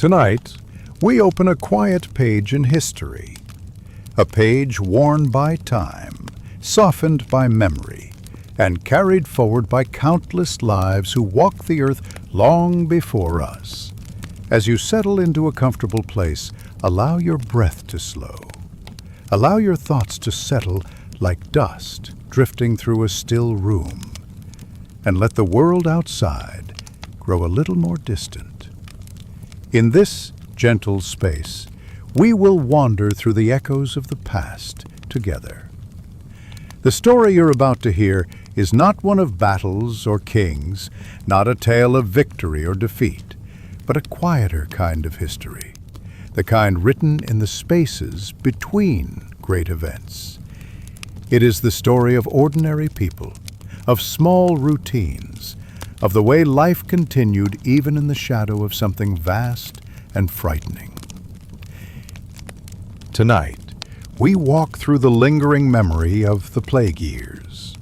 Tonight, we open a quiet page in history, a page worn by time, softened by memory, and carried forward by countless lives who walked the earth long before us. As you settle into a comfortable place, allow your breath to slow. Allow your thoughts to settle like dust drifting through a still room, and let the world outside grow a little more distant. In this gentle space, we will wander through the echoes of the past together. The story you're about to hear is not one of battles or kings, not a tale of victory or defeat, but a quieter kind of history, the kind written in the spaces between great events. It is the story of ordinary people, of small routines, of the way life continued even in the shadow of something vast and frightening. Tonight, we walk through the lingering memory of the plague years,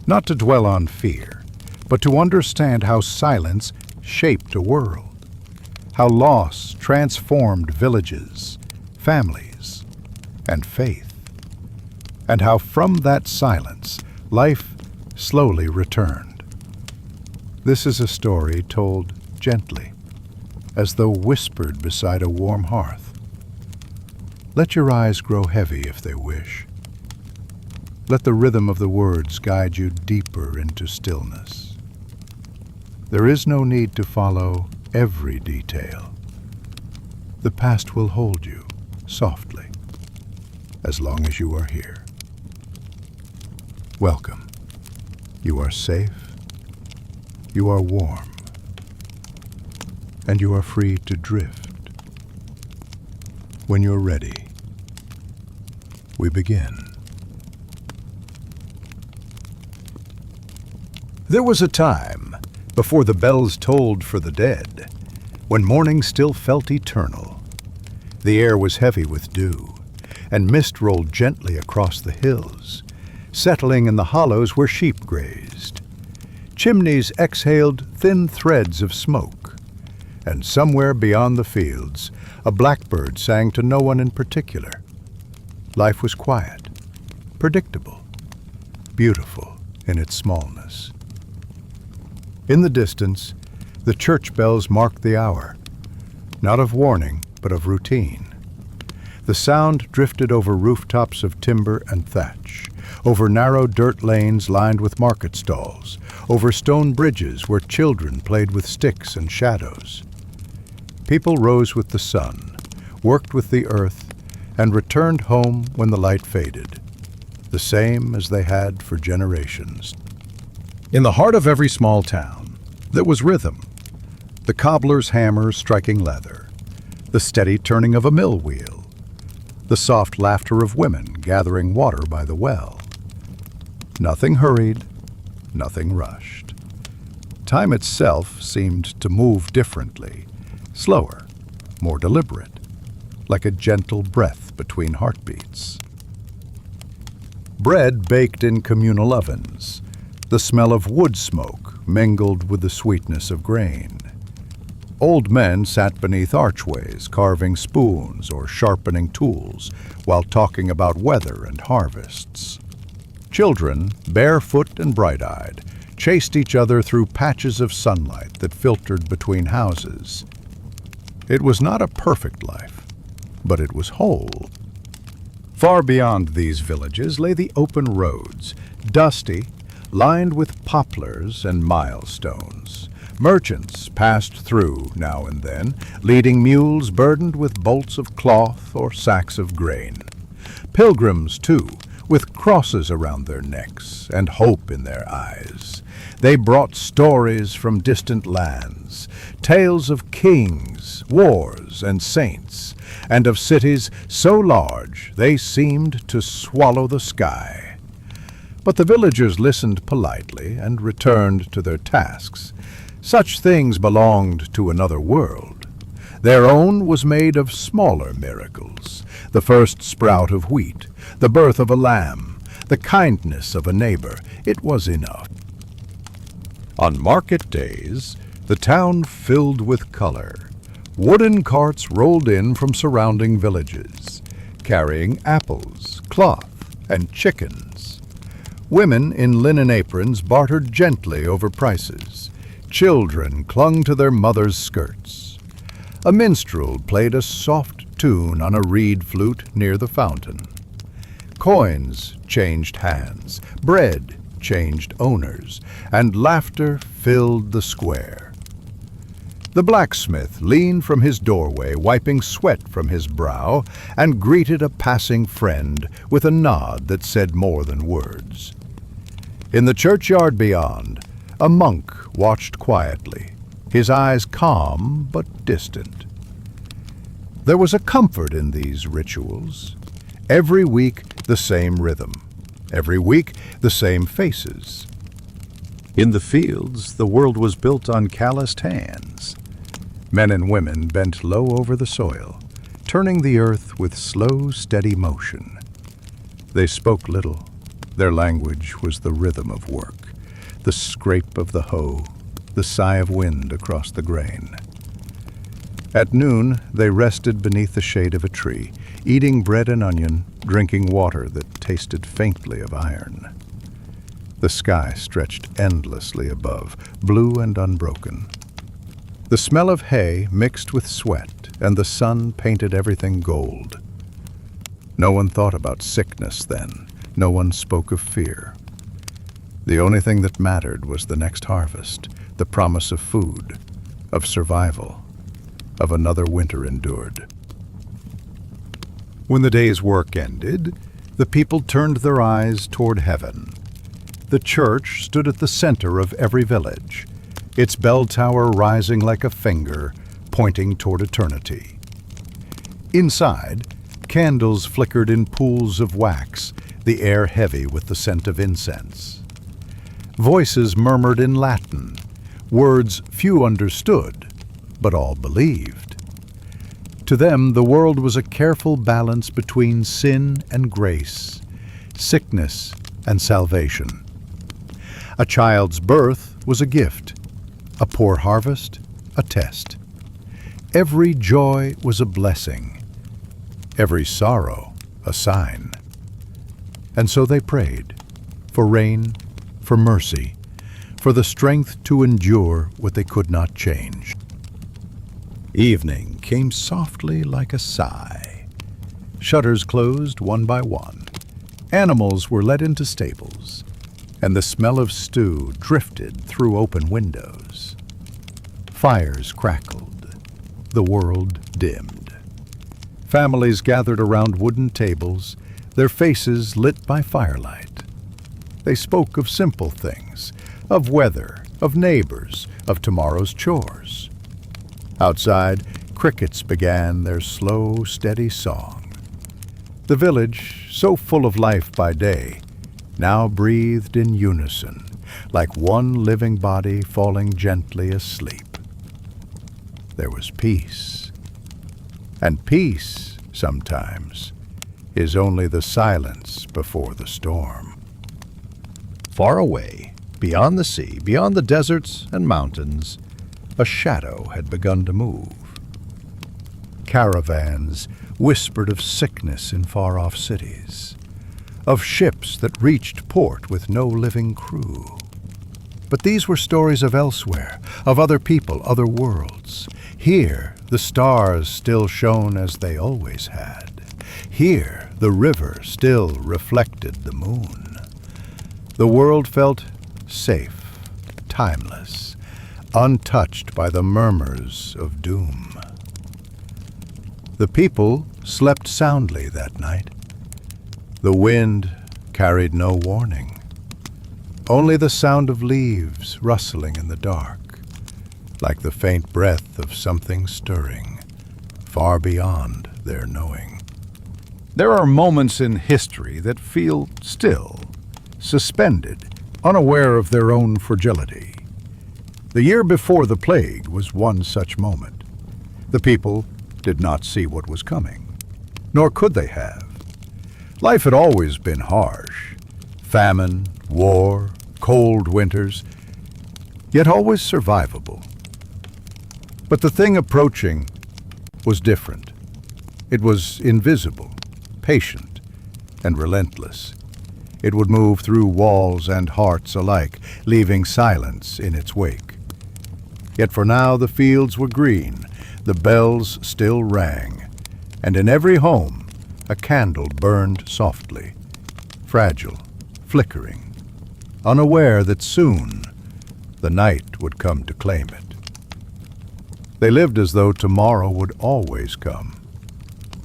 not to dwell on fear, but to understand how silence shaped a world, how loss transformed villages, families, and faith, and how from that silence, life slowly returned. This is a story told gently, as though whispered beside a warm hearth. Let your eyes grow heavy if they wish. Let the rhythm of the words guide you deeper into stillness. There is no need to follow every detail. The past will hold you softly, as long as you are here. Welcome. You are safe, you are warm, and you are free to drift. When you're ready, we begin. There was a time, before the bells tolled for the dead, when morning still felt eternal. The air was heavy with dew, and mist rolled gently across the hills, settling in the hollows where sheep grazed. Chimneys exhaled thin threads of smoke, and somewhere beyond the fields, a blackbird sang to no one in particular. Life was quiet, predictable, beautiful in its smallness. In the distance, the church bells marked the hour, not of warning, but of routine. The sound drifted over rooftops of timber and thatch, over narrow dirt lanes lined with market stalls, over stone bridges where children played with sticks and shadows. People rose with the sun, worked with the earth, and returned home when the light faded, the same as they had for generations. In the heart of every small town, there was rhythm, the cobbler's hammer striking leather, the steady turning of a mill wheel, the soft laughter of women gathering water by the well. Nothing hurried, nothing rushed. Time itself seemed to move differently, slower, more deliberate, like a gentle breath between heartbeats. Bread baked in communal ovens, the smell of wood smoke mingled with the sweetness of grain. Old men sat beneath archways, carving spoons or sharpening tools while talking about weather and harvests. Children, barefoot and bright-eyed, chased each other through patches of sunlight that filtered between houses. It was not a perfect life, but it was whole. Far beyond these villages lay the open roads, dusty, lined with poplars and milestones. Merchants passed through now and then, leading mules burdened with bolts of cloth or sacks of grain. Pilgrims, too, with crosses around their necks and hope in their eyes. They brought stories from distant lands, tales of kings, wars, and saints, and of cities so large they seemed to swallow the sky. But the villagers listened politely and returned to their tasks. Such things belonged to another world. Their own was made of smaller miracles, the first sprout of wheat, the birth of a lamb, the kindness of a neighbor. It was enough. On market days, the town filled with color, Wooden carts rolled in from surrounding villages, carrying apples, cloth, and chickens. Women in linen aprons bartered gently over prices. Children clung to their mothers' skirts. A minstrel played a soft tune on a reed flute near the fountain. Coins changed hands, bread changed owners, and laughter filled the square. The blacksmith leaned from his doorway, wiping sweat from his brow, and greeted a passing friend with a nod that said more than words. In the churchyard beyond, a monk watched quietly, his eyes calm but distant. There was a comfort in these rituals. Every week, the same rhythm. Every week, the same faces. In the fields, the world was built on calloused hands. Men and women bent low over the soil, turning the earth with slow, steady motion. They spoke little. Their language was the rhythm of work, the scrape of the hoe, the sigh of wind across the grain. At noon, they rested beneath the shade of a tree, eating bread and onion, drinking water that tasted faintly of iron. The sky stretched endlessly above, blue and unbroken. The smell of hay mixed with sweat, and the sun painted everything gold. No one thought about sickness then. No one spoke of fear. The only thing that mattered was the next harvest, the promise of food, of survival, of another winter endured. When the day's work ended, the people turned their eyes toward heaven. The church stood at the center of every village, its bell tower rising like a finger, pointing toward eternity. Inside, candles flickered in pools of wax, the air heavy with the scent of incense. Voices murmured in Latin, words few understood, but all believed. To them, the world was a careful balance between sin and grace, sickness and salvation. A child's birth was a gift, a poor harvest, a test. Every joy was a blessing, every sorrow a sign. And so they prayed, for rain, for mercy, for the strength to endure what they could not change. Evening came softly like a sigh. Shutters closed one by one. Animals were led into stables, and the smell of stew drifted through open windows. Fires crackled. The world dimmed. Families gathered around wooden tables, their faces lit by firelight. They spoke of simple things, of weather, of neighbors, of tomorrow's chores. Outside, crickets began their slow, steady song. The village, so full of life by day, now breathed in unison, like one living body falling gently asleep. There was peace. And peace, sometimes, is only the silence before the storm. Far away, beyond the sea, beyond the deserts and mountains, a shadow had begun to move. Caravans whispered of sickness in far-off cities, of ships that reached port with no living crew. But these were stories of elsewhere, of other people, other worlds. Here, the stars still shone as they always had. Here, the river still reflected the moon. The world felt safe, timeless, untouched by the murmurs of doom. The people slept soundly that night. The wind carried no warning, only the sound of leaves rustling in the dark, like the faint breath of something stirring, far beyond their knowing. There are moments in history that feel still, suspended, unaware of their own fragility. The year before the plague was one such moment. The people did not see what was coming, nor could they have. Life had always been harsh. Famine, war, cold winters, yet always survivable. But the thing approaching was different. It was invisible, patient, and relentless. It would move through walls and hearts alike, leaving silence in its wake. Yet for now the fields were green, the bells still rang, and in every home a candle burned softly, fragile, flickering, unaware that soon the night would come to claim it. They lived as though tomorrow would always come,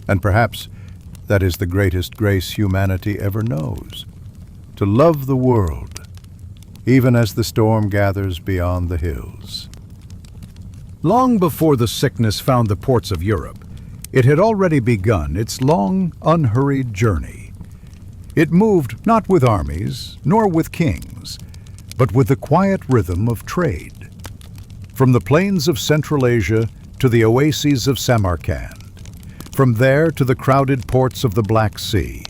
and perhaps that is the greatest grace humanity ever knows, to love the world, even as the storm gathers beyond the hills. Long before the sickness found the ports of Europe, it had already begun its long, unhurried journey. It moved not with armies, nor with kings, but with the quiet rhythm of trade. From the plains of Central Asia to the oases of Samarkand, from there to the crowded ports of the Black Sea,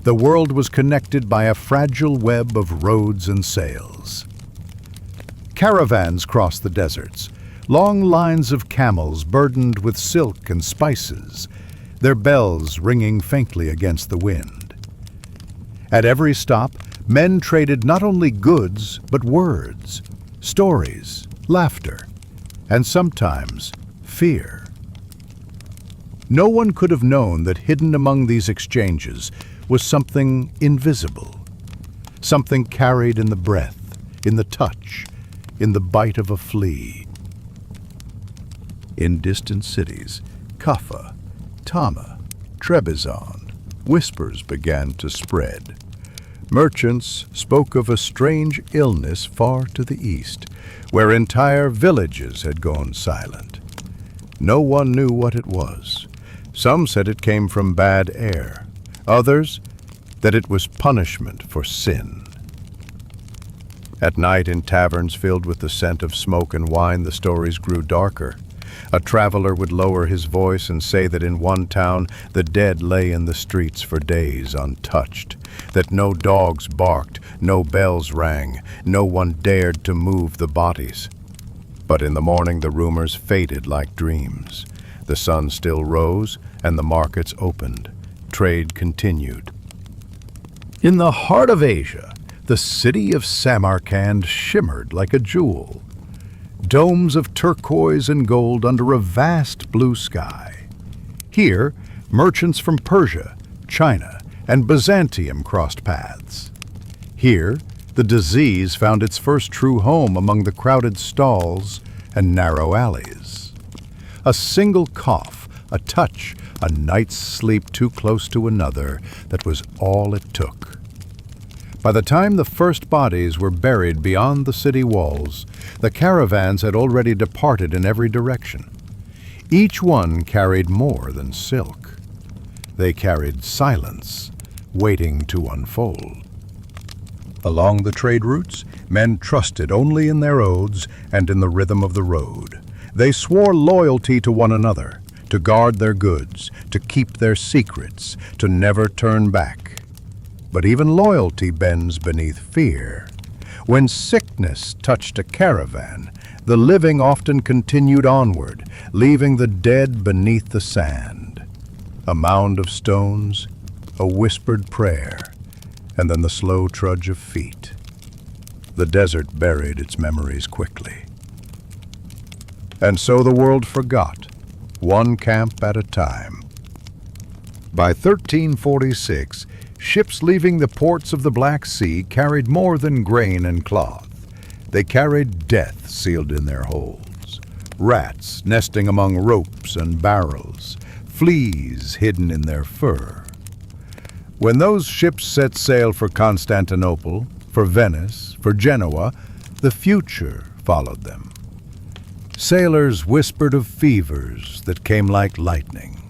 the world was connected by a fragile web of roads and sails. Caravans crossed the deserts, long lines of camels burdened with silk and spices, their bells ringing faintly against the wind. At every stop, men traded not only goods, but words, stories, laughter, and sometimes fear. No one could have known that hidden among these exchanges was something invisible, something carried in the breath, in the touch, in the bite of a flea. In distant cities, Kaffa, Tama, Trebizond, whispers began to spread. Merchants spoke of a strange illness far to the east, where entire villages had gone silent. No one knew what it was. Some said it came from bad air, others that it was punishment for sin. At night in taverns filled with the scent of smoke and wine, the stories grew darker. A traveler would lower his voice and say that in one town the dead lay in the streets for days untouched, that no dogs barked, no bells rang, no one dared to move the bodies. But in the morning the rumors faded like dreams. The sun still rose and the markets opened. Trade continued. In the heart of Asia, the city of Samarkand shimmered like a jewel. Domes of turquoise and gold under a vast blue sky. Here, merchants from Persia, China, and Byzantium crossed paths. Here, the disease found its first true home among the crowded stalls and narrow alleys. A single cough, a touch, a night's sleep too close to another, that was all it took. By the time the first bodies were buried beyond the city walls, the caravans had already departed in every direction. Each one carried more than silk. They carried silence, waiting to unfold. Along the trade routes, men trusted only in their oaths and in the rhythm of the road. They swore loyalty to one another, to guard their goods, to keep their secrets, to never turn back. But even loyalty bends beneath fear. When sickness touched a caravan, the living often continued onward, leaving the dead beneath the sand. A mound of stones, a whispered prayer, and then the slow trudge of feet. The desert buried its memories quickly. And so the world forgot, one camp at a time. By 1346, ships leaving the ports of the Black Sea carried more than grain and cloth. They carried death sealed in their holds, rats nesting among ropes and barrels, fleas hidden in their fur. When those ships set sail for Constantinople, for Venice, for Genoa, the future followed them. Sailors whispered of fevers that came like lightning,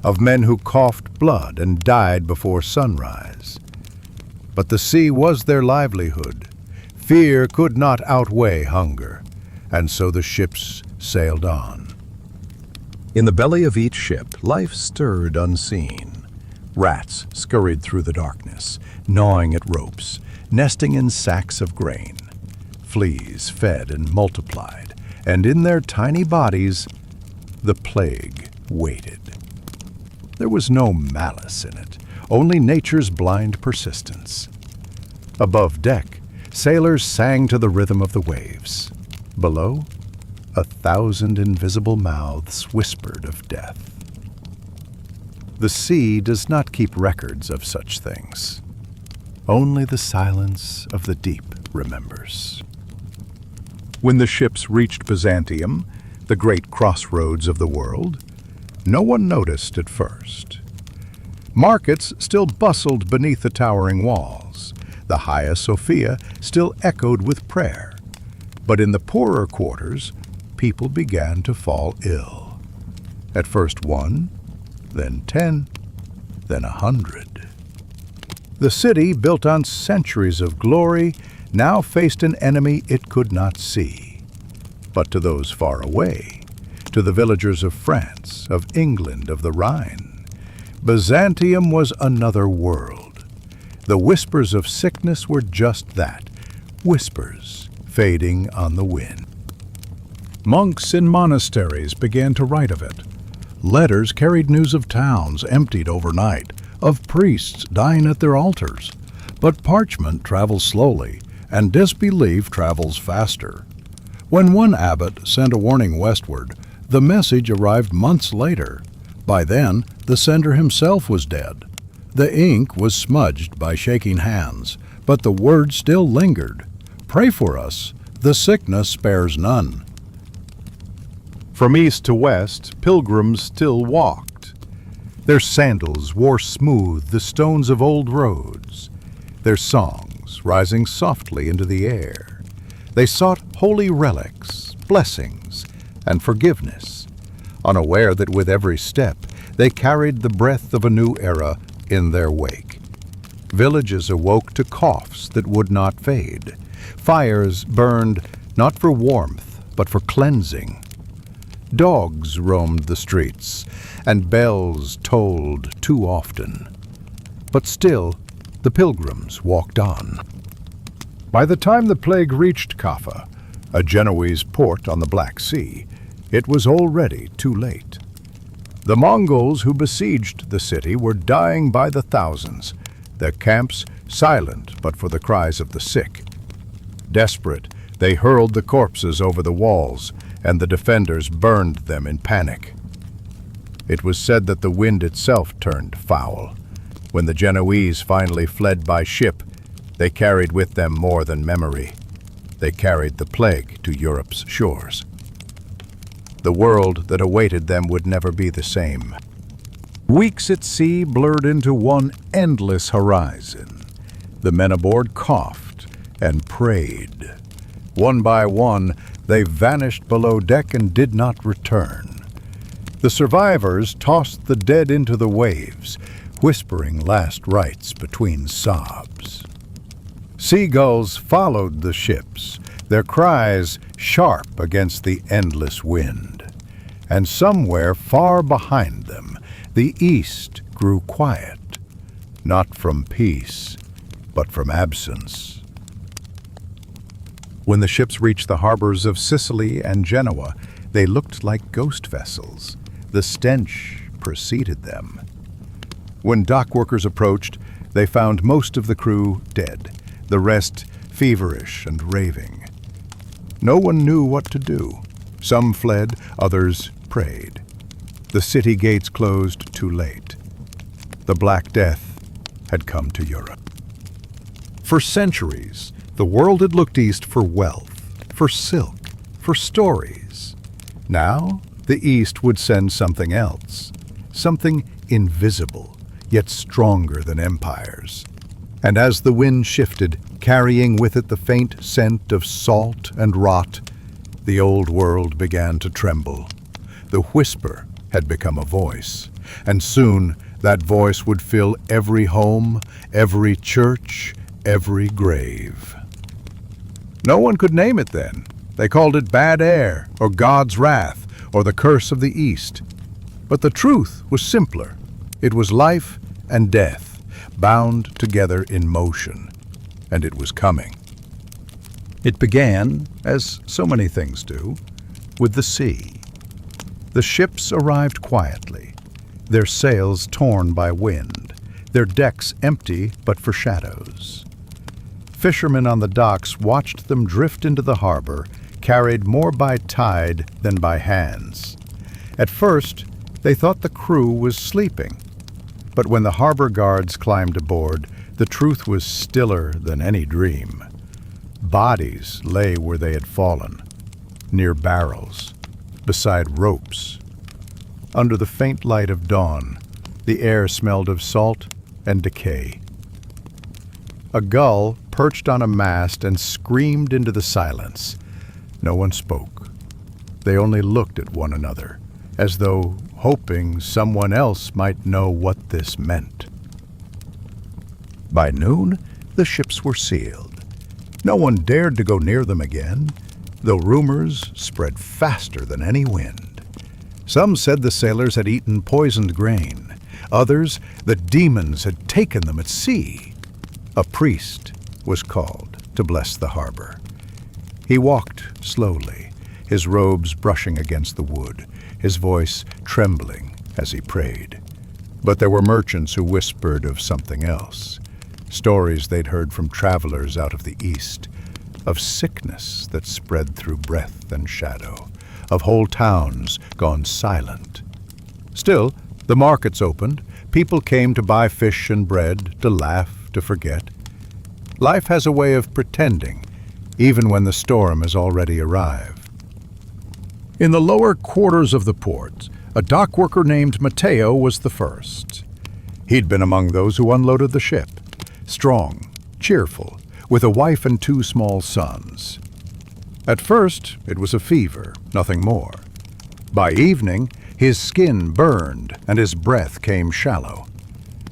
of men who coughed blood and died before sunrise. But the sea was their livelihood. Fear could not outweigh hunger, and so the ships sailed on. In the belly of each ship, life stirred unseen. Rats scurried through the darkness, gnawing at ropes, nesting in sacks of grain. Fleas fed and multiplied, and in their tiny bodies, the plague waited. There was no malice in it, only nature's blind persistence. Above deck, sailors sang to the rhythm of the waves. Below, 1,000 invisible mouths whispered of death. The sea does not keep records of such things. Only the silence of the deep remembers. When the ships reached Byzantium, the great crossroads of the world, no one noticed at first. Markets still bustled beneath the towering walls. The Hagia Sophia still echoed with prayer. But in the poorer quarters, people began to fall ill. At first 1, then 10, then 100. The city, built on centuries of glory, now faced an enemy it could not see. But to those far away, to the villagers of France, of England, of the Rhine, Byzantium was another world. The whispers of sickness were just that, whispers fading on the wind. Monks in monasteries began to write of it. Letters carried news of towns emptied overnight, of priests dying at their altars. But parchment travels slowly, and disbelief travels faster. When one abbot sent a warning westward, the message arrived months later. By then, the sender himself was dead. The ink was smudged by shaking hands, but the word still lingered. Pray for us, the sickness spares none. From east to west, pilgrims still walked. Their sandals wore smooth the stones of old roads, their songs rising softly into the air. They sought holy relics, blessings, and forgiveness, unaware that with every step they carried the breath of a new era in their wake. Villages awoke to coughs that would not fade. Fires burned not for warmth, but for cleansing. Dogs roamed the streets, and bells tolled too often. But still, the pilgrims walked on. By the time the plague reached Kaffa, a Genoese port on the Black Sea, it was already too late. The Mongols who besieged the city were dying by the thousands, their camps silent but for the cries of the sick. Desperate, they hurled the corpses over the walls, and the defenders burned them in panic. It was said that the wind itself turned foul. When the Genoese finally fled by ship, they carried with them more than memory. They carried the plague to Europe's shores. The world that awaited them would never be the same. Weeks at sea blurred into one endless horizon. The men aboard coughed and prayed. One by one, they vanished below deck and did not return. The survivors tossed the dead into the waves, whispering last rites between sobs. Seagulls followed the ships, their cries sharp against the endless wind. And somewhere far behind them, the east grew quiet, not from peace, but from absence. When the ships reached the harbors of Sicily and Genoa, they looked like ghost vessels. The stench preceded them. When dock workers approached, they found most of the crew dead, the rest feverish and raving. No one knew what to do. Some fled, others prayed. The city gates closed too late. The Black Death had come to Europe. For centuries, the world had looked east for wealth, for silk, for stories. Now, the East would send something else, something invisible, yet stronger than empires. And as the wind shifted, carrying with it the faint scent of salt and rot, the old world began to tremble. The whisper had become a voice, and soon that voice would fill every home, every church, every grave. No one could name it then. They called it bad air, or God's wrath, or the curse of the East. But the truth was simpler. It was life and death, bound together in motion, and it was coming. It began, as so many things do, with the sea. The ships arrived quietly, their sails torn by wind, their decks empty but for shadows. Fishermen on the docks watched them drift into the harbor, carried more by tide than by hands. At first, they thought the crew was sleeping, but when the harbor guards climbed aboard, the truth was stiller than any dream. Bodies lay where they had fallen, near barrels, beside ropes. Under the faint light of dawn, the air smelled of salt and decay. A gull perched on a mast and screamed into the silence. No one spoke. They only looked at one another, as though hoping someone else might know what this meant. By noon, the ships were sealed. No one dared to go near them again, though rumors spread faster than any wind. Some said the sailors had eaten poisoned grain. Others, that demons had taken them at sea. A priest was called to bless the harbor. He walked slowly, his robes brushing against the wood, his voice trembling as he prayed. But there were merchants who whispered of something else, stories they'd heard from travelers out of the east, of sickness that spread through breath and shadow, of whole towns gone silent. Still, the markets opened, people came to buy fish and bread, to laugh, to forget. Life has a way of pretending, even when the storm has already arrived. In the lower quarters of the port, a dock worker named Matteo was the first. He'd been among those who unloaded the ship, strong, cheerful, with a wife and 2 small sons. At first, it was a fever, nothing more. By evening, his skin burned and his breath came shallow.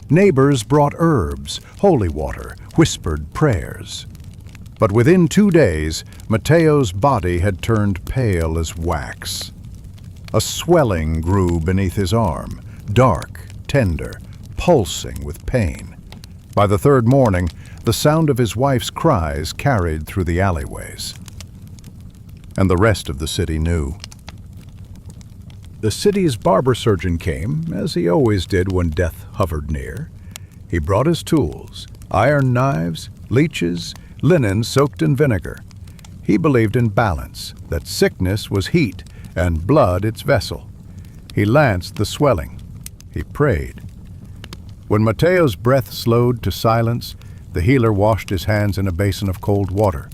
Neighbors brought herbs, holy water, whispered prayers. But within 2 days, Matteo's body had turned pale as wax. A swelling grew beneath his arm, dark, tender, pulsing with pain. By the 3rd morning, the sound of his wife's cries carried through the alleyways. And the rest of the city knew. The city's barber surgeon came, as he always did when death hovered near. He brought his tools, iron knives, leeches, linen soaked in vinegar. He believed in balance, that sickness was heat and blood its vessel. He lanced the swelling. He prayed. When Matteo's breath slowed to silence, the healer washed his hands in a basin of cold water.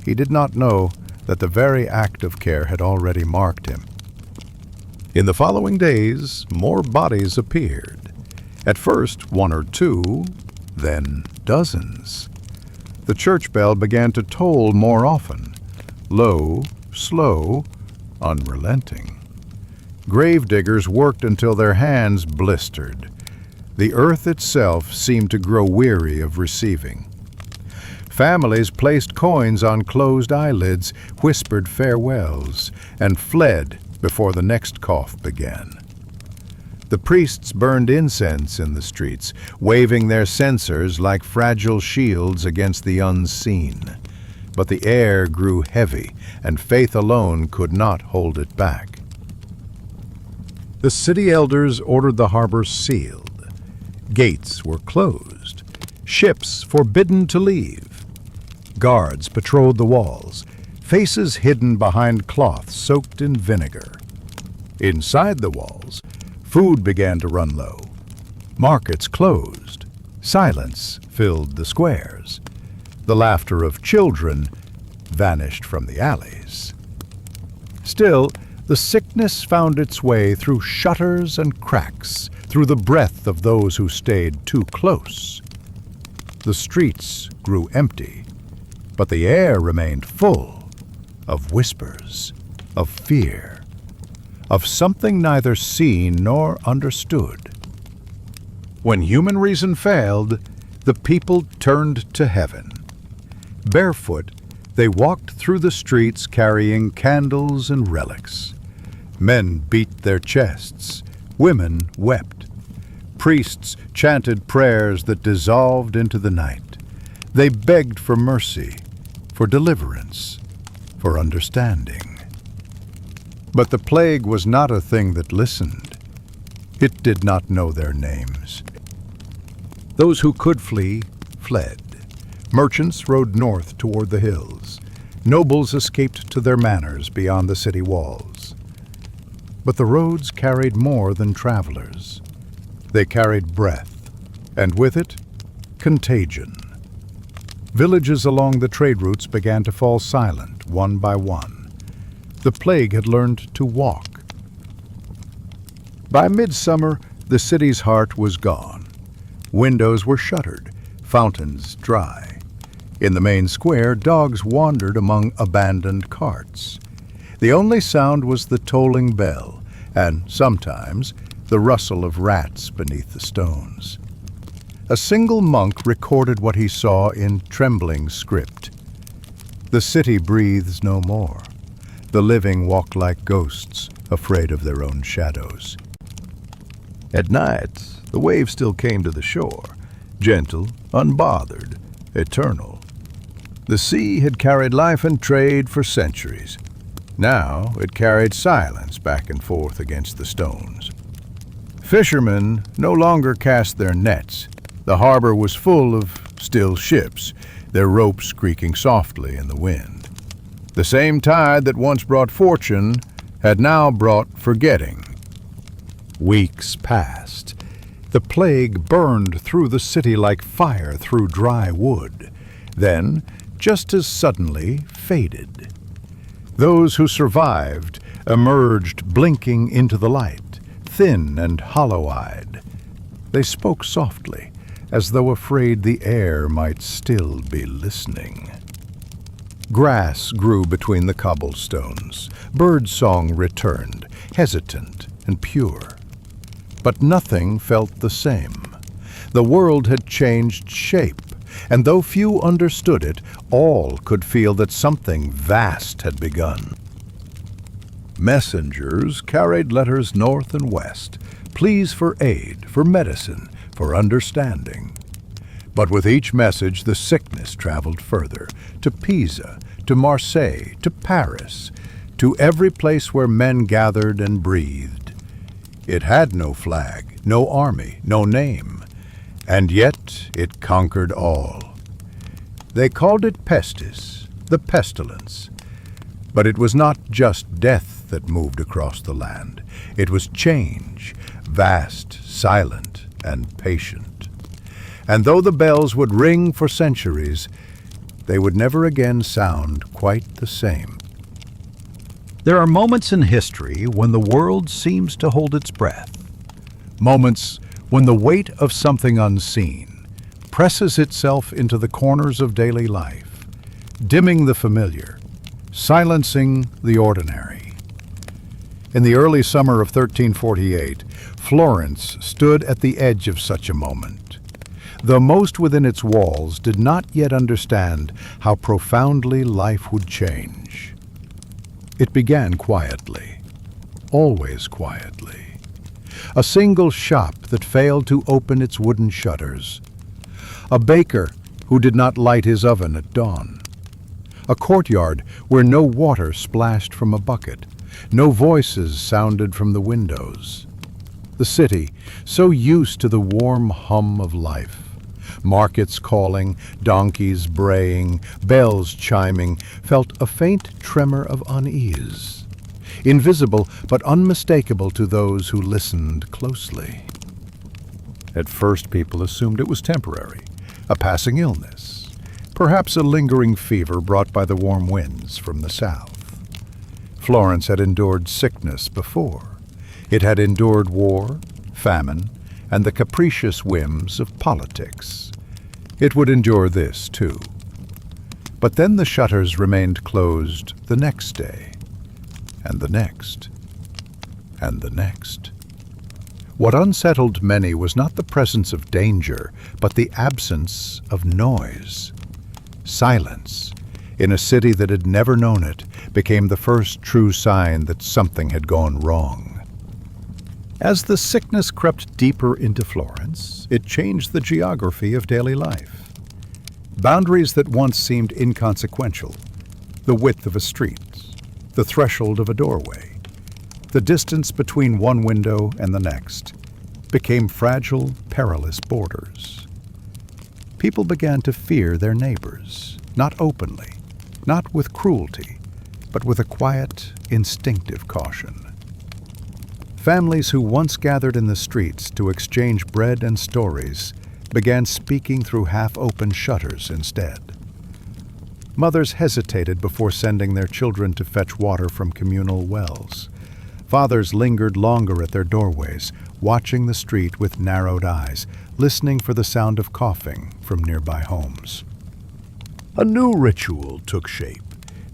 He did not know that the very act of care had already marked him. In the following days, more bodies appeared. At first, 1 or 2, then dozens. The church bell began to toll more often, low, slow, unrelenting. Gravediggers worked until their hands blistered. The earth itself seemed to grow weary of receiving. Families placed coins on closed eyelids, whispered farewells, and fled before the next cough began. The priests burned incense in the streets, waving their censers like fragile shields against the unseen. But the air grew heavy, and faith alone could not hold it back. The city elders ordered the harbor sealed. Gates were closed, ships forbidden to leave. Guards patrolled the walls, faces hidden behind cloth soaked in vinegar. Inside the walls, food began to run low. Markets closed. Silence filled the squares. The laughter of children vanished from the alleys. Still, the sickness found its way through shutters and cracks, through the breath of those who stayed too close. The streets grew empty, but the air remained full of whispers, of fear, of something neither seen nor understood. When human reason failed, the people turned to heaven. Barefoot, they walked through the streets carrying candles and relics. Men beat their chests. Women wept. Priests chanted prayers that dissolved into the night. They begged for mercy, for deliverance, for understanding. But the plague was not a thing that listened. It did not know their names. Those who could flee, fled. Merchants rode north toward the hills. Nobles escaped to their manors beyond the city walls. But the roads carried more than travelers. They carried breath, and with it, contagion. Villages along the trade routes began to fall silent, one by one. The plague had learned to walk. By midsummer, the city's heart was gone. Windows were shuttered, fountains dry. In the main square, dogs wandered among abandoned carts. The only sound was the tolling bell, and sometimes the rustle of rats beneath the stones. A single monk recorded what he saw in trembling script. The city breathes no more. The living walk like ghosts, afraid of their own shadows. At night, the wave still came to the shore, gentle, unbothered, eternal. The sea had carried life and trade for centuries. Now it carried silence back and forth against the stones. Fishermen no longer cast their nets. The harbor was full of still ships, their ropes creaking softly in the wind. The same tide that once brought fortune had now brought forgetting. Weeks passed. The plague burned through the city like fire through dry wood, then, just as suddenly, faded. Those who survived emerged blinking into the light, thin and hollow-eyed. They spoke softly, as though afraid the air might still be listening. Grass grew between the cobblestones. Birdsong returned, hesitant and pure. But nothing felt the same. The world had changed shape, and though few understood it, all could feel that something vast had begun. Messengers carried letters north and west, pleas for aid, for medicine, for understanding. But with each message, the sickness traveled further, to Pisa, to Marseille, to Paris, to every place where men gathered and breathed. It had no flag, no army, no name, and yet it conquered all. They called it pestis, the pestilence. But it was not just death that moved across the land. It was change, vast, silent, and patient. And though the bells would ring for centuries, they would never again sound quite the same. There are moments in history when the world seems to hold its breath. Moments when the weight of something unseen presses itself into the corners of daily life, dimming the familiar, silencing the ordinary. In the early summer of 1348, Florence stood at the edge of such a moment. Though most within its walls did not yet understand how profoundly life would change. It began quietly, always quietly. A single shop that failed to open its wooden shutters. A baker who did not light his oven at dawn. A courtyard where no water splashed from a bucket, no voices sounded from the windows. The city, so used to the warm hum of life. Markets calling, donkeys braying, bells chiming, felt a faint tremor of unease. Invisible but unmistakable to those who listened closely. At first people assumed it was temporary, a passing illness, perhaps a lingering fever brought by the warm winds from the south. Florence had endured sickness before. It had endured war, famine, and the capricious whims of politics. It would endure this, too. But then the shutters remained closed the next day, and the next, and the next. What unsettled many was not the presence of danger, but the absence of noise. Silence, in a city that had never known it, became the first true sign that something had gone wrong. As the sickness crept deeper into Florence, it changed the geography of daily life. Boundaries that once seemed inconsequential, the width of a street, the threshold of a doorway, The distance between one window and the next became fragile, perilous borders. People began to fear their neighbors, not openly, not with cruelty, but with a quiet, instinctive caution. Families who once gathered in the streets to exchange bread and stories began speaking through half-open shutters instead. Mothers hesitated before sending their children to fetch water from communal wells. Fathers lingered longer at their doorways, watching the street with narrowed eyes, listening for the sound of coughing from nearby homes. A new ritual took shape,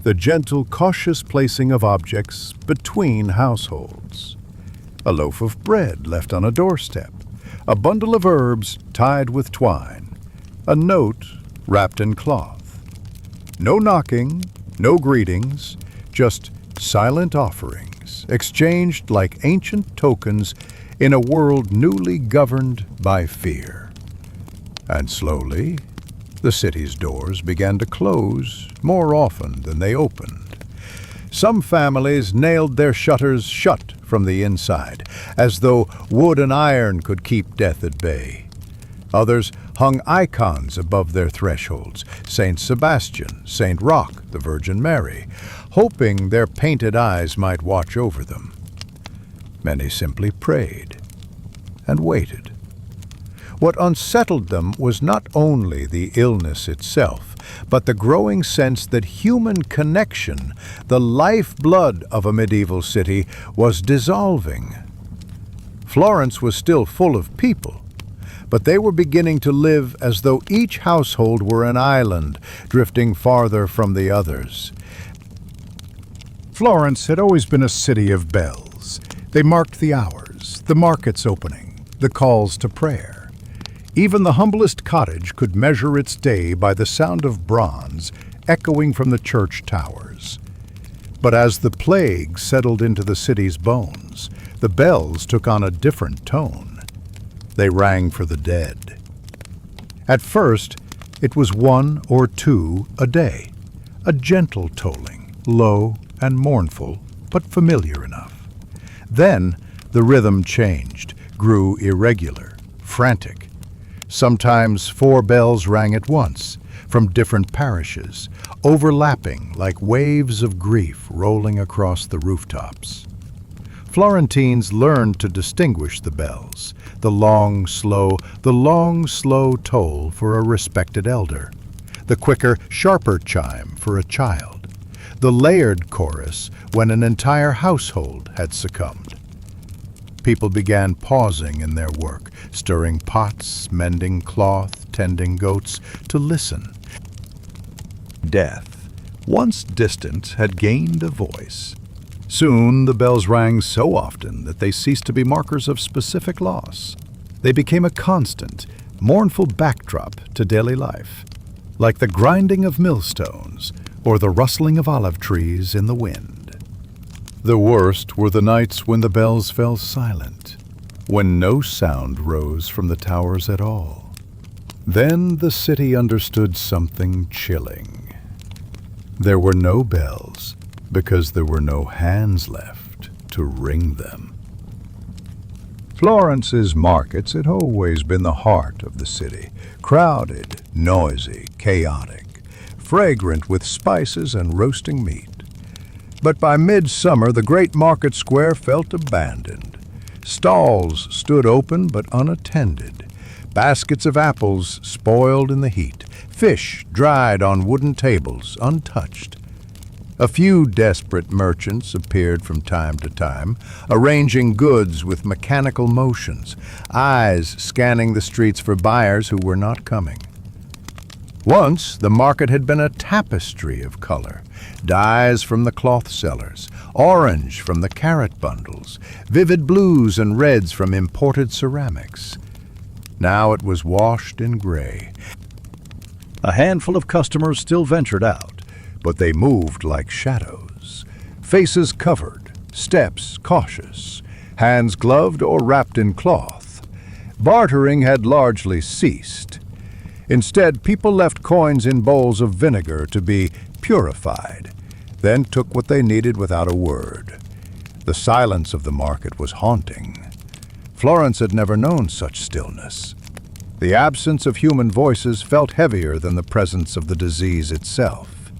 the gentle, cautious placing of objects between households. A loaf of bread left on a doorstep, a bundle of herbs tied with twine, a note wrapped in cloth. No knocking, no greetings, just silent offerings, exchanged like ancient tokens in a world newly governed by fear. And slowly, the city's doors began to close more often than they opened. Some families nailed their shutters shut from the inside, as though wood and iron could keep death at bay. Others hung icons above their thresholds, Saint Sebastian, Saint Roch, the Virgin Mary, hoping their painted eyes might watch over them. Many simply prayed and waited. What unsettled them was not only the illness itself, but the growing sense that human connection, the lifeblood of a medieval city, was dissolving. Florence was still full of people, but they were beginning to live as though each household were an island, drifting farther from the others. Florence had always been a city of bells. They marked the hours, the market's opening, the calls to prayer. Even the humblest cottage could measure its day by the sound of bronze echoing from the church towers. But as the plague settled into the city's bones, the bells took on a different tone. They rang for the dead. At first, it was one or two a day, a gentle tolling, low and mournful, but familiar enough. Then the rhythm changed, grew irregular, frantic. Sometimes 4 bells rang at once, from different parishes, overlapping like waves of grief rolling across the rooftops. Florentines learned to distinguish the bells, the long, slow toll for a respected elder, the quicker, sharper chime for a child, the layered chorus when an entire household had succumbed. People began pausing in their work, stirring pots, mending cloth, tending goats, to listen. Death, once distant, had gained a voice. Soon the bells rang so often that they ceased to be markers of specific loss. They became a constant, mournful backdrop to daily life, like the grinding of millstones or the rustling of olive trees in the wind. The worst were the nights when the bells fell silent, when no sound rose from the towers at all. Then the city understood something chilling. There were no bells, because there were no hands left to ring them. Florence's markets had always been the heart of the city, crowded, noisy, chaotic, fragrant with spices and roasting meat. But by midsummer, the great market square felt abandoned. Stalls stood open but unattended, baskets of apples spoiled in the heat, fish dried on wooden tables untouched. A few desperate merchants appeared from time to time, arranging goods with mechanical motions, eyes scanning the streets for buyers who were not coming. Once, the market had been a tapestry of color, dyes from the cloth sellers, orange from the carrot bundles, vivid blues and reds from imported ceramics. Now it was washed in gray. A handful of customers still ventured out, but they moved like shadows, faces covered, steps cautious, hands gloved or wrapped in cloth. Bartering had largely ceased. Instead, people left coins in bowls of vinegar to be purified, then took what they needed without a word. The silence of the market was haunting. Florence had never known such stillness. The absence of human voices felt heavier than the presence of the disease itself.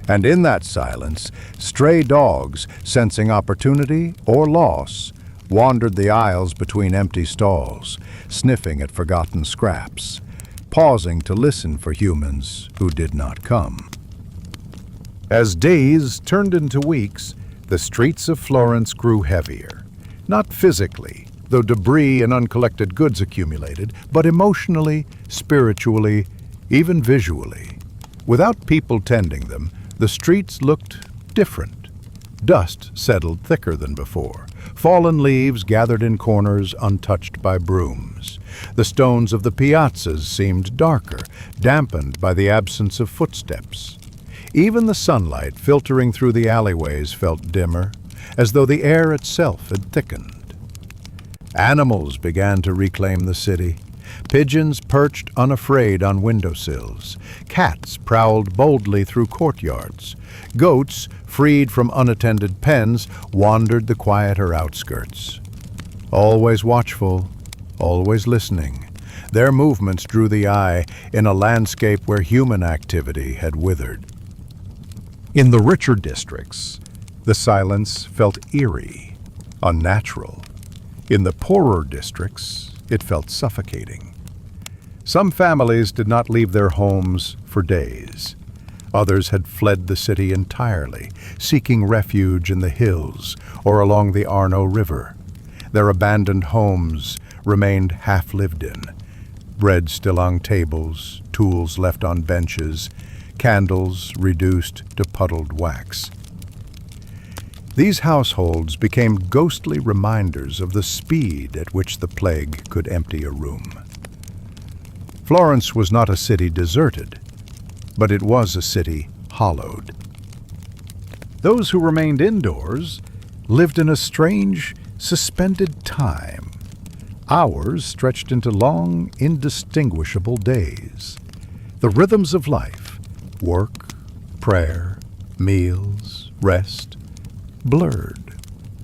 And in that silence, stray dogs, sensing opportunity or loss, wandered the aisles between empty stalls, sniffing at forgotten scraps, pausing to listen for humans who did not come. As days turned into weeks, the streets of Florence grew heavier, not physically, though debris and uncollected goods accumulated, but emotionally, spiritually, even visually. Without people tending them, the streets looked different. Dust settled thicker than before. Fallen leaves gathered in corners untouched by brooms. The stones of the piazzas seemed darker, dampened by the absence of footsteps. Even the sunlight filtering through the alleyways felt dimmer, as though the air itself had thickened. Animals began to reclaim the city. Pigeons perched unafraid on windowsills. Cats prowled boldly through courtyards. Goats, freed from unattended pens, wandered the quieter outskirts. Always watchful, always listening, their movements drew the eye in a landscape where human activity had withered. In the richer districts, the silence felt eerie, unnatural. In the poorer districts, it felt suffocating. Some families did not leave their homes for days. Others had fled the city entirely, seeking refuge in the hills or along the Arno River. Their abandoned homes remained half lived in, bread still on tables, tools left on benches, candles reduced to puddled wax. These households became ghostly reminders of the speed at which the plague could empty a room. Florence was not a city deserted, but it was a city hollowed. Those who remained indoors lived in a strange, suspended time. Hours stretched into long, indistinguishable days. The rhythms of life, work, prayer, meals, rest, blurred,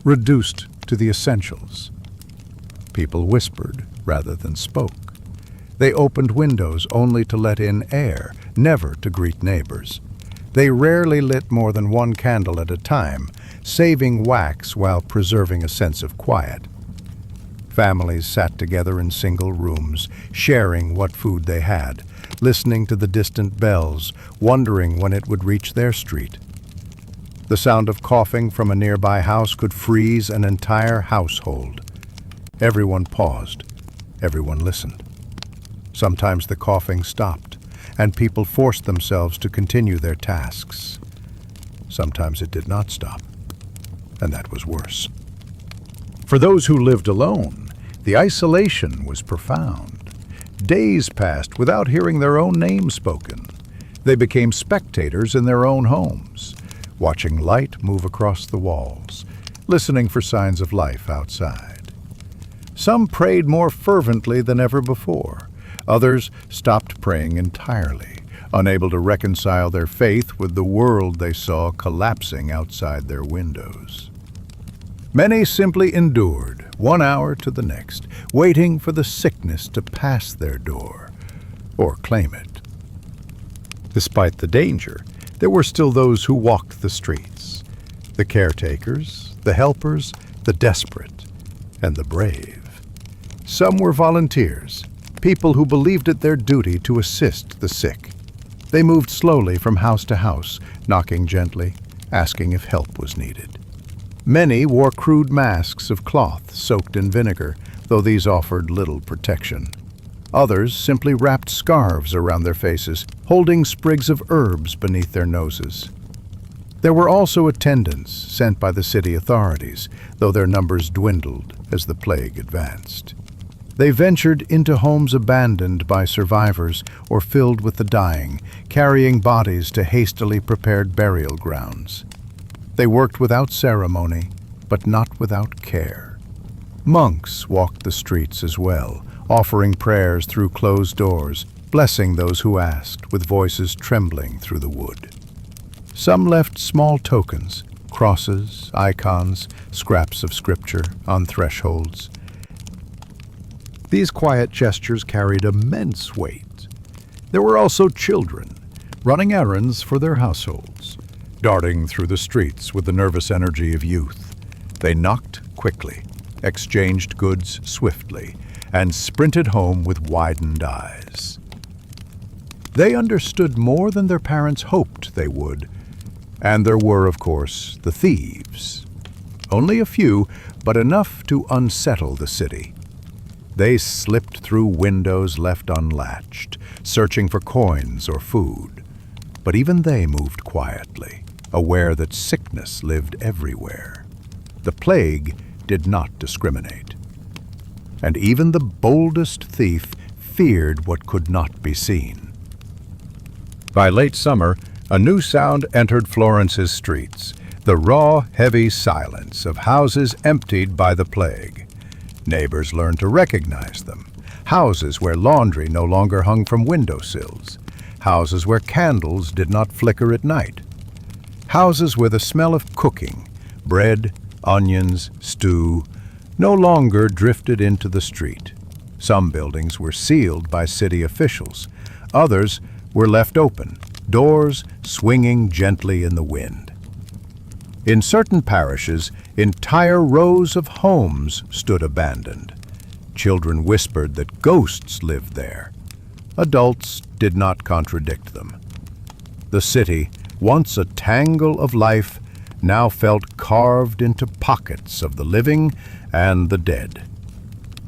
reduced to the essentials. People whispered rather than spoke. They opened windows only to let in air, never to greet neighbors. They rarely lit more than one candle at a time, saving wax while preserving a sense of quiet. Families sat together in single rooms, sharing what food they had, listening to the distant bells, wondering when it would reach their street. The sound of coughing from a nearby house could freeze an entire household. Everyone paused. Everyone listened. Sometimes the coughing stopped, and people forced themselves to continue their tasks. Sometimes it did not stop, and that was worse. For those who lived alone, the isolation was profound. Days passed without hearing their own name spoken. They became spectators in their own homes, watching light move across the walls, listening for signs of life outside. Some prayed more fervently than ever before. Others stopped praying entirely, unable to reconcile their faith with the world they saw collapsing outside their windows. Many simply endured, 1 hour to the next, waiting for the sickness to pass their door, or claim it. Despite the danger, there were still those who walked the streets, the caretakers, the helpers, the desperate, and the brave. Some were volunteers, people who believed it their duty to assist the sick. They moved slowly from house to house, knocking gently, asking if help was needed. Many wore crude masks of cloth soaked in vinegar, though these offered little protection. Others simply wrapped scarves around their faces, holding sprigs of herbs beneath their noses. There were also attendants sent by the city authorities, though their numbers dwindled as the plague advanced. They ventured into homes abandoned by survivors or filled with the dying, carrying bodies to hastily prepared burial grounds. They worked without ceremony, but not without care. Monks walked the streets as well, offering prayers through closed doors, blessing those who asked, with voices trembling through the wood. Some left small tokens, crosses, icons, scraps of scripture on thresholds. These quiet gestures carried immense weight. There were also children, running errands for their households, darting through the streets with the nervous energy of youth. They knocked quickly, exchanged goods swiftly, and sprinted home with widened eyes. They understood more than their parents hoped they would, and there were, of course, the thieves. Only a few, but enough to unsettle the city. They slipped through windows left unlatched, searching for coins or food. But even they moved quietly, aware that sickness lived everywhere. The plague did not discriminate. And even the boldest thief feared what could not be seen. By late summer, a new sound entered Florence's streets, the raw, heavy silence of houses emptied by the plague. Neighbors learned to recognize them. Houses where laundry no longer hung from windowsills. Houses where candles did not flicker at night. Houses where the smell of cooking, bread, onions, stew, no longer drifted into the street. Some buildings were sealed by city officials. Others were left open, doors swinging gently in the wind. In certain parishes, entire rows of homes stood abandoned. Children whispered that ghosts lived there. Adults did not contradict them. The city, once a tangle of life, now felt carved into pockets of the living and the dead.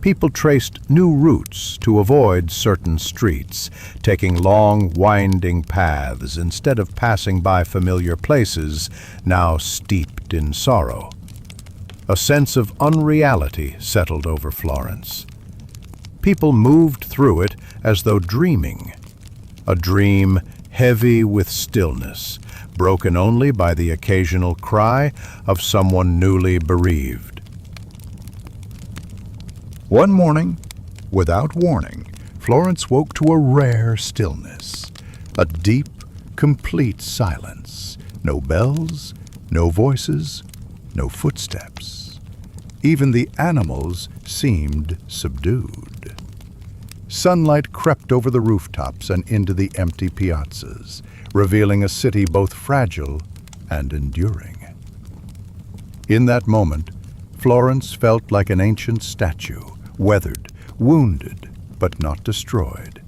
People traced new routes to avoid certain streets, taking long, winding paths instead of passing by familiar places now steeped in sorrow. A sense of unreality settled over Florence. People moved through it as though dreaming, a dream heavy with stillness, broken only by the occasional cry of someone newly bereaved. One morning, without warning, Florence woke to a rare stillness, a deep, complete silence. No bells, no voices, no footsteps. Even the animals seemed subdued. Sunlight crept over the rooftops and into the empty piazzas, revealing a city both fragile and enduring. In that moment, Florence felt like an ancient statue, weathered, wounded, but not destroyed.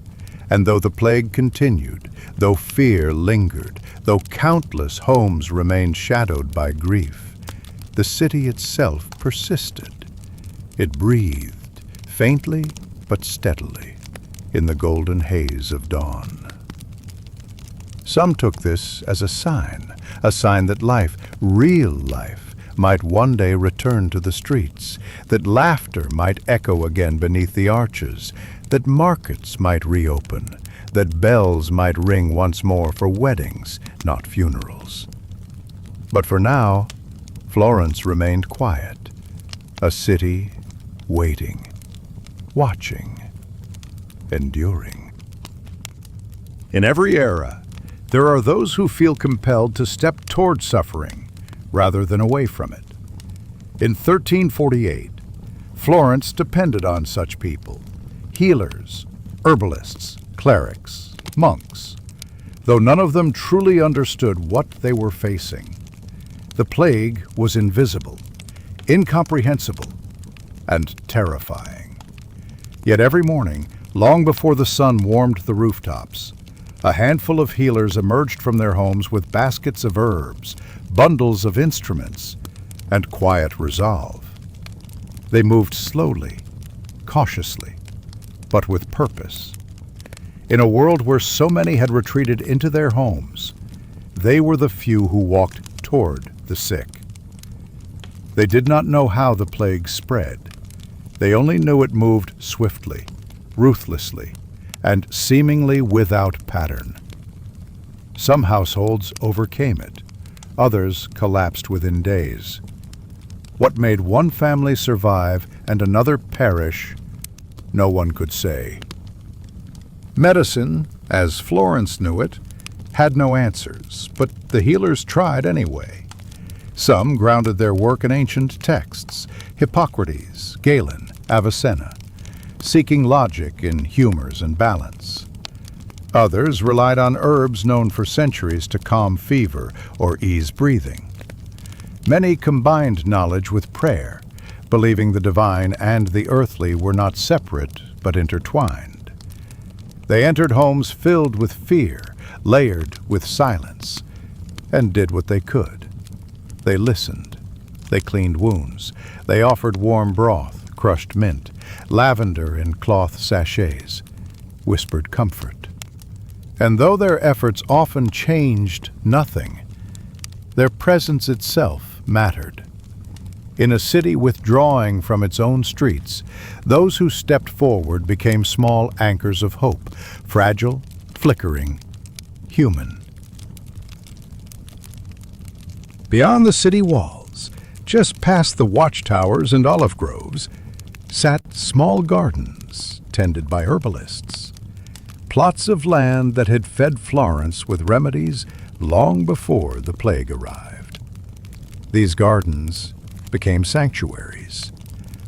And though the plague continued, though fear lingered, though countless homes remained shadowed by grief, the city itself persisted. It breathed, faintly but steadily, in the golden haze of dawn. Some took this as a sign that life, real life, might one day return to the streets, that laughter might echo again beneath the arches, that markets might reopen, that bells might ring once more for weddings, not funerals. But for now, Florence remained quiet, a city waiting, watching, enduring. In every era, there are those who feel compelled to step toward suffering rather than away from it. In 1348, Florence depended on such people, healers, herbalists, clerics, monks, though none of them truly understood what they were facing. The plague was invisible, incomprehensible, and terrifying. Yet every morning, long before the sun warmed the rooftops, a handful of healers emerged from their homes with baskets of herbs, bundles of instruments, and quiet resolve. They moved slowly, cautiously, but with purpose. In a world where so many had retreated into their homes, they were the few who walked toward the sick. They did not know how the plague spread. They only knew it moved swiftly, ruthlessly, and seemingly without pattern. Some households overcame it. Others collapsed within days. What made one family survive and another perish, no one could say. Medicine, as Florence knew it, had no answers, but the healers tried anyway. Some grounded their work in ancient texts, Hippocrates, Galen, Avicenna, seeking logic in humors and balance. Others relied on herbs known for centuries to calm fever or ease breathing. Many combined knowledge with prayer, believing the divine and the earthly were not separate but intertwined. They entered homes filled with fear, layered with silence, and did what they could. They listened. They cleaned wounds. They offered warm broth, crushed mint, lavender in cloth sachets, whispered comfort. And though their efforts often changed nothing, their presence itself mattered. In a city withdrawing from its own streets, those who stepped forward became small anchors of hope, fragile, flickering, human. Beyond the city walls, just past the watchtowers and olive groves, sat small gardens tended by herbalists, plots of land that had fed Florence with remedies long before the plague arrived. These gardens became sanctuaries.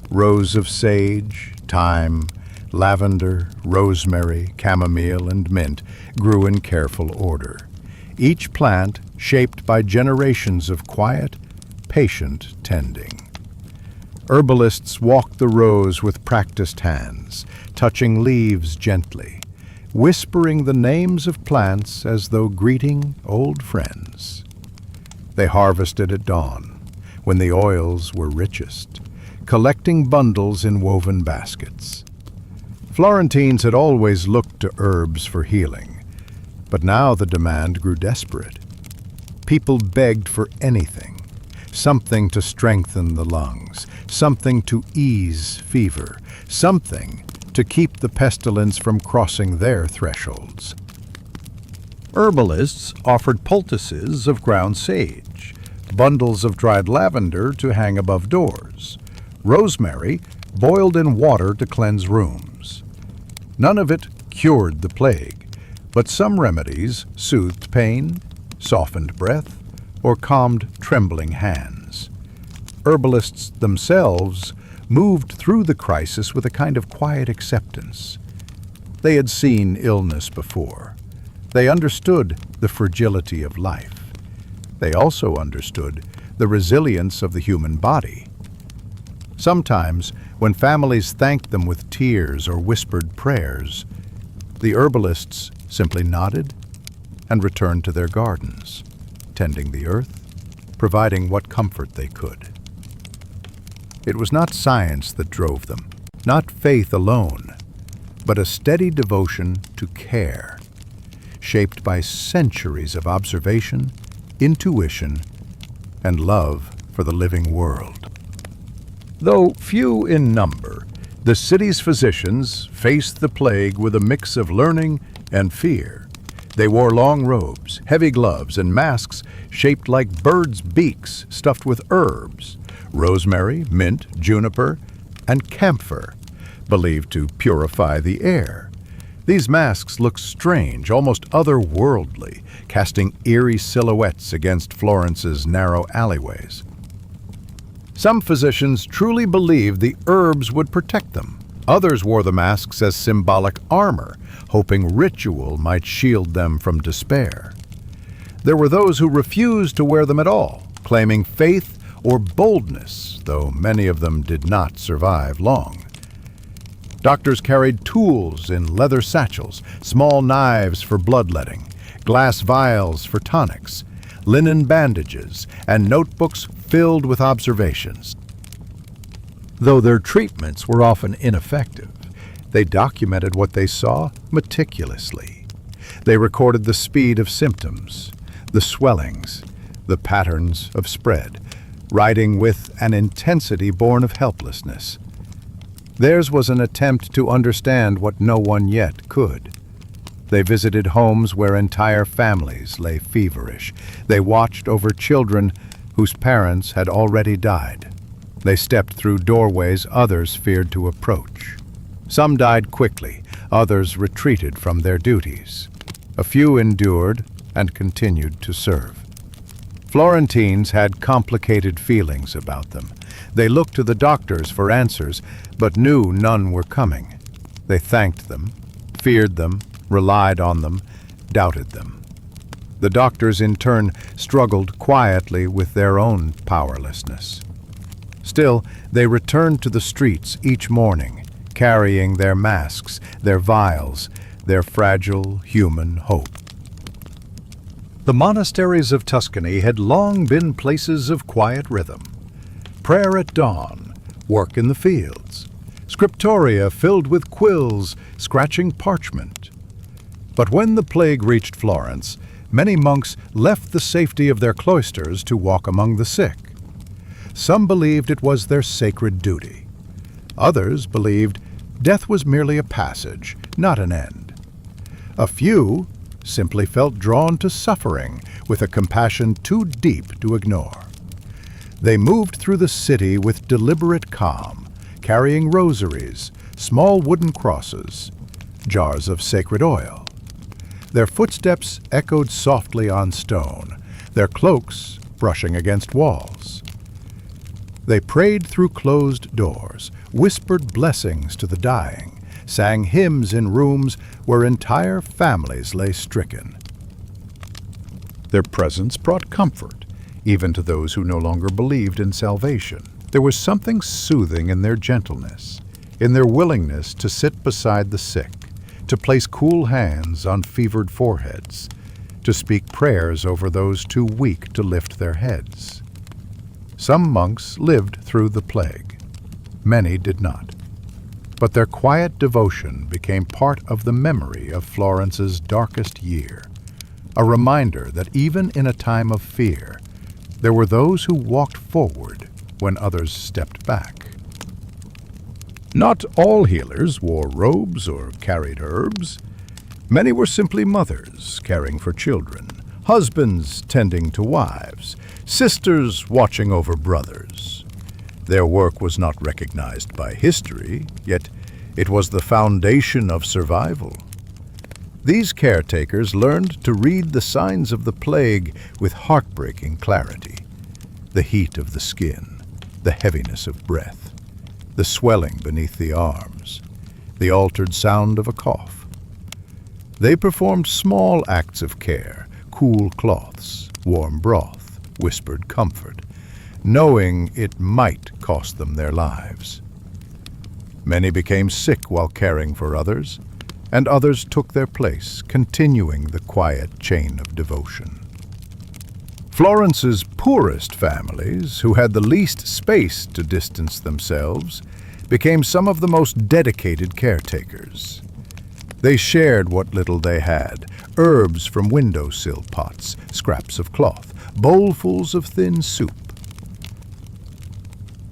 Rows of sage, thyme, lavender, rosemary, chamomile, and mint grew in careful order, each plant shaped by generations of quiet, patient tending. Herbalists walked the rows with practiced hands, touching leaves gently, whispering the names of plants as though greeting old friends. They harvested at dawn, when the oils were richest, collecting bundles in woven baskets. Florentines had always looked to herbs for healing, but now the demand grew desperate. People begged for anything, something to strengthen the lungs, something to ease fever, something to keep the pestilence from crossing their thresholds. Herbalists offered poultices of ground sage, bundles of dried lavender to hang above doors, rosemary boiled in water to cleanse rooms. None of it cured the plague, but some remedies soothed pain, softened breath, or calmed trembling hands. Herbalists themselves moved through the crisis with a kind of quiet acceptance. They had seen illness before. They understood the fragility of life. They also understood the resilience of the human body. Sometimes, when families thanked them with tears or whispered prayers, the herbalists simply nodded and returned to their gardens, tending the earth, providing what comfort they could. It was not science that drove them, not faith alone, but a steady devotion to care, shaped by centuries of observation, intuition, and love for the living world. Though few in number, the city's physicians faced the plague with a mix of learning and fear. They wore long robes, heavy gloves, and masks shaped like birds' beaks stuffed with herbs, rosemary, mint, juniper, and camphor, believed to purify the air. These masks looked strange, almost otherworldly, casting eerie silhouettes against Florence's narrow alleyways. Some physicians truly believed the herbs would protect them. Others wore the masks as symbolic armor, hoping ritual might shield them from despair. There were those who refused to wear them at all, claiming faith or boldness, though many of them did not survive long. Doctors carried tools in leather satchels, small knives for bloodletting, glass vials for tonics, linen bandages, and notebooks filled with observations. Though their treatments were often ineffective, they documented what they saw meticulously. They recorded the speed of symptoms, the swellings, the patterns of spread, writing with an intensity born of helplessness. Theirs was an attempt to understand what no one yet could. They visited homes where entire families lay feverish. They watched over children whose parents had already died. They stepped through doorways others feared to approach. Some died quickly, others retreated from their duties. A few endured and continued to serve. Florentines had complicated feelings about them. They looked to the doctors for answers, but knew none were coming. They thanked them, feared them, relied on them, doubted them. The doctors, in turn, struggled quietly with their own powerlessness. Still, they returned to the streets each morning, carrying their masks, their vials, their fragile human hope. The monasteries of Tuscany had long been places of quiet rhythm. Prayer at dawn, work in the fields, scriptoria filled with quills scratching parchment. But when the plague reached Florence, many monks left the safety of their cloisters to walk among the sick. Some believed it was their sacred duty. Others believed death was merely a passage, not an end. A few simply felt drawn to suffering with a compassion too deep to ignore. They moved through the city with deliberate calm, carrying rosaries, small wooden crosses, jars of sacred oil. Their footsteps echoed softly on stone, their cloaks brushing against walls. They prayed through closed doors, whispered blessings to the dying, sang hymns in rooms where entire families lay stricken. Their presence brought comfort, even to those who no longer believed in salvation. There was something soothing in their gentleness, in their willingness to sit beside the sick, to place cool hands on fevered foreheads, to speak prayers over those too weak to lift their heads. Some monks lived through the plague. Many did not. But their quiet devotion became part of the memory of Florence's darkest year, a reminder that even in a time of fear, there were those who walked forward when others stepped back. Not all healers wore robes or carried herbs. Many were simply mothers caring for children, husbands tending to wives, sisters watching over brothers. Their work was not recognized by history, yet it was the foundation of survival. These caretakers learned to read the signs of the plague with heartbreaking clarity. The heat of the skin, the heaviness of breath, the swelling beneath the arms, the altered sound of a cough. They performed small acts of care, cool cloths, warm broth, whispered comfort, knowing it might cost them their lives. Many became sick while caring for others, and others took their place, continuing the quiet chain of devotion. Florence's poorest families, who had the least space to distance themselves, became some of the most dedicated caretakers. They shared what little they had, herbs from windowsill pots, scraps of cloth, bowlfuls of thin soup.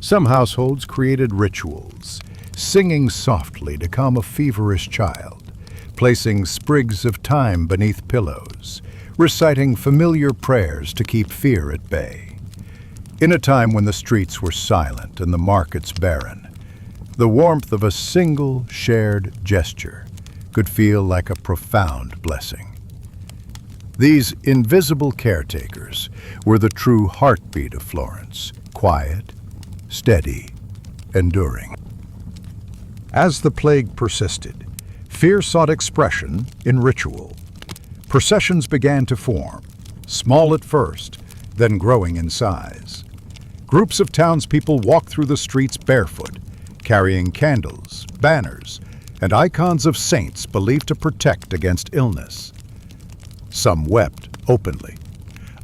Some households created rituals, singing softly to calm a feverish child, placing sprigs of thyme beneath pillows, reciting familiar prayers to keep fear at bay. In a time when the streets were silent and the markets barren, the warmth of a single shared gesture could feel like a profound blessing. These invisible caretakers were the true heartbeat of Florence, quiet, steady, enduring. As the plague persisted, fear sought expression in ritual. Processions began to form, small at first, then growing in size. Groups of townspeople walked through the streets barefoot, carrying candles, banners, and icons of saints believed to protect against illness. Some wept openly.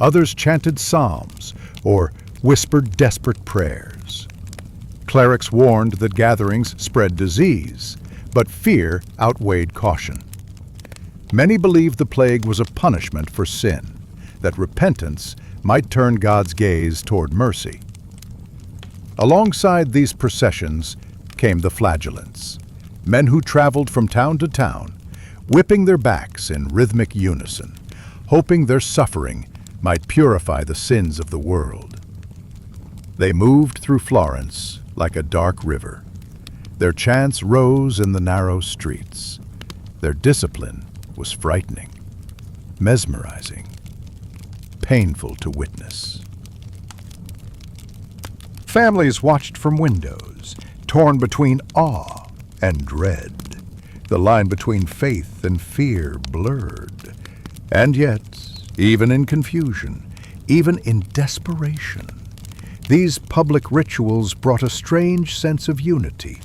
Others chanted psalms or whispered desperate prayers. Clerics warned that gatherings spread disease, but fear outweighed caution. Many believed the plague was a punishment for sin, that repentance might turn God's gaze toward mercy. Alongside these processions came the flagellants, men who traveled from town to town, whipping their backs in rhythmic unison, hoping their suffering might purify the sins of the world. They moved through Florence like a dark river. Their chants rose in the narrow streets. Their discipline was frightening, mesmerizing, painful to witness. Families watched from windows, torn between awe and dread. The line between faith and fear blurred. And yet, even in confusion, even in desperation, these public rituals brought a strange sense of unity.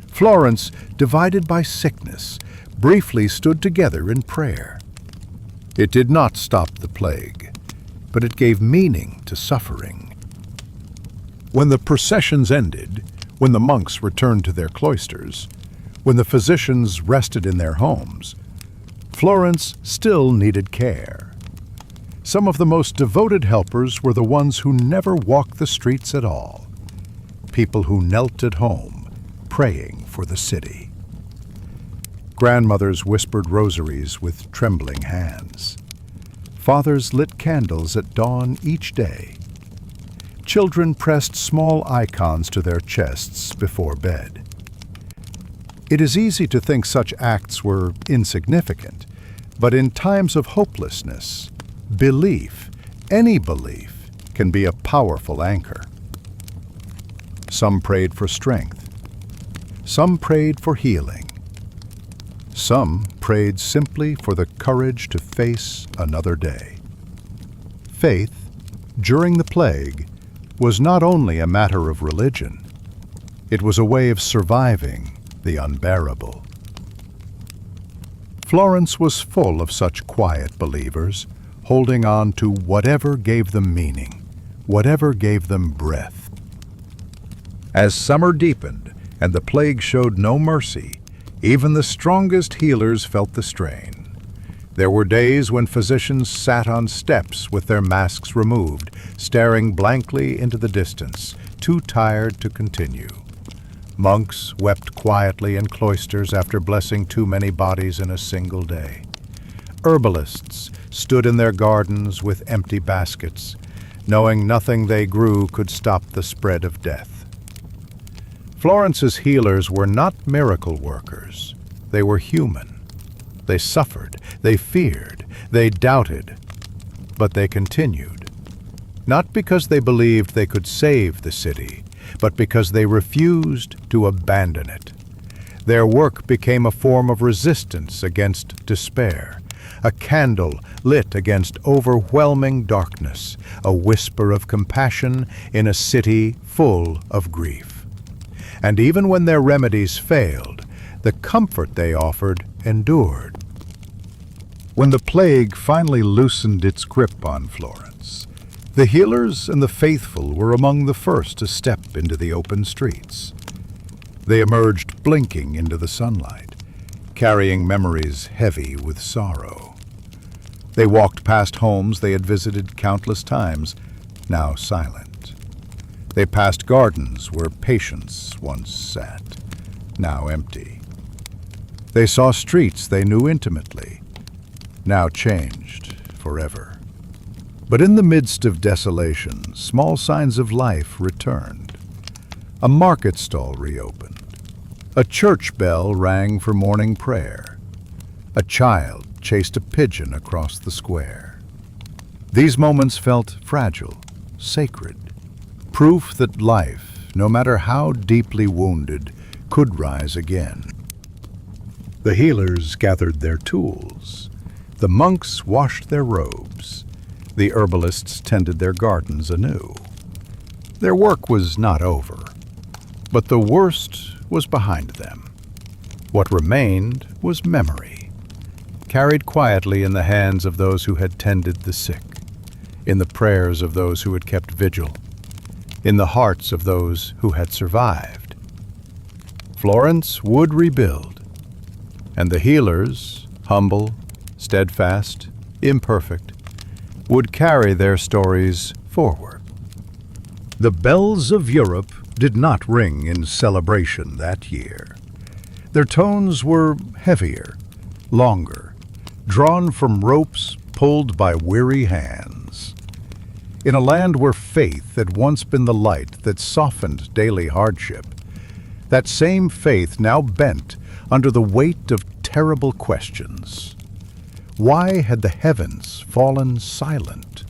Florence, divided by sickness, briefly stood together in prayer. It did not stop the plague, but it gave meaning to suffering. When the processions ended, when the monks returned to their cloisters, when the physicians rested in their homes, Florence still needed care. Some of the most devoted helpers were the ones who never walked the streets at all, people who knelt at home, praying for the city. Grandmothers whispered rosaries with trembling hands. Fathers lit candles at dawn each day. Children pressed small icons to their chests before bed. It is easy to think such acts were insignificant, but in times of hopelessness, belief, any belief, can be a powerful anchor. Some prayed for strength. Some prayed for healing. Some prayed simply for the courage to face another day. Faith, during the plague, was not only a matter of religion. It was a way of surviving the unbearable. Florence was full of such quiet believers, holding on to whatever gave them meaning, whatever gave them breath. As summer deepened and the plague showed no mercy, even the strongest healers felt the strain. There were days when physicians sat on steps with their masks removed, staring blankly into the distance, too tired to continue. Monks wept quietly in cloisters after blessing too many bodies in a single day. Herbalists stood in their gardens with empty baskets, knowing nothing they grew could stop the spread of death. Florence's healers were not miracle workers. They were human. They suffered, they feared, they doubted, but they continued. Not because they believed they could save the city, but because they refused to abandon it. Their work became a form of resistance against despair, a candle lit against overwhelming darkness, a whisper of compassion in a city full of grief. And even when their remedies failed, the comfort they offered endured. When the plague finally loosened its grip on Florence, the healers and the faithful were among the first to step into the open streets. They emerged blinking into the sunlight, carrying memories heavy with sorrow. They walked past homes they had visited countless times, now silent. They passed gardens where patients once sat, now empty. They saw streets they knew intimately, now changed forever. But in the midst of desolation, small signs of life returned. A market stall reopened. A church bell rang for morning prayer. A child chased a pigeon across the square. These moments felt fragile, sacred, proof that life, no matter how deeply wounded, could rise again. The healers gathered their tools. The monks washed their robes. The herbalists tended their gardens anew. Their work was not over, but the worst was behind them. What remained was memory, carried quietly in the hands of those who had tended the sick, in the prayers of those who had kept vigil, in the hearts of those who had survived. Florence would rebuild, and the healers, humble, steadfast, imperfect, would carry their stories forward. The bells of Europe did not ring in celebration that year. Their tones were heavier, longer, drawn from ropes pulled by weary hands. In a land where faith had once been the light that softened daily hardship, that same faith now bent under the weight of terrible questions. Why had the heavens fallen silent?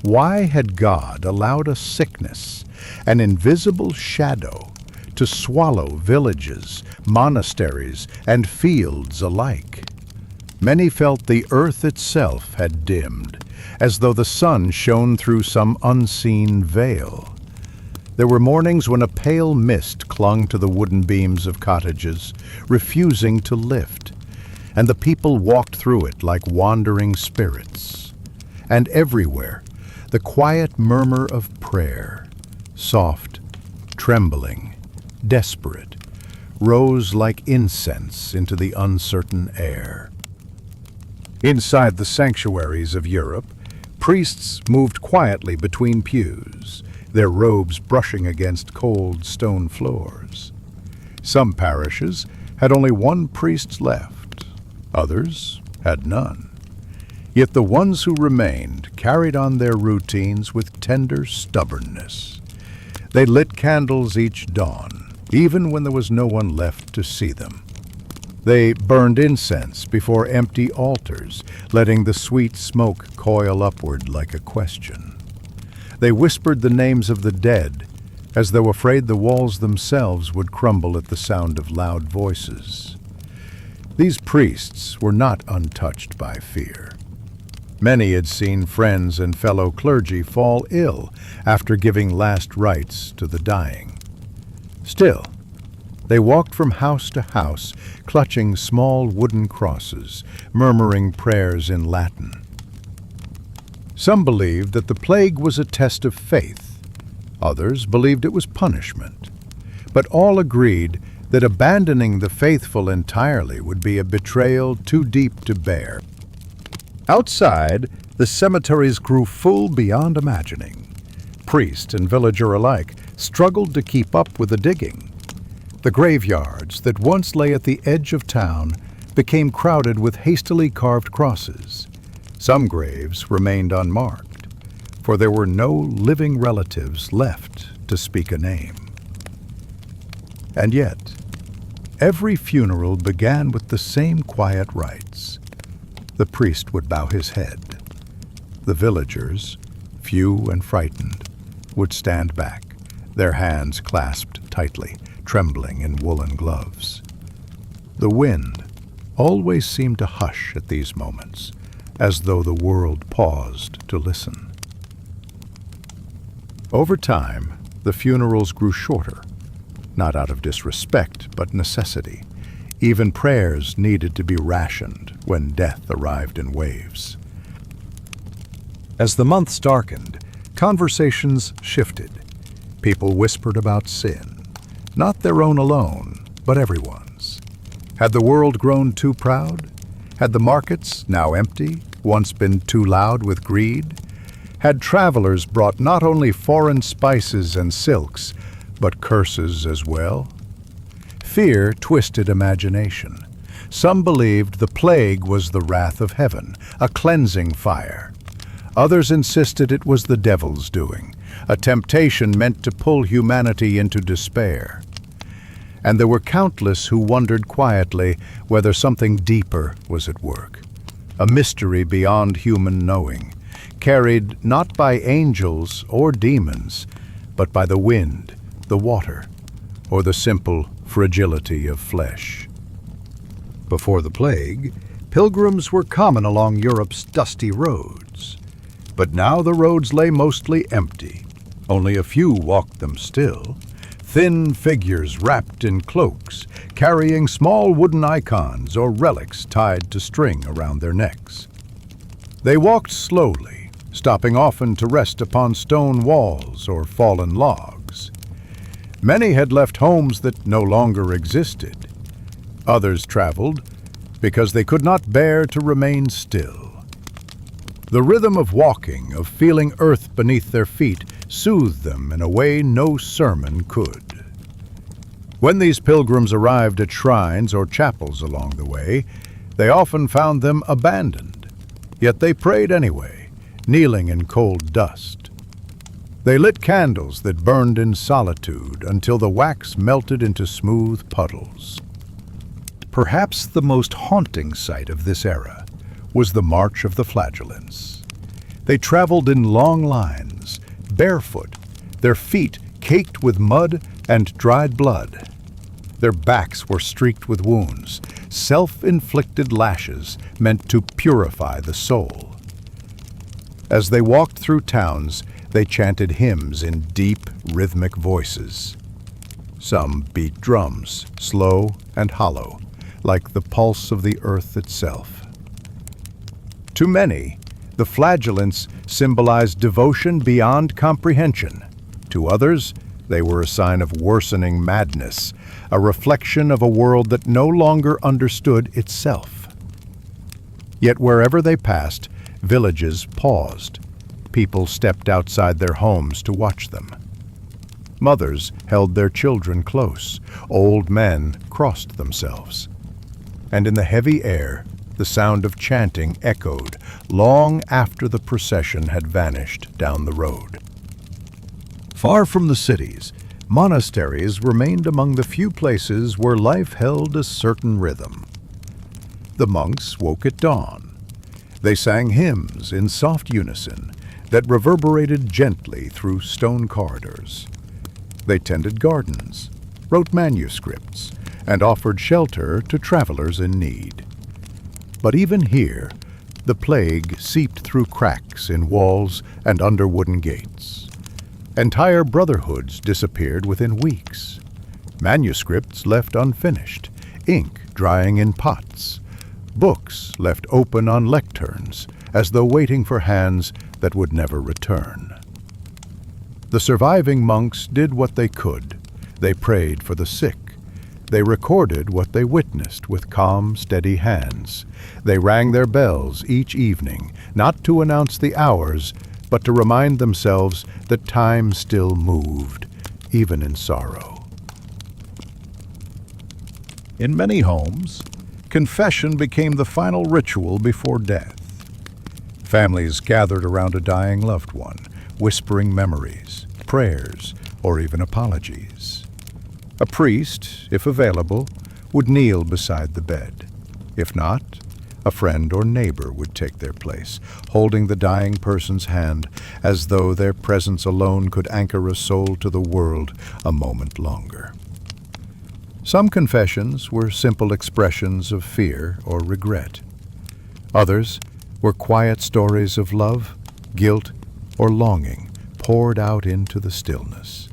Why had God allowed a sickness, an invisible shadow, to swallow villages, monasteries, and fields alike? Many felt the earth itself had dimmed, as though the sun shone through some unseen veil. There were mornings when a pale mist clung to the wooden beams of cottages, refusing to lift, and the people walked through it like wandering spirits. And everywhere, the quiet murmur of prayer, soft, trembling, desperate, rose like incense into the uncertain air. Inside the sanctuaries of Europe, priests moved quietly between pews, their robes brushing against cold stone floors. Some parishes had only one priest left, others had none. Yet the ones who remained carried on their routines with tender stubbornness. They lit candles each dawn, even when there was no one left to see them. They burned incense before empty altars, letting the sweet smoke coil upward like a question. They whispered the names of the dead, as though afraid the walls themselves would crumble at the sound of loud voices. These priests were not untouched by fear. Many had seen friends and fellow clergy fall ill after giving last rites to the dying. Still, they walked from house to house, clutching small wooden crosses, murmuring prayers in Latin. Some believed that the plague was a test of faith. Others believed it was punishment. But all agreed that abandoning the faithful entirely would be a betrayal too deep to bear. Outside, the cemeteries grew full beyond imagining. Priest and villager alike struggled to keep up with the digging. The graveyards that once lay at the edge of town became crowded with hastily carved crosses. Some graves remained unmarked, for there were no living relatives left to speak a name. And yet, every funeral began with the same quiet rites. The priest would bow his head. The villagers, few and frightened, would stand back, their hands clasped tightly, trembling in woolen gloves. The wind always seemed to hush at these moments, as though the world paused to listen. Over time, the funerals grew shorter, not out of disrespect, but necessity. Even prayers needed to be rationed when death arrived in waves. As the months darkened, conversations shifted. People whispered about sin, not their own alone, but everyone's. Had the world grown too proud? Had the markets, now empty, once been too loud with greed? Had travelers brought not only foreign spices and silks, but curses as well? Fear twisted imagination. Some believed the plague was the wrath of heaven, a cleansing fire. Others insisted it was the devil's doing, a temptation meant to pull humanity into despair. And there were countless who wondered quietly whether something deeper was at work, a mystery beyond human knowing, carried not by angels or demons, but by the wind, the water, or the simple fragility of flesh. Before the plague, pilgrims were common along Europe's dusty roads. But now the roads lay mostly empty. Only a few walked them still, thin figures wrapped in cloaks, carrying small wooden icons or relics tied to string around their necks. They walked slowly, stopping often to rest upon stone walls or fallen logs. Many had left homes that no longer existed. Others traveled because they could not bear to remain still. The rhythm of walking, of feeling earth beneath their feet, soothed them in a way no sermon could. When these pilgrims arrived at shrines or chapels along the way, they often found them abandoned. Yet they prayed anyway, kneeling in cold dust. They lit candles that burned in solitude until the wax melted into smooth puddles. Perhaps the most haunting sight of this era was the March of the Flagellants. They traveled in long lines, barefoot, their feet caked with mud and dried blood. Their backs were streaked with wounds, self-inflicted lashes meant to purify the soul. As they walked through towns, they chanted hymns in deep, rhythmic voices. Some beat drums, slow and hollow, like the pulse of the earth itself. To many, the flagellants symbolized devotion beyond comprehension. To others, they were a sign of worsening madness, a reflection of a world that no longer understood itself. Yet wherever they passed, villages paused. People stepped outside their homes to watch them. Mothers held their children close. Old men crossed themselves. And in the heavy air, the sound of chanting echoed long after the procession had vanished down the road. Far from the cities, monasteries remained among the few places where life held a certain rhythm. The monks woke at dawn. They sang hymns in soft unison that reverberated gently through stone corridors. They tended gardens, wrote manuscripts, and offered shelter to travelers in need. But even here, the plague seeped through cracks in walls and under wooden gates. Entire brotherhoods disappeared within weeks. Manuscripts left unfinished, ink drying in pots, books left open on lecterns, as though waiting for hands that would never return. The surviving monks did what they could. They prayed for the sick. They recorded what they witnessed with calm, steady hands. They rang their bells each evening, not to announce the hours, but to remind themselves that time still moved, even in sorrow. In many homes, confession became the final ritual before death. Families gathered around a dying loved one, whispering memories, prayers, or even apologies. A priest, if available, would kneel beside the bed. If not, a friend or neighbor would take their place, holding the dying person's hand as though their presence alone could anchor a soul to the world a moment longer. Some confessions were simple expressions of fear or regret. Others were quiet stories of love, guilt, or longing poured out into the stillness.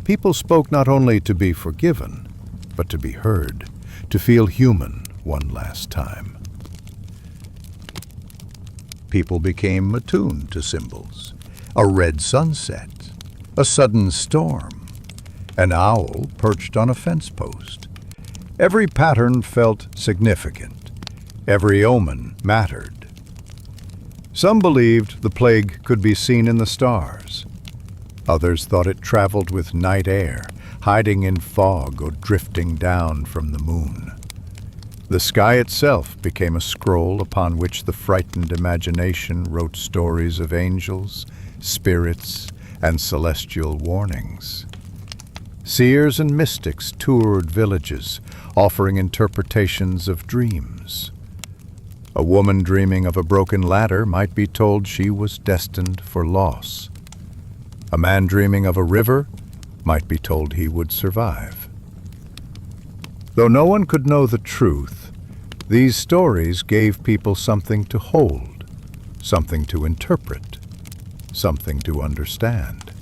People spoke not only to be forgiven, but to be heard, to feel human one last time. People became attuned to symbols. A red sunset, a sudden storm, an owl perched on a fence post. Every pattern felt significant. Every omen mattered. Some believed the plague could be seen in the stars. Others thought it traveled with night air, hiding in fog or drifting down from the moon. The sky itself became a scroll upon which the frightened imagination wrote stories of angels, spirits, and celestial warnings. Seers and mystics toured villages, offering interpretations of dreams. A woman dreaming of a broken ladder might be told she was destined for loss. A man dreaming of a river might be told he would survive. Though no one could know the truth, these stories gave people something to hold, something to interpret, something to understand.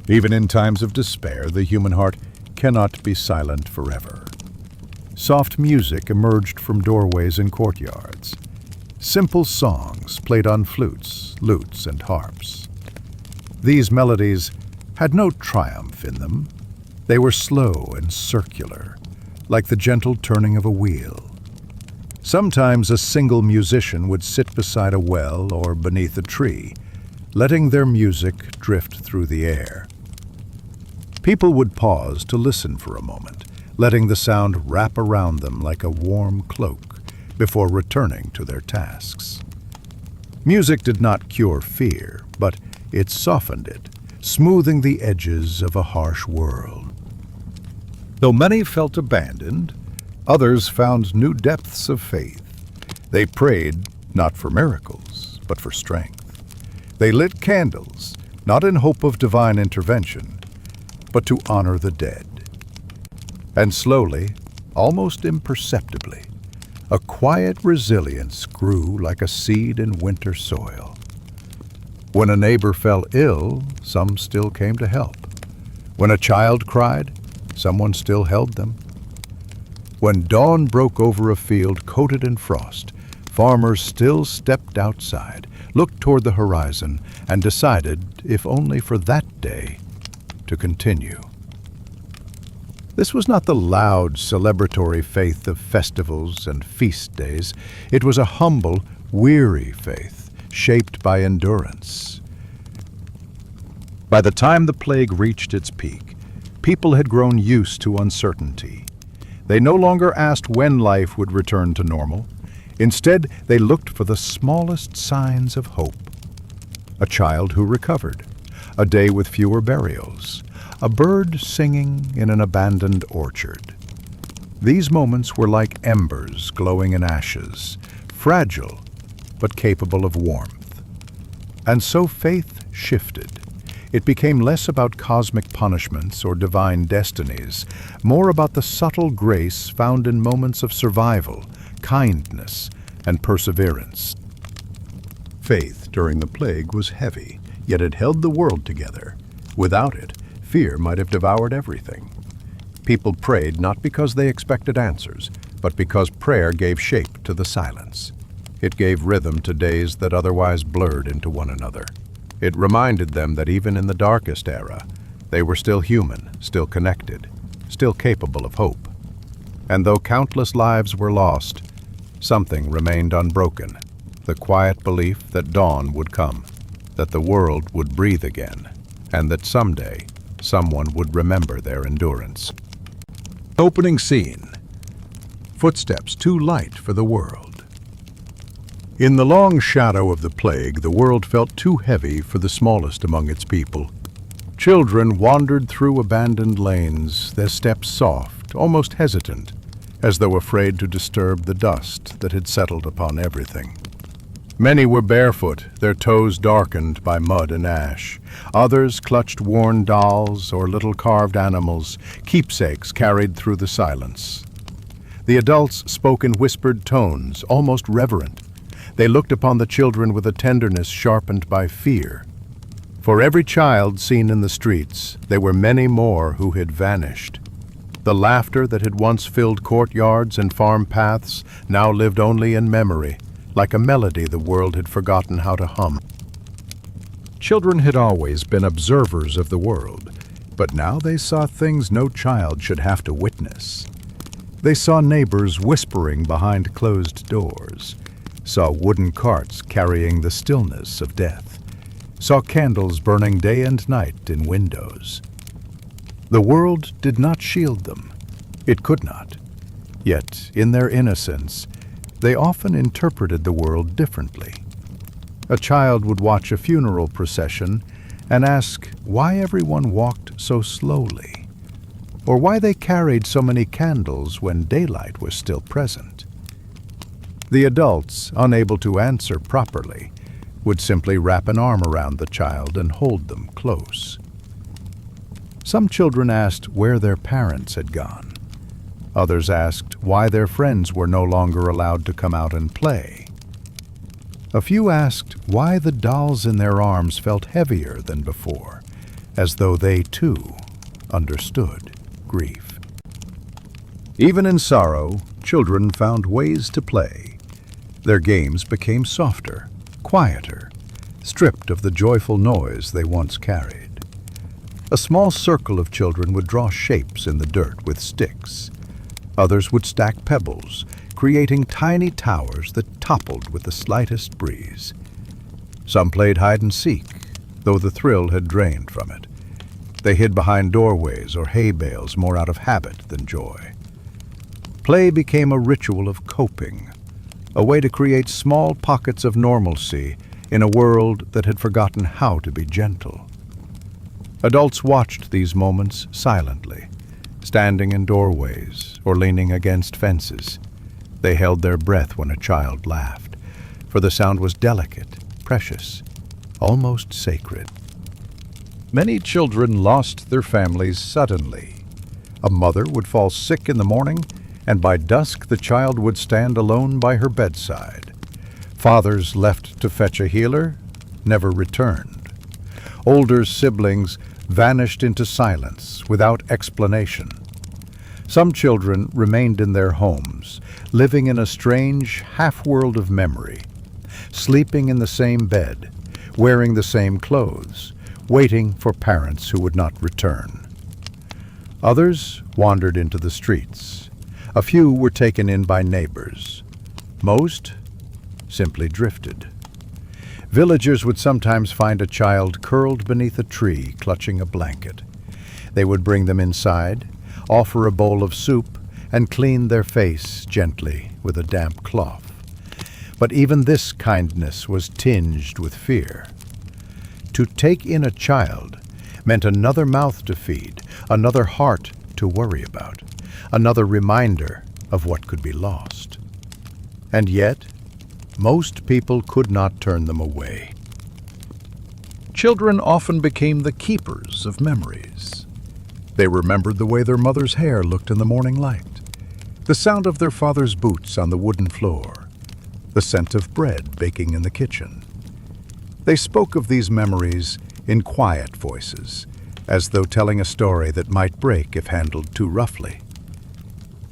Even in times of despair, the human heart cannot be silent forever. Soft music emerged from doorways and courtyards. Simple songs played on flutes, lutes, and harps. These melodies had no triumph in them. They were slow and circular, like the gentle turning of a wheel. Sometimes a single musician would sit beside a well or beneath a tree, letting their music drift through the air. People would pause to listen for a moment, letting the sound wrap around them like a warm cloak before returning to their tasks. Music did not cure fear, but it softened it, smoothing the edges of a harsh world. Though many felt abandoned, others found new depths of faith. They prayed not for miracles, but for strength. They lit candles, not in hope of divine intervention, but to honor the dead. And slowly, almost imperceptibly, a quiet resilience grew like a seed in winter soil. When a neighbor fell ill, some still came to help. When a child cried, someone still held them. When dawn broke over a field coated in frost, farmers still stepped outside, looked toward the horizon, and decided, if only for that day, to continue. This was not the loud, celebratory faith of festivals and feast days. It was a humble, weary faith, shaped by endurance. By the time the plague reached its peak, people had grown used to uncertainty. They no longer asked when life would return to normal. Instead, they looked for the smallest signs of hope. A child who recovered, a day with fewer burials, a bird singing in an abandoned orchard. These moments were like embers glowing in ashes, fragile but capable of warmth. And so faith shifted. It became less about cosmic punishments or divine destinies, more about the subtle grace found in moments of survival, kindness, and perseverance. Faith during the plague was heavy, yet it held the world together. Without it, fear might have devoured everything. People prayed not because they expected answers, but because prayer gave shape to the silence. It gave rhythm to days that otherwise blurred into one another. It reminded them that even in the darkest era, they were still human, still connected, still capable of hope. And though countless lives were lost, something remained unbroken, the quiet belief that dawn would come, that the world would breathe again, and that someday someone would remember their endurance. Opening scene. Footsteps too light for the world. In the long shadow of the plague, the world felt too heavy for the smallest among its people. Children wandered through abandoned lanes, their steps soft, almost hesitant, as though afraid to disturb the dust that had settled upon everything. Many were barefoot, their toes darkened by mud and ash. Others clutched worn dolls or little carved animals, keepsakes carried through the silence. The adults spoke in whispered tones, almost reverent. They looked upon the children with a tenderness sharpened by fear. For every child seen in the streets, there were many more who had vanished. The laughter that had once filled courtyards and farm paths now lived only in memory, like a melody the world had forgotten how to hum. Children had always been observers of the world, but now they saw things no child should have to witness. They saw neighbors whispering behind closed doors, saw wooden carts carrying the stillness of death, saw candles burning day and night in windows. The world did not shield them. It could not. Yet, in their innocence, they often interpreted the world differently. A child would watch a funeral procession and ask why everyone walked so slowly, or why they carried so many candles when daylight was still present. The adults, unable to answer properly, would simply wrap an arm around the child and hold them close. Some children asked where their parents had gone. Others asked why their friends were no longer allowed to come out and play. A few asked why the dolls in their arms felt heavier than before, as though they too understood grief. Even in sorrow, children found ways to play. Their games became softer, quieter, stripped of the joyful noise they once carried. A small circle of children would draw shapes in the dirt with sticks. Others would stack pebbles, creating tiny towers that toppled with the slightest breeze. Some played hide and seek, though the thrill had drained from it. They hid behind doorways or hay bales more out of habit than joy. Play became a ritual of coping, a way to create small pockets of normalcy in a world that had forgotten how to be gentle. Adults watched these moments silently, standing in doorways or leaning against fences. They held their breath when a child laughed, for the sound was delicate, precious, almost sacred. Many children lost their families suddenly. A mother would fall sick in the morning, and by dusk the child would stand alone by her bedside. Fathers left to fetch a healer never returned. Older siblings vanished into silence without explanation. Some children remained in their homes, living in a strange half-world of memory, sleeping in the same bed, wearing the same clothes, waiting for parents who would not return. Others wandered into the streets. A few were taken in by neighbors. Most simply drifted. Villagers would sometimes find a child curled beneath a tree, clutching a blanket. They would bring them inside, offer a bowl of soup, and clean their face gently with a damp cloth. But even this kindness was tinged with fear. To take in a child meant another mouth to feed, another heart to worry about, another reminder of what could be lost. And yet, most people could not turn them away. Children often became the keepers of memories. They remembered the way their mother's hair looked in the morning light, the sound of their father's boots on the wooden floor, the scent of bread baking in the kitchen. They spoke of these memories in quiet voices, as though telling a story that might break if handled too roughly.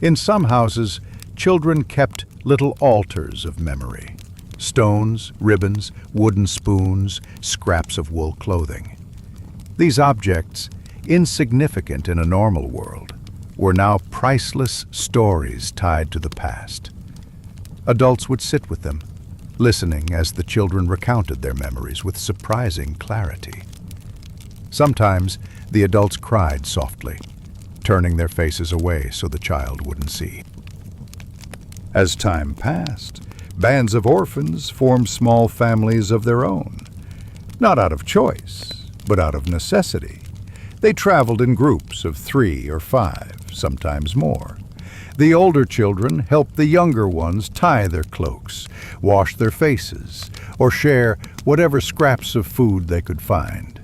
In some houses, children kept little altars of memory. Stones, ribbons, wooden spoons, scraps of wool clothing. These objects, insignificant in a normal world, were now priceless stories tied to the past. Adults would sit with them, listening as the children recounted their memories with surprising clarity. Sometimes the adults cried softly, turning their faces away so the child wouldn't see. As time passed, bands of orphans formed small families of their own, not out of choice, but out of necessity. They traveled in groups of 3 or 5, sometimes more. The older children helped the younger ones tie their cloaks, wash their faces, or share whatever scraps of food they could find.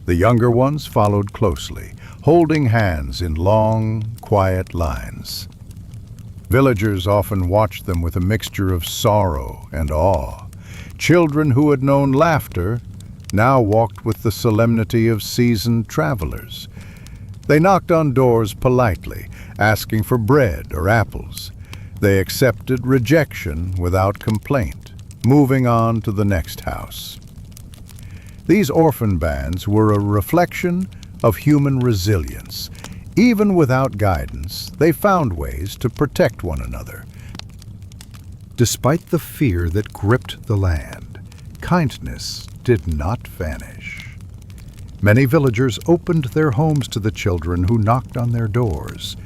The younger ones followed closely, holding hands in long, quiet lines. Villagers often watched them with a mixture of sorrow and awe. Children who had known laughter now walked with the solemnity of seasoned travelers. They knocked on doors politely, asking for bread or apples. They accepted rejection without complaint, moving on to the next house. These orphan bands were a reflection of human resilience. Even without guidance, they found ways to protect one another. Despite the fear that gripped the land, kindness did not vanish. Many villagers opened their homes to the children who knocked on their doors.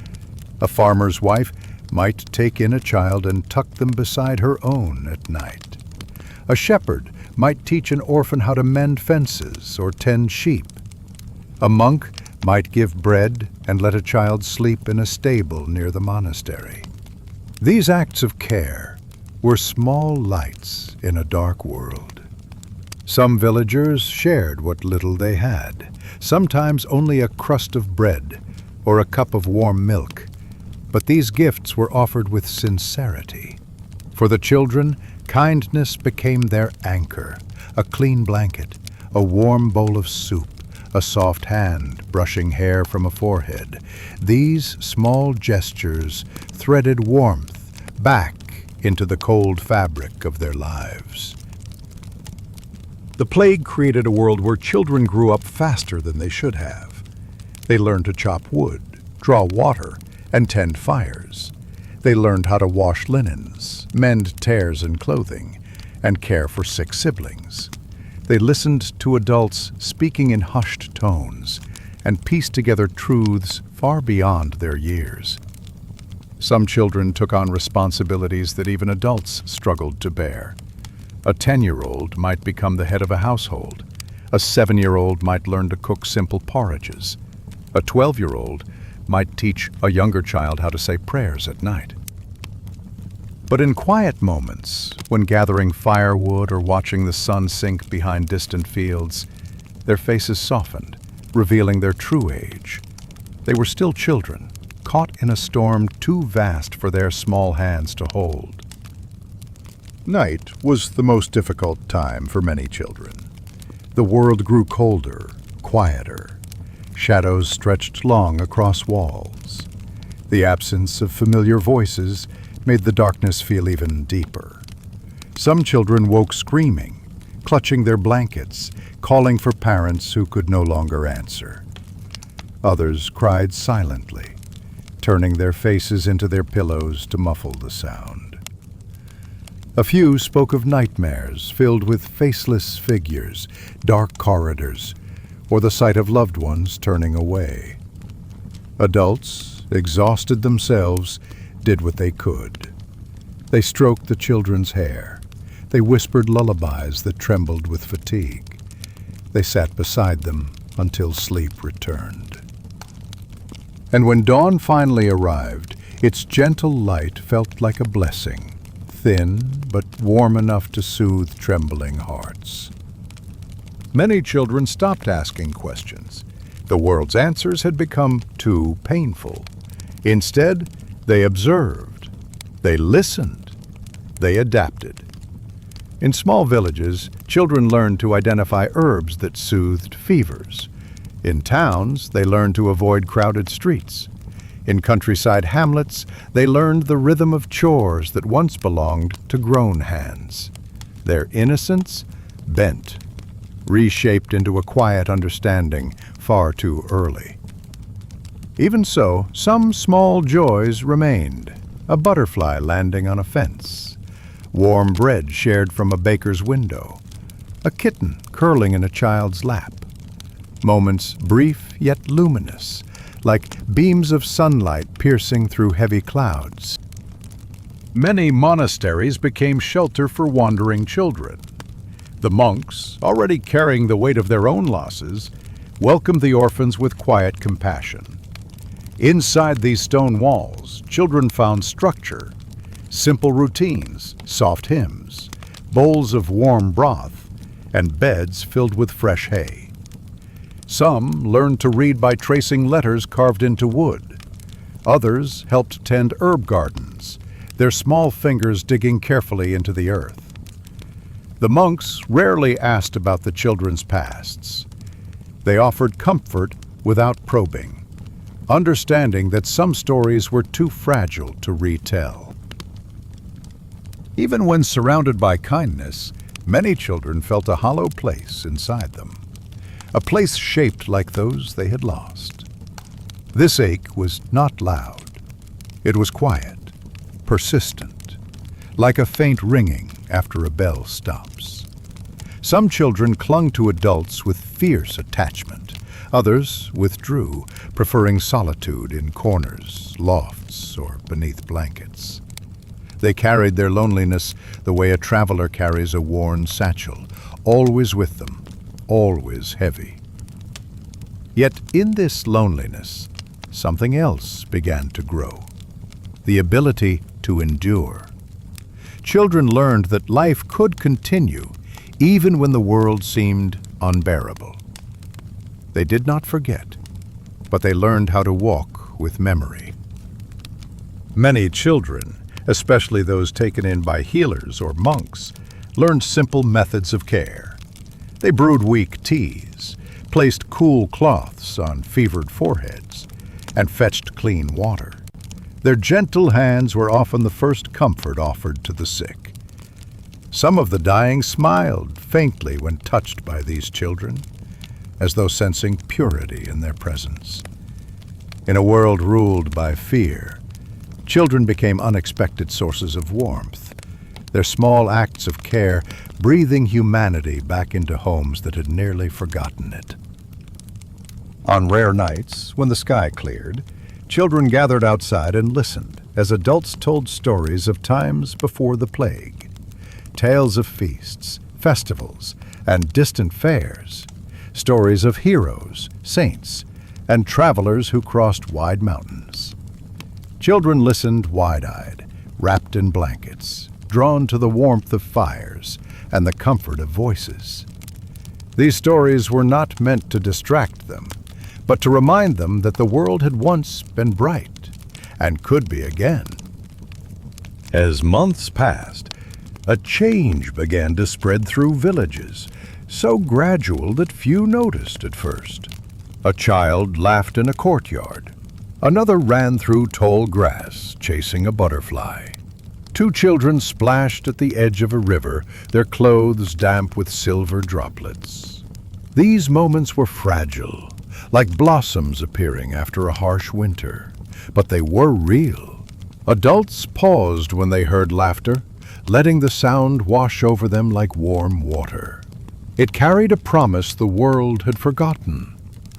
A farmer's wife might take in a child and tuck them beside her own at night. A shepherd might teach an orphan how to mend fences or tend sheep. A monk might give bread and let a child sleep in a stable near the monastery. These acts of care were small lights in a dark world. Some villagers shared what little they had, sometimes only a crust of bread or a cup of warm milk, but these gifts were offered with sincerity. For the children, kindness became their anchor, a clean blanket, a warm bowl of soup, a soft hand brushing hair from a forehead. These small gestures threaded warmth back into the cold fabric of their lives. The plague created a world where children grew up faster than they should have. They learned to chop wood, draw water, and tend fires. They learned how to wash linens, mend tears in clothing, and care for sick siblings. They listened to adults speaking in hushed tones and pieced together truths far beyond their years. Some children took on responsibilities that even adults struggled to bear. A 10-year-old might become the head of a household. A 7-year-old might learn to cook simple porridges. A 12-year-old might teach a younger child how to say prayers at night. But in quiet moments, when gathering firewood or watching the sun sink behind distant fields, their faces softened, revealing their true age. They were still children, caught in a storm too vast for their small hands to hold. Night was the most difficult time for many children. The world grew colder, quieter. Shadows stretched long across walls. The absence of familiar voices made the darkness feel even deeper. Some children woke screaming, clutching their blankets, calling for parents who could no longer answer. Others cried silently, turning their faces into their pillows to muffle the sound. A few spoke of nightmares filled with faceless figures, dark corridors, or the sight of loved ones turning away. Adults, exhausted themselves, did what they could. They stroked the children's hair. They whispered lullabies that trembled with fatigue. They sat beside them until sleep returned. And when dawn finally arrived, its gentle light felt like a blessing, thin but warm enough to soothe trembling hearts. Many children stopped asking questions. The world's answers had become too painful. Instead, they observed, they listened, they adapted. In small villages, children learned to identify herbs that soothed fevers. In towns, they learned to avoid crowded streets. In countryside hamlets, they learned the rhythm of chores that once belonged to grown hands. Their innocence bent, reshaped into a quiet understanding far too early. Even so, some small joys remained. A butterfly landing on a fence, warm bread shared from a baker's window, a kitten curling in a child's lap. Moments brief yet luminous, like beams of sunlight piercing through heavy clouds. Many monasteries became shelter for wandering children. The monks, already carrying the weight of their own losses, welcomed the orphans with quiet compassion. Inside these stone walls, children found structure, simple routines, soft hymns, bowls of warm broth, and beds filled with fresh hay. Some learned to read by tracing letters carved into wood. Others helped tend herb gardens, their small fingers digging carefully into the earth. The monks rarely asked about the children's pasts. They offered comfort without probing, understanding that some stories were too fragile to retell. Even when surrounded by kindness, many children felt a hollow place inside them, a place shaped like those they had lost. This ache was not loud. It was quiet, persistent, like a faint ringing after a bell stops. Some children clung to adults with fierce attachment. Others withdrew, preferring solitude in corners, lofts, or beneath blankets. They carried their loneliness the way a traveler carries a worn satchel, always with them, always heavy. Yet in this loneliness, something else began to grow: the ability to endure. Children learned that life could continue even when the world seemed unbearable. They did not forget, but they learned how to walk with memory. Many children, especially those taken in by healers or monks, learned simple methods of care. They brewed weak teas, placed cool cloths on fevered foreheads, and fetched clean water. Their gentle hands were often the first comfort offered to the sick. Some of the dying smiled faintly when touched by these children, as though sensing purity in their presence. In a world ruled by fear, children became unexpected sources of warmth, their small acts of care breathing humanity back into homes that had nearly forgotten it. On rare nights, when the sky cleared, children gathered outside and listened as adults told stories of times before the plague. Tales of feasts, festivals, and distant fairs. Stories of heroes, saints, and travelers who crossed wide mountains. Children listened wide-eyed, wrapped in blankets, drawn to the warmth of fires and the comfort of voices. These stories were not meant to distract them, but to remind them that the world had once been bright and could be again. As months passed, a change began to spread through villages, so gradual that few noticed at first. A child laughed in a courtyard. Another ran through tall grass, chasing a butterfly. Two children splashed at the edge of a river, their clothes damp with silver droplets. These moments were fragile, like blossoms appearing after a harsh winter, but they were real. Adults paused when they heard laughter, letting the sound wash over them like warm water. It carried a promise the world had forgotten,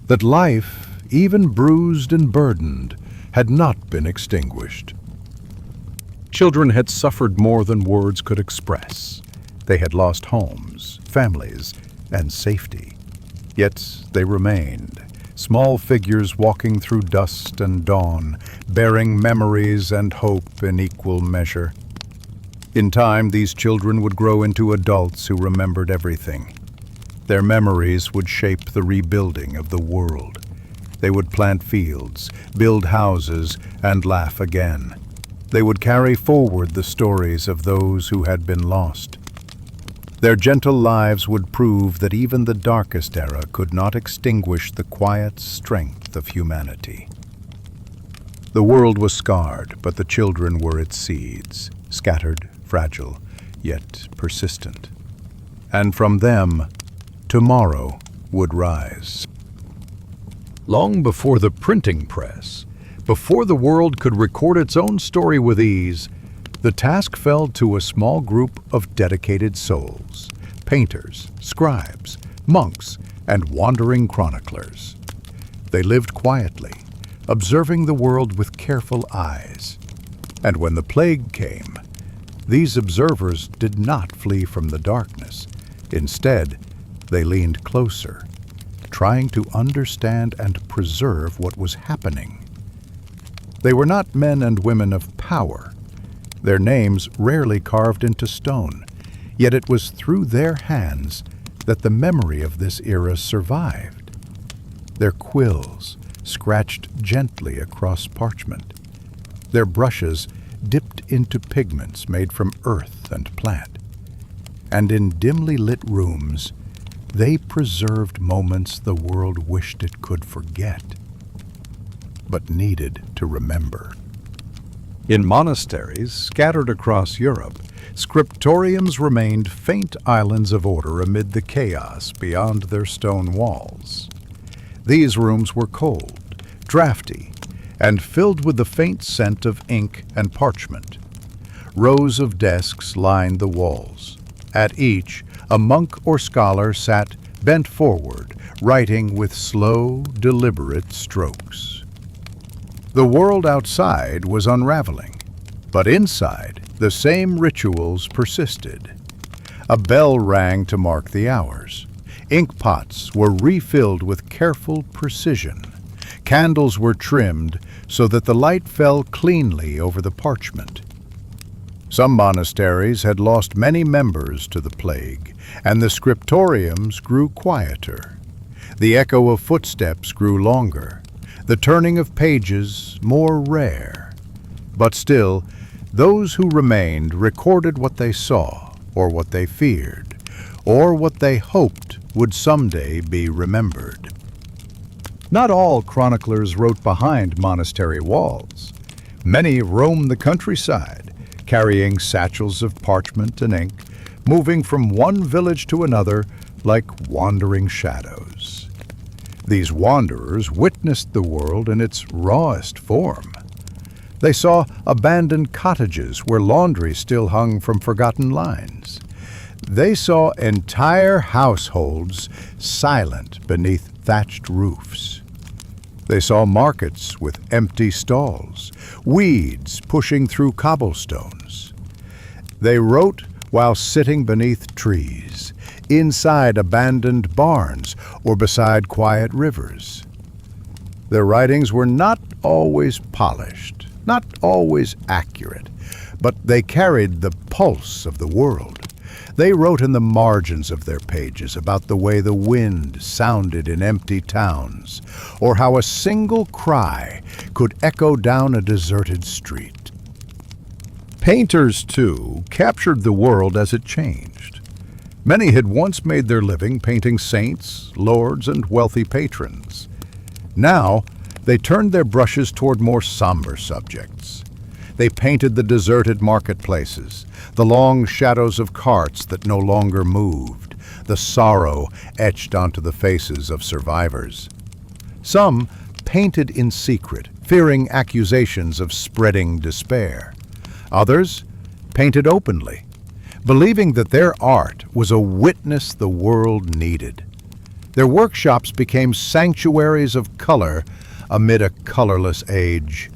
that life, even bruised and burdened, had not been extinguished. Children had suffered more than words could express. They had lost homes, families, and safety. Yet they remained, small figures walking through dust and dawn, bearing memories and hope in equal measure. In time, these children would grow into adults who remembered everything. Their memories would shape the rebuilding of the world. They would plant fields, build houses, and laugh again. They would carry forward the stories of those who had been lost. Their gentle lives would prove that even the darkest era could not extinguish the quiet strength of humanity. The world was scarred, but the children were its seeds, scattered, fragile, yet persistent. And from them, tomorrow would rise. Long before the printing press, before the world could record its own story with ease, the task fell to a small group of dedicated souls, painters, scribes, monks, and wandering chroniclers. They lived quietly, observing the world with careful eyes. And when the plague came, these observers did not flee from the darkness. Instead, they leaned closer, trying to understand and preserve what was happening. They were not men and women of power, their names rarely carved into stone, yet it was through their hands that the memory of this era survived. Their quills scratched gently across parchment, their brushes dipped into pigments made from earth and plant, and in dimly lit rooms, they preserved moments the world wished it could forget, but needed to remember. In monasteries scattered across Europe, scriptoriums remained faint islands of order amid the chaos beyond their stone walls. These rooms were cold, drafty, and filled with the faint scent of ink and parchment. Rows of desks lined the walls. At each, a monk or scholar sat bent forward, writing with slow, deliberate strokes. The world outside was unraveling, but inside, the same rituals persisted. A bell rang to mark the hours. Ink pots were refilled with careful precision. Candles were trimmed so that the light fell cleanly over the parchment. Some monasteries had lost many members to the plague, and the scriptoriums grew quieter. The echo of footsteps grew longer, the turning of pages more rare. But still, those who remained recorded what they saw, or what they feared, or what they hoped would someday be remembered. Not all chroniclers wrote behind monastery walls. Many roamed the countryside, carrying satchels of parchment and ink, moving from one village to another like wandering shadows. These wanderers witnessed the world in its rawest form. They saw abandoned cottages where laundry still hung from forgotten lines. They saw entire households silent beneath thatched roofs. They saw markets with empty stalls, weeds pushing through cobblestones. They wrote while sitting beneath trees, inside abandoned barns, or beside quiet rivers. Their writings were not always polished, not always accurate, but they carried the pulse of the world. They wrote in the margins of their pages about the way the wind sounded in empty towns, or how a single cry could echo down a deserted street. Painters, too, captured the world as it changed. Many had once made their living painting saints, lords, and wealthy patrons. Now, they turned their brushes toward more somber subjects. They painted the deserted marketplaces, the long shadows of carts that no longer moved, the sorrow etched onto the faces of survivors. Some painted in secret, fearing accusations of spreading despair. Others painted openly, believing that their art was a witness the world needed. Their workshops became sanctuaries of color amid a colorless age.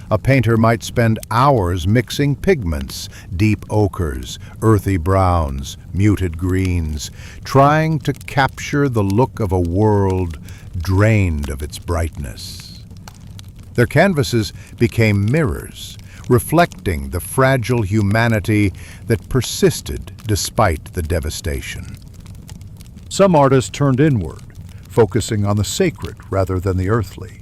A painter might spend hours mixing pigments, deep ochres, earthy browns, muted greens, trying to capture the look of a world drained of its brightness. Their canvases became mirrors, reflecting the fragile humanity that persisted despite the devastation. Some artists turned inward, focusing on the sacred rather than the earthly.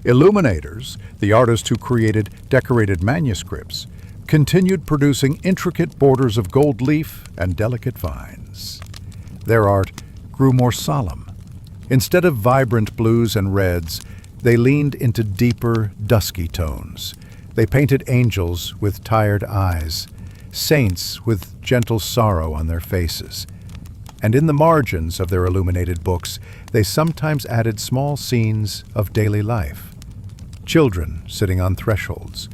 Illuminators, the artists who created decorated manuscripts, continued producing intricate borders of gold leaf and delicate vines. Their art grew more solemn. Instead of vibrant blues and reds, they leaned into deeper, dusky tones. They painted angels with tired eyes, saints with gentle sorrow on their faces. And in the margins of their illuminated books, they sometimes added small scenes of daily life. Children sitting on thresholds,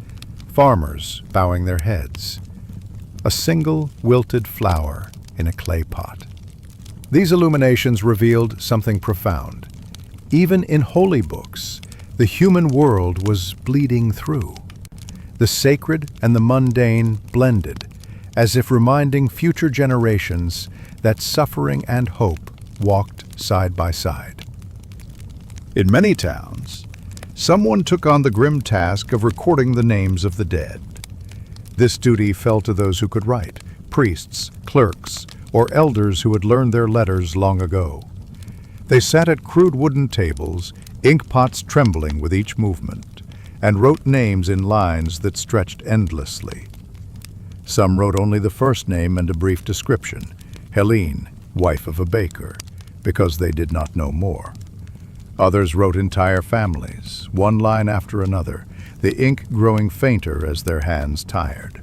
farmers bowing their heads, a single wilted flower in a clay pot. These illuminations revealed something profound. Even in holy books, the human world was bleeding through. The sacred and the mundane blended, as if reminding future generations that suffering and hope walked side by side. In many towns, someone took on the grim task of recording the names of the dead. This duty fell to those who could write, priests, clerks, or elders who had learned their letters long ago. They sat at crude wooden tables, ink pots trembling with each movement, and wrote names in lines that stretched endlessly. Some wrote only the first name and a brief description, Helene, wife of a baker, because they did not know more. Others wrote entire families, one line after another, the ink growing fainter as their hands tired.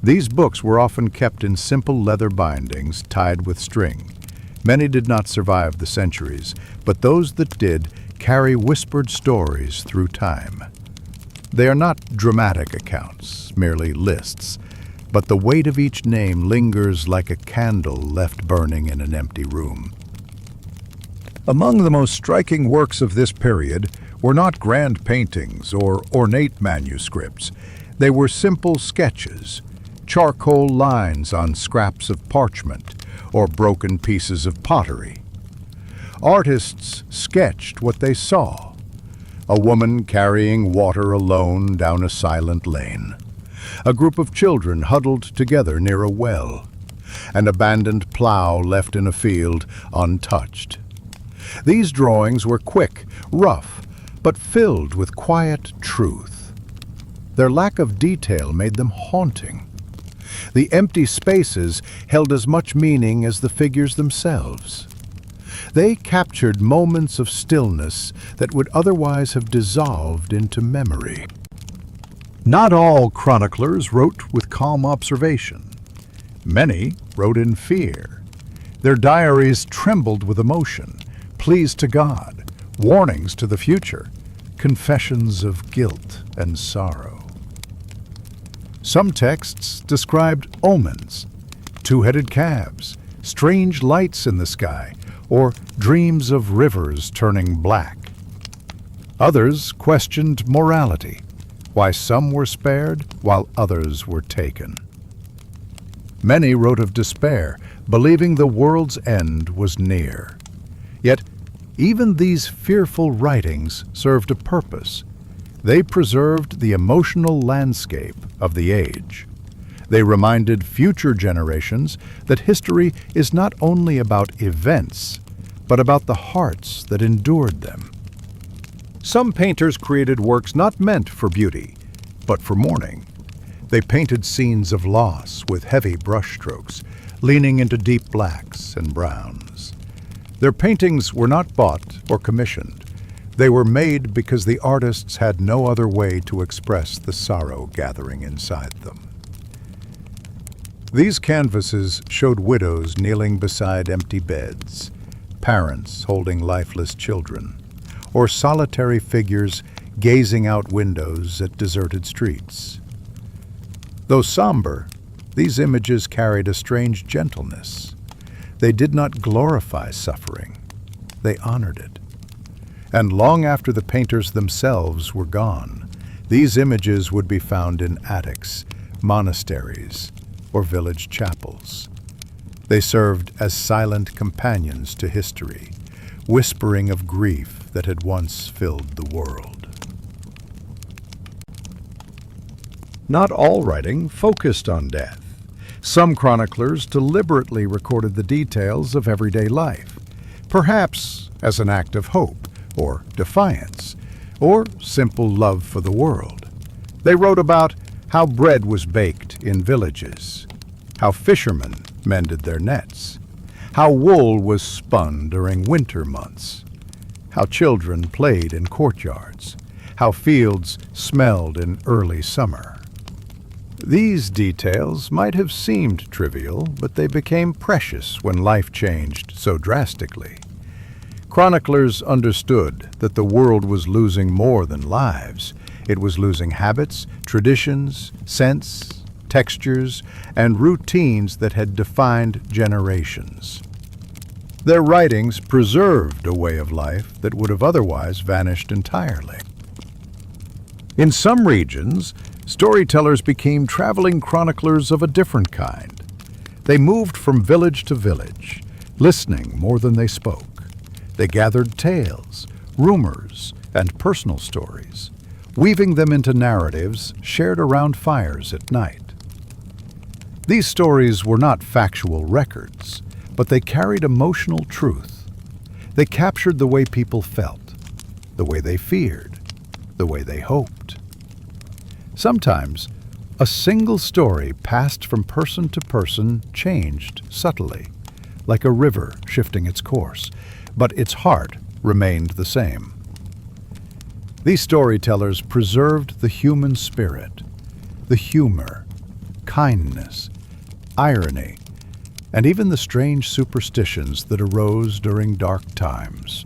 These books were often kept in simple leather bindings tied with string. Many did not survive the centuries, but those that did carry whispered stories through time. They are not dramatic accounts, merely lists, but the weight of each name lingers like a candle left burning in an empty room. Among the most striking works of this period were not grand paintings or ornate manuscripts. They were simple sketches, charcoal lines on scraps of parchment, or broken pieces of pottery. Artists sketched what they saw: a woman carrying water alone down a silent lane, a group of children huddled together near a well, an abandoned plow left in a field untouched. These drawings were quick, rough, but filled with quiet truth. Their lack of detail made them haunting. The empty spaces held as much meaning as the figures themselves. They captured moments of stillness that would otherwise have dissolved into memory. Not all chroniclers wrote with calm observation. Many wrote in fear. Their diaries trembled with emotion, pleas to God, warnings to the future, confessions of guilt and sorrow. Some texts described omens, two-headed calves, strange lights in the sky, or dreams of rivers turning black. Others questioned morality, why some were spared while others were taken. Many wrote of despair, believing the world's end was near. Yet, even these fearful writings served a purpose. They preserved the emotional landscape of the age. They reminded future generations that history is not only about events, but about the hearts that endured them. Some painters created works not meant for beauty, but for mourning. They painted scenes of loss with heavy brushstrokes, leaning into deep blacks and browns. Their paintings were not bought or commissioned. They were made because the artists had no other way to express the sorrow gathering inside them. These canvases showed widows kneeling beside empty beds, parents holding lifeless children, or solitary figures gazing out windows at deserted streets. Though somber, these images carried a strange gentleness. They did not glorify suffering, they honored it. And long after the painters themselves were gone, these images would be found in attics, monasteries, or village chapels. They served as silent companions to history, whispering of grief that had once filled the world. Not all writing focused on death. Some chroniclers deliberately recorded the details of everyday life, perhaps as an act of hope or defiance, or simple love for the world. They wrote about how bread was baked in villages, how fishermen mended their nets, how wool was spun during winter months, how children played in courtyards, how fields smelled in early summer. These details might have seemed trivial, but they became precious when life changed so drastically. Chroniclers understood that the world was losing more than lives. It was losing habits, traditions, scents, textures, and routines that had defined generations. Their writings preserved a way of life that would have otherwise vanished entirely. In some regions, storytellers became traveling chroniclers of a different kind. They moved from village to village, listening more than they spoke. They gathered tales, rumors, and personal stories, weaving them into narratives shared around fires at night. These stories were not factual records, but they carried emotional truth. They captured the way people felt, the way they feared, the way they hoped. Sometimes, a single story passed from person to person changed subtly, like a river shifting its course, but its heart remained the same. These storytellers preserved the human spirit, the humor, kindness, irony, and even the strange superstitions that arose during dark times.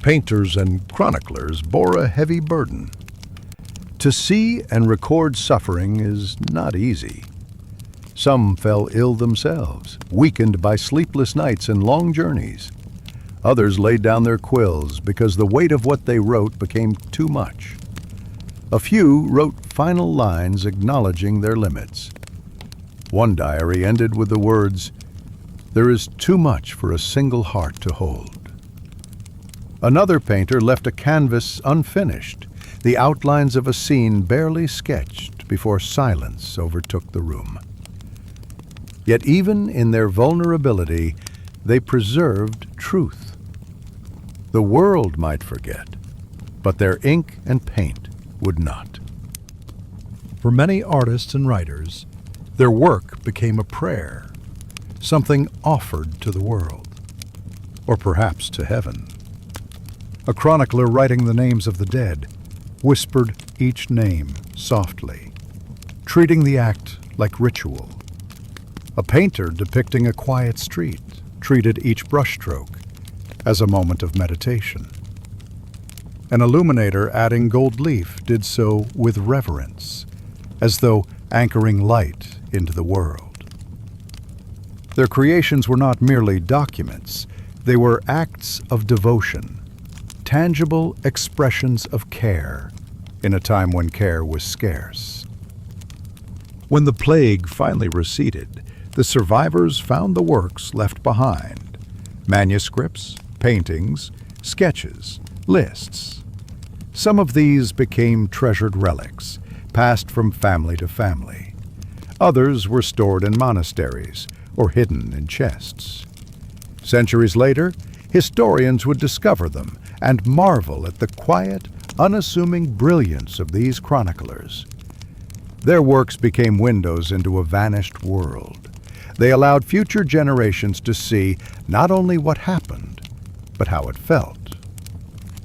Painters and chroniclers bore a heavy burden. To see and record suffering is not easy. Some fell ill themselves, weakened by sleepless nights and long journeys. Others laid down their quills because the weight of what they wrote became too much. A few wrote final lines acknowledging their limits. One diary ended with the words, "There is too much for a single heart to hold." Another painter left a canvas unfinished, the outlines of a scene barely sketched before silence overtook the room. Yet even in their vulnerability, they preserved truth. The world might forget, but their ink and paint would not. For many artists and writers, their work became a prayer, something offered to the world, or perhaps to heaven. A chronicler writing the names of the dead whispered each name softly, treating the act like ritual. A painter depicting a quiet street treated each brushstroke as a moment of meditation. An illuminator adding gold leaf did so with reverence, as though anchoring light into the world. Their creations were not merely documents, they were acts of devotion, tangible expressions of care in a time when care was scarce. When the plague finally receded, the survivors found the works left behind: manuscripts, paintings, sketches, lists. Some of these became treasured relics, passed from family to family. Others were stored in monasteries or hidden in chests. Centuries later, historians would discover them and marvel at the quiet, unassuming brilliance of these chroniclers. Their works became windows into a vanished world. They allowed future generations to see not only what happened, but how it felt.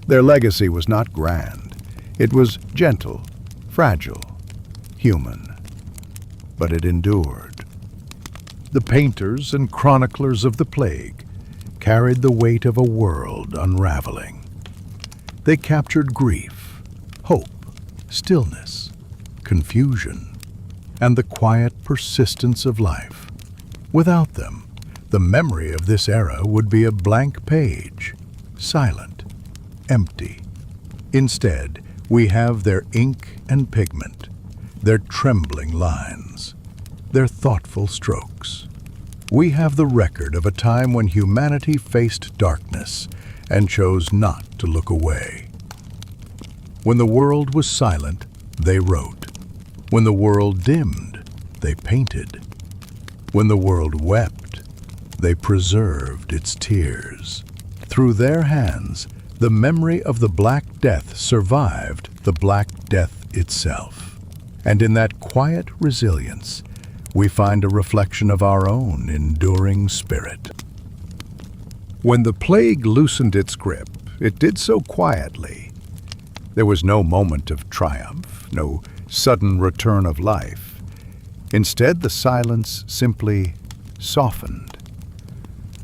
Their legacy was not grand. It was gentle, fragile, human. But it endured. The painters and chroniclers of the plague carried the weight of a world unraveling. They captured grief, hope, stillness, confusion, and the quiet persistence of life. Without them, the memory of this era would be a blank page, silent, empty. Instead, we have their ink and pigment, their trembling lines, their thoughtful strokes. We have the record of a time when humanity faced darkness and chose not to look away. When the world was silent, they wrote. When the world dimmed, they painted. When the world wept, they preserved its tears. Through their hands, the memory of the Black Death survived the Black Death itself. And in that quiet resilience, we find a reflection of our own enduring spirit. When the plague loosened its grip, it did so quietly. There was no moment of triumph, no sudden return of life. Instead, the silence simply softened.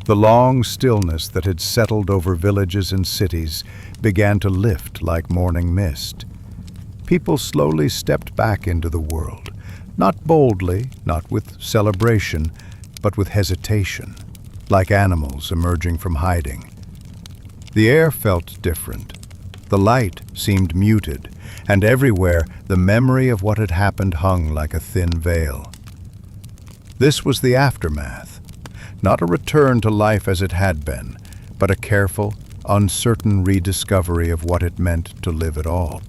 The long stillness that had settled over villages and cities began to lift like morning mist. People slowly stepped back into the world, not boldly, not with celebration, but with hesitation, like animals emerging from hiding. The air felt different. The light seemed muted, and everywhere the memory of what had happened hung like a thin veil. This was the aftermath, not a return to life as it had been, but a careful, uncertain rediscovery of what it meant to live at all.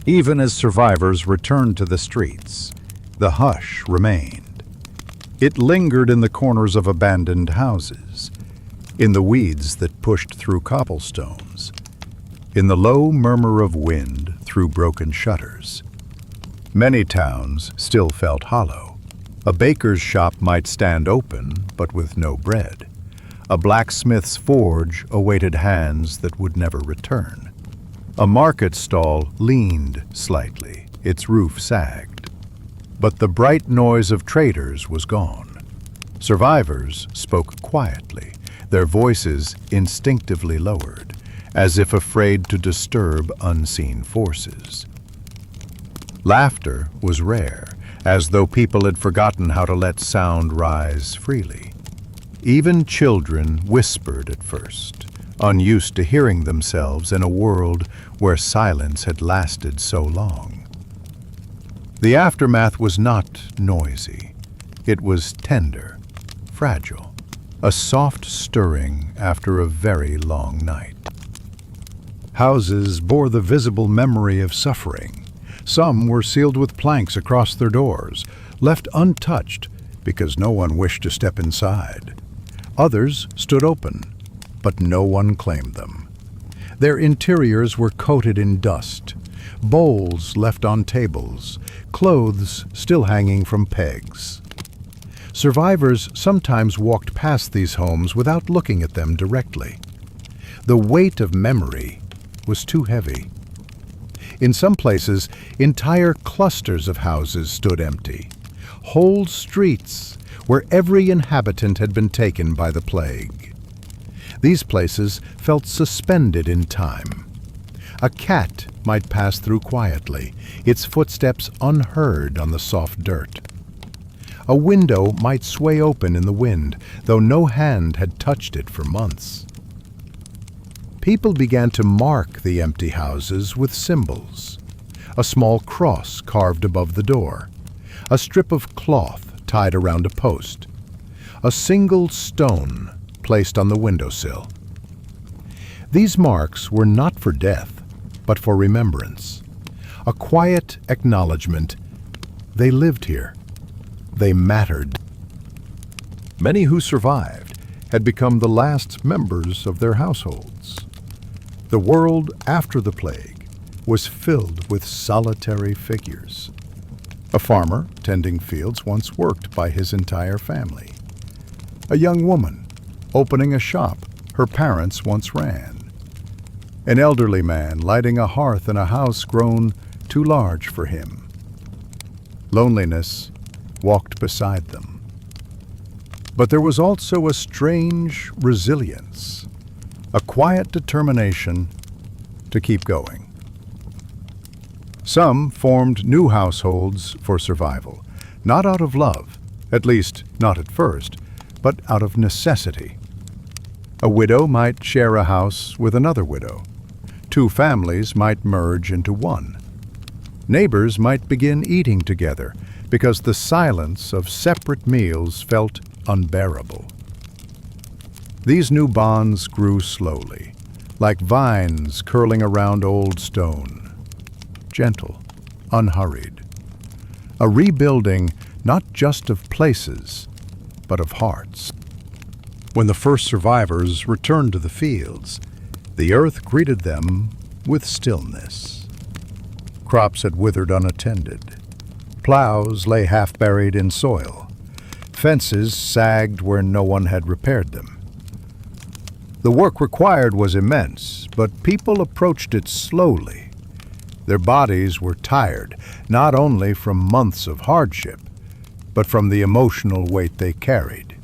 Even as survivors returned to the streets, the hush remained. It lingered in the corners of abandoned houses, in the weeds that pushed through cobblestones, in the low murmur of wind through broken shutters. Many towns still felt hollow. A baker's shop might stand open, but with no bread. A blacksmith's forge awaited hands that would never return. A market stall leaned slightly, its roof sagged. But the bright noise of traders was gone. Survivors spoke quietly, their voices instinctively lowered, as if afraid to disturb unseen forces. Laughter was rare, as though people had forgotten how to let sound rise freely. Even children whispered at first, unused to hearing themselves in a world where silence had lasted so long. The aftermath was not noisy. It was tender, fragile, a soft stirring after a very long night. Houses bore the visible memory of suffering. Some were sealed with planks across their doors, left untouched because no one wished to step inside. Others stood open, but no one claimed them. Their interiors were coated in dust, bowls left on tables, clothes still hanging from pegs. Survivors sometimes walked past these homes without looking at them directly. The weight of memory was too heavy. In some places, entire clusters of houses stood empty, whole streets where every inhabitant had been taken by the plague. These places felt suspended in time. A cat might pass through quietly, its footsteps unheard on the soft dirt. A window might sway open in the wind, though no hand had touched it for months. People began to mark the empty houses with symbols. A small cross carved above the door, a strip of cloth tied around a post, a single stone placed on the windowsill. These marks were not for death. but for remembrance. A quiet acknowledgement. They lived here. They mattered. Many who survived had become the last members of their households. The world after the plague was filled with solitary figures. A farmer tending fields once worked by his entire family. A young woman opening a shop her parents once ran. An elderly man lighting a hearth in a house grown too large for him. Loneliness walked beside them. But there was also a strange resilience, a quiet determination to keep going. Some formed new households for survival, not out of love, at least not at first, but out of necessity. A widow might share a house with another widow. Two families might merge into one. Neighbors might begin eating together because the silence of separate meals felt unbearable. These new bonds grew slowly, like vines curling around old stone. Gentle, unhurried. A rebuilding not just of places, but of hearts. When the first survivors returned to the fields, the earth greeted them with stillness. Crops had withered unattended. Plows lay half-buried in soil. Fences sagged where no one had repaired them. The work required was immense, but people approached it slowly. Their bodies were tired, not only from months of hardship, but from the emotional weight they carried.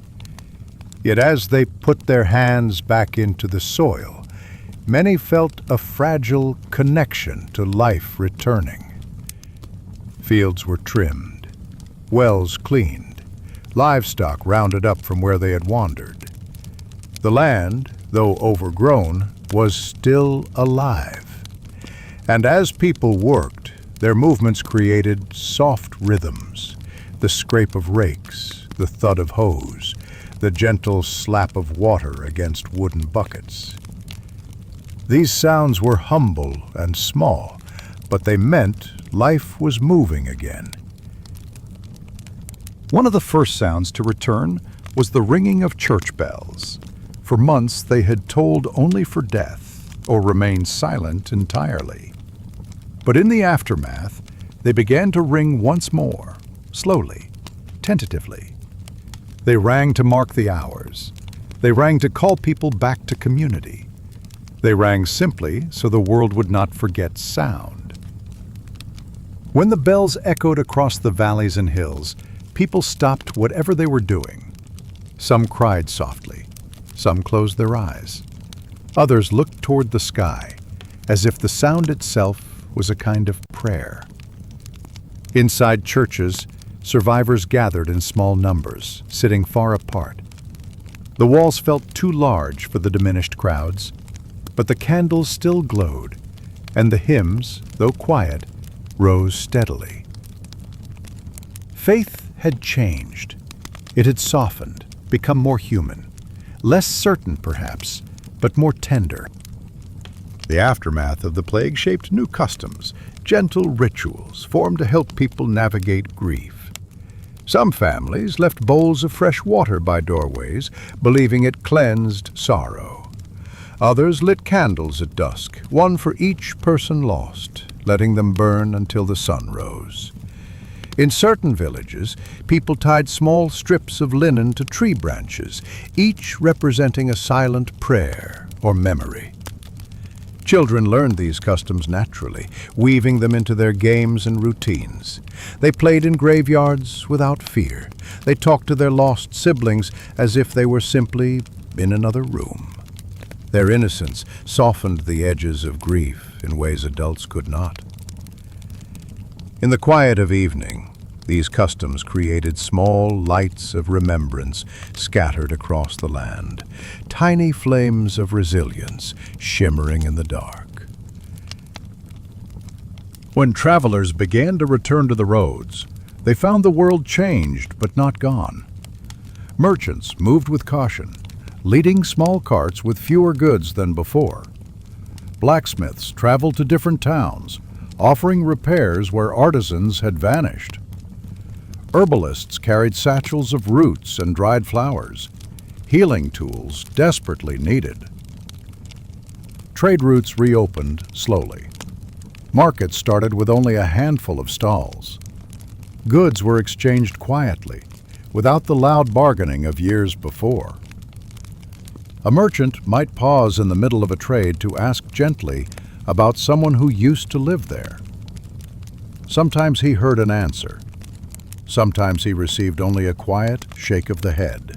Yet as they put their hands back into the soil, many felt a fragile connection to life returning. Fields were trimmed, wells cleaned, livestock rounded up from where they had wandered. The land, though overgrown, was still alive. And as people worked, their movements created soft rhythms, the scrape of rakes, the thud of hoes, the gentle slap of water against wooden buckets. These sounds were humble and small, but they meant life was moving again. One of the first sounds to return was the ringing of church bells. For months they had tolled only for death, or remained silent entirely. But in the aftermath, they began to ring once more, slowly, tentatively. They rang to mark the hours. They rang to call people back to community. They rang simply so the world would not forget sound. When the bells echoed across the valleys and hills, people stopped whatever they were doing. Some cried softly. Some closed their eyes. Others looked toward the sky, as if the sound itself was a kind of prayer. Inside churches, survivors gathered in small numbers, sitting far apart. The walls felt too large for the diminished crowds, but the candles still glowed, and the hymns, though quiet, rose steadily. Faith had changed. It had softened, become more human, less certain perhaps, but more tender. The aftermath of the plague shaped new customs, gentle rituals formed to help people navigate grief. Some families left bowls of fresh water by doorways, believing it cleansed sorrow. Others lit candles at dusk, one for each person lost, letting them burn until the sun rose. In certain villages, people tied small strips of linen to tree branches, each representing a silent prayer or memory. Children learned these customs naturally, weaving them into their games and routines. They played in graveyards without fear. They talked to their lost siblings as if they were simply in another room. Their innocence softened the edges of grief in ways adults could not. In the quiet of evening, these customs created small lights of remembrance scattered across the land, tiny flames of resilience shimmering in the dark. When travelers began to return to the roads, they found the world changed but not gone. Merchants moved with caution, leading small carts with fewer goods than before. Blacksmiths traveled to different towns, offering repairs where artisans had vanished. Herbalists carried satchels of roots and dried flowers, healing tools desperately needed. Trade routes reopened slowly. Markets started with only a handful of stalls. Goods were exchanged quietly, without the loud bargaining of years before. A merchant might pause in the middle of a trade to ask gently about someone who used to live there. Sometimes he heard an answer. Sometimes he received only a quiet shake of the head.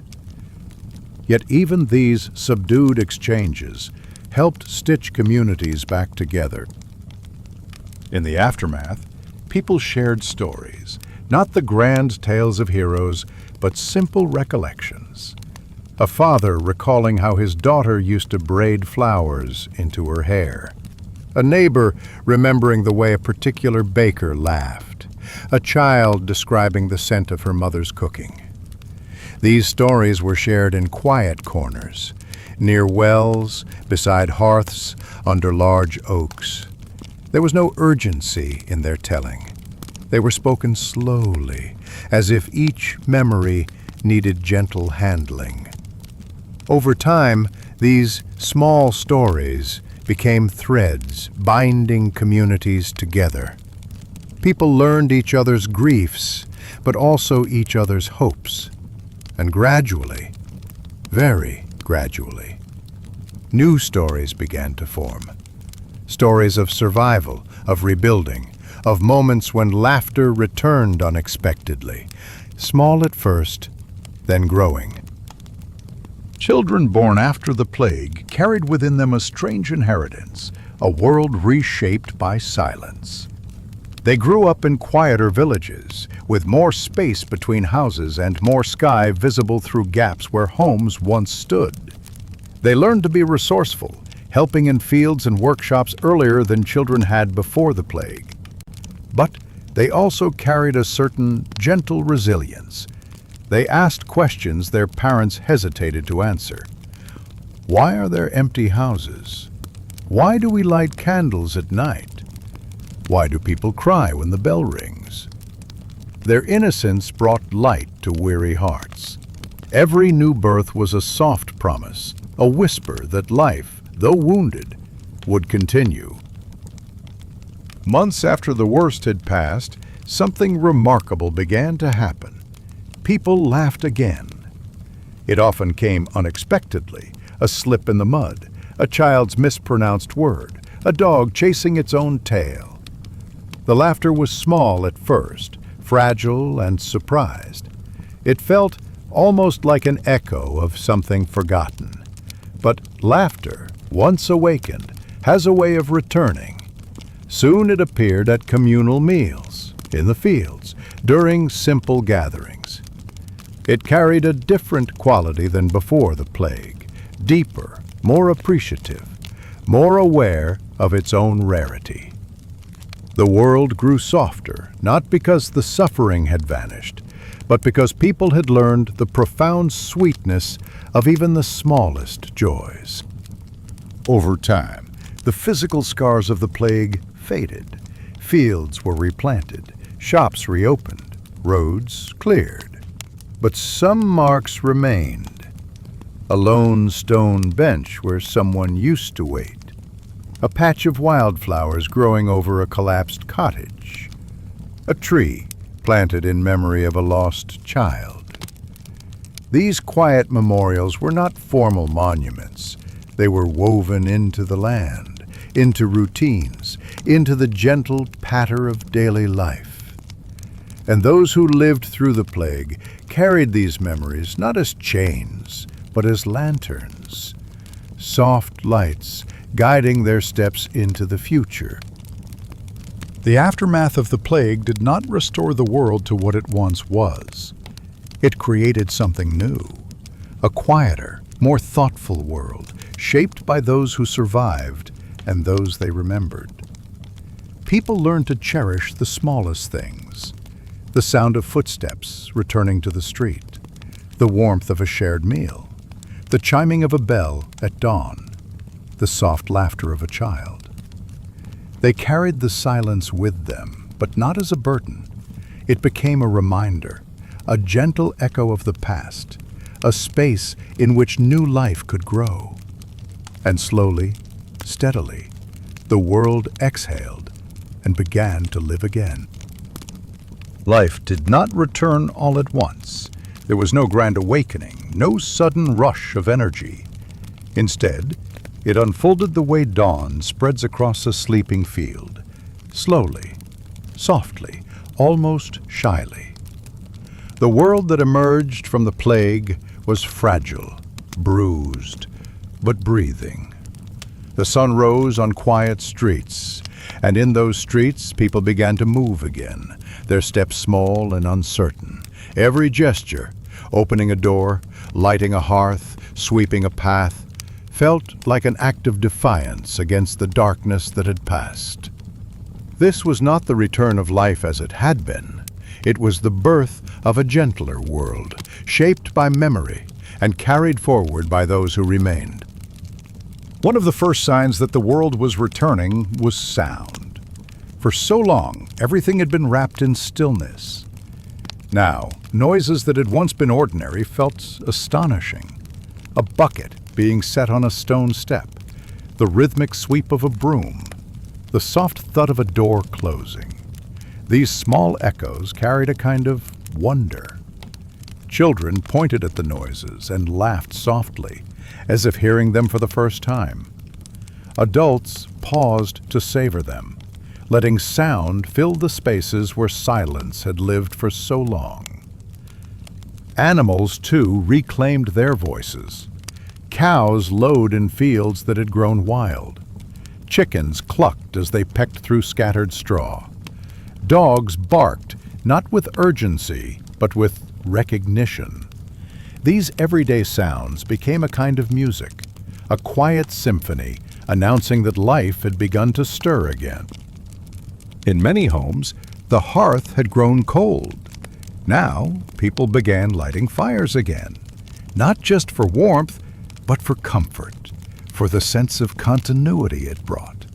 Yet even these subdued exchanges helped stitch communities back together. In the aftermath, people shared stories, not the grand tales of heroes, but simple recollections. A father recalling how his daughter used to braid flowers into her hair. A neighbor remembering the way a particular baker laughed. A child describing the scent of her mother's cooking. These stories were shared in quiet corners, near wells, beside hearths, under large oaks. There was no urgency in their telling. They were spoken slowly, as if each memory needed gentle handling. Over time, these small stories became threads binding communities together. People learned each other's griefs, but also each other's hopes. And gradually, very gradually, new stories began to form. Stories of survival, of rebuilding, of moments when laughter returned unexpectedly, small at first, then growing. Children born after the plague carried within them a strange inheritance, a world reshaped by silence. They grew up in quieter villages, with more space between houses and more sky visible through gaps where homes once stood. They learned to be resourceful, helping in fields and workshops earlier than children had before the plague. But they also carried a certain gentle resilience. They asked questions their parents hesitated to answer. Why are there empty houses? Why do we light candles at night? Why do people cry when the bell rings? Their innocence brought light to weary hearts. Every new birth was a soft promise, a whisper that life, though wounded, would continue. Months after the worst had passed, something remarkable began to happen. People laughed again. It often came unexpectedly, a slip in the mud, a child's mispronounced word, a dog chasing its own tail. The laughter was small at first, fragile and surprised. It felt almost like an echo of something forgotten. But laughter, once awakened, has a way of returning. Soon it appeared at communal meals, in the fields, during simple gatherings. It carried a different quality than before the plague, deeper, more appreciative, more aware of its own rarity. The world grew softer, not because the suffering had vanished, but because people had learned the profound sweetness of even the smallest joys. Over time, the physical scars of the plague faded. Fields were replanted, shops reopened, roads cleared. But some marks remained. A lone stone bench where someone used to wait. A patch of wildflowers growing over a collapsed cottage. A tree planted in memory of a lost child. These quiet memorials were not formal monuments. They were woven into the land, into routines, into the gentle patter of daily life. And those who lived through the plague carried these memories not as chains, but as lanterns, soft lights guiding their steps into the future. The aftermath of the plague did not restore the world to what it once was. It created something new, a quieter, more thoughtful world, shaped by those who survived and those they remembered. People learned to cherish the smallest things, the sound of footsteps returning to the street, the warmth of a shared meal, the chiming of a bell at dawn. the soft laughter of a child. They carried the silence with them, but not as a burden. It became a reminder, a gentle echo of the past, a space in which new life could grow. And slowly, steadily, the world exhaled and began to live again. Life did not return all at once. There was no grand awakening, no sudden rush of energy. Instead, it unfolded the way dawn spreads across a sleeping field, slowly, softly, almost shyly. The world that emerged from the plague was fragile, bruised, but breathing. The sun rose on quiet streets, and in those streets people began to move again, their steps small and uncertain. Every gesture, opening a door, lighting a hearth, sweeping a path, felt like an act of defiance against the darkness that had passed. This was not the return of life as it had been. It was the birth of a gentler world, shaped by memory and carried forward by those who remained. One of the first signs that the world was returning was sound. For so long, everything had been wrapped in stillness. Now, noises that had once been ordinary felt astonishing. A bucket being set on a stone step, the rhythmic sweep of a broom, the soft thud of a door closing. These small echoes carried a kind of wonder. Children pointed at the noises and laughed softly, as if hearing them for the first time. Adults paused to savor them, letting sound fill the spaces where silence had lived for so long. Animals, too, reclaimed their voices. Cows lowed in fields that had grown wild. Chickens clucked as they pecked through scattered straw. Dogs barked, not with urgency, but with recognition. These everyday sounds became a kind of music, a quiet symphony announcing that life had begun to stir again. In many homes, the hearth had grown cold. Now, people began lighting fires again, not just for warmth, but for comfort, for the sense of continuity it brought.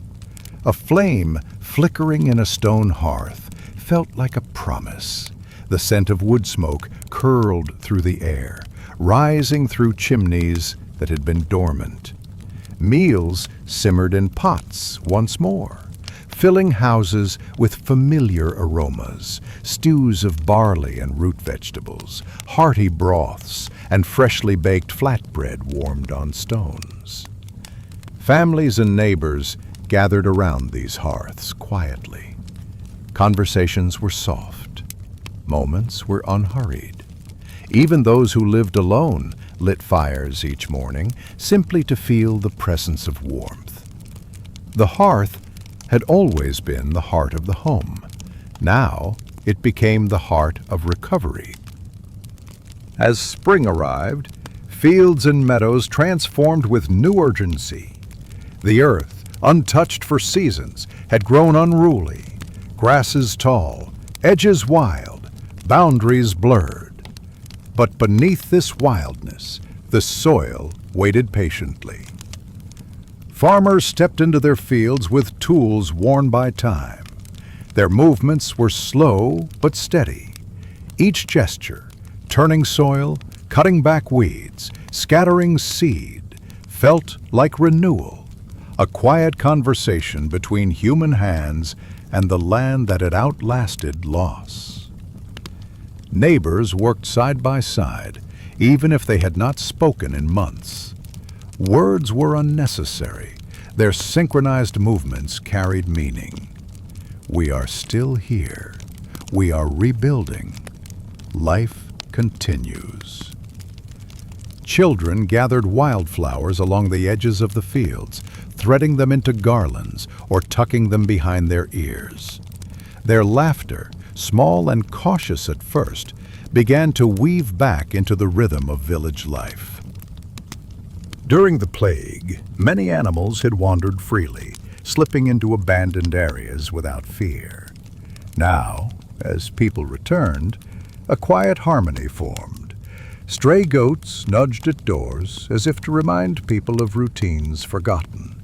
A flame flickering in a stone hearth felt like a promise. The scent of wood smoke curled through the air, rising through chimneys that had been dormant. Meals simmered in pots once more, filling houses with familiar aromas, stews of barley and root vegetables, hearty broths, and freshly baked flatbread warmed on stones. Families and neighbors gathered around these hearths quietly. Conversations were soft. Moments were unhurried. Even those who lived alone lit fires each morning simply to feel the presence of warmth. The hearth had always been the heart of the home. Now it became the heart of recovery. As spring arrived, fields and meadows transformed with new urgency. The earth, untouched for seasons, had grown unruly. Grasses tall, edges wild, boundaries blurred. But beneath this wildness, the soil waited patiently. Farmers stepped into their fields with tools worn by time. Their movements were slow but steady. Each gesture, turning soil, cutting back weeds, scattering seed, felt like renewal, a quiet conversation between human hands and the land that had outlasted loss. Neighbors worked side by side, even if they had not spoken in months. Words were unnecessary. Their synchronized movements carried meaning. We are still here. We are rebuilding. Life continues. Children gathered wildflowers along the edges of the fields, threading them into garlands or tucking them behind their ears. Their laughter, small and cautious at first, began to weave back into the rhythm of village life. During the plague, many animals had wandered freely, slipping into abandoned areas without fear. Now, as people returned, a quiet harmony formed. Stray goats nudged at doors as if to remind people of routines forgotten.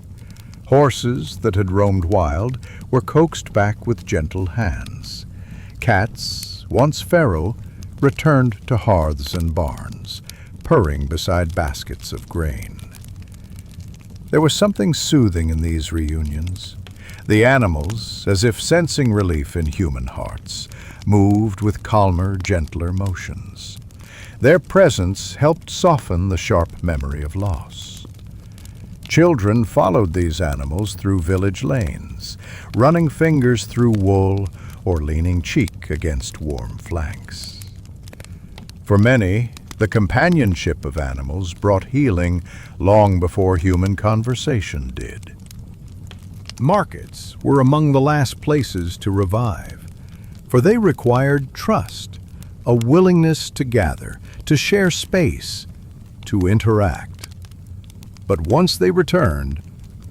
Horses that had roamed wild were coaxed back with gentle hands. Cats, once feral, returned to hearths and barns, purring beside baskets of grain. There was something soothing in these reunions. The animals, as if sensing relief in human hearts, moved with calmer, gentler motions. Their presence helped soften the sharp memory of loss. Children followed these animals through village lanes, running fingers through wool or leaning cheek against warm flanks. For many, the companionship of animals brought healing long before human conversation did. Markets were among the last places to revive, for they required trust, a willingness to gather, to share space, to interact. But once they returned,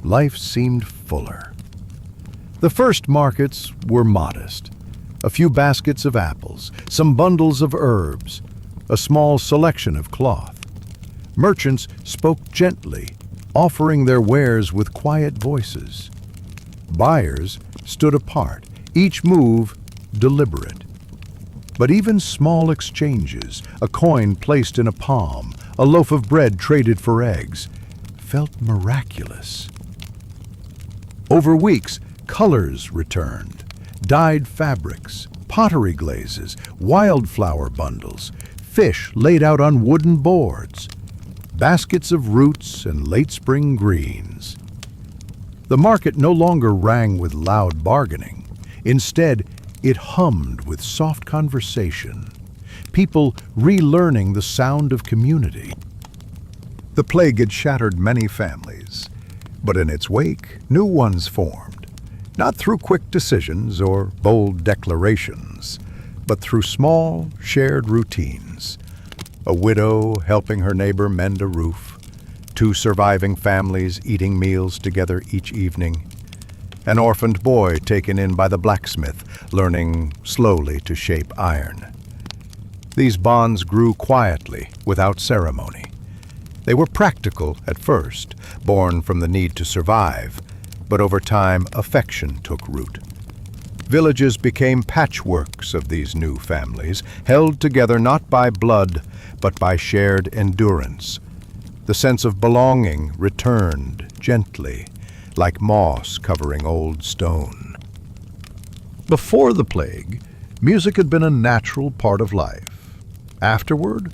life seemed fuller. The first markets were modest. A few baskets of apples, some bundles of herbs, a small selection of cloth. Merchants spoke gently, offering their wares with quiet voices. Buyers stood apart, each move deliberate. But even small exchanges, a coin placed in a palm, a loaf of bread traded for eggs, felt miraculous. Over weeks, colors returned, dyed fabrics, pottery glazes, wildflower bundles, fish laid out on wooden boards, baskets of roots and late spring greens. The market no longer rang with loud bargaining. Instead, it hummed with soft conversation, people relearning the sound of community. The plague had shattered many families, but in its wake, new ones formed, not through quick decisions or bold declarations, but through small, shared routines. A widow helping her neighbor mend a roof, two surviving families eating meals together each evening, an orphaned boy taken in by the blacksmith, learning slowly to shape iron. These bonds grew quietly, without ceremony. They were practical at first, born from the need to survive, but over time affection took root. Villages became patchworks of these new families, held together not by blood, but by shared endurance. The sense of belonging returned gently, like moss covering old stone. Before the plague, music had been a natural part of life. Afterward,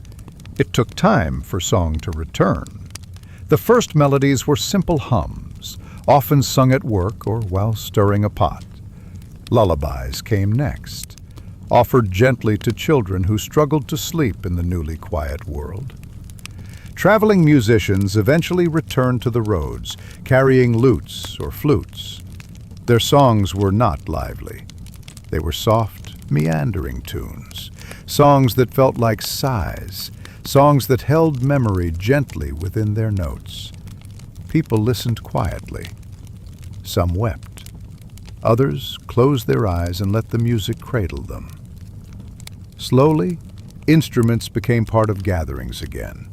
it took time for song to return. The first melodies were simple hums, often sung at work or while stirring a pot. Lullabies came next, offered gently to children who struggled to sleep in the newly quiet world. Traveling musicians eventually returned to the roads, carrying lutes or flutes. Their songs were not lively. They were soft, meandering tunes, songs that felt like sighs, songs that held memory gently within their notes. People listened quietly. Some wept. Others closed their eyes and let the music cradle them. Slowly, instruments became part of gatherings again.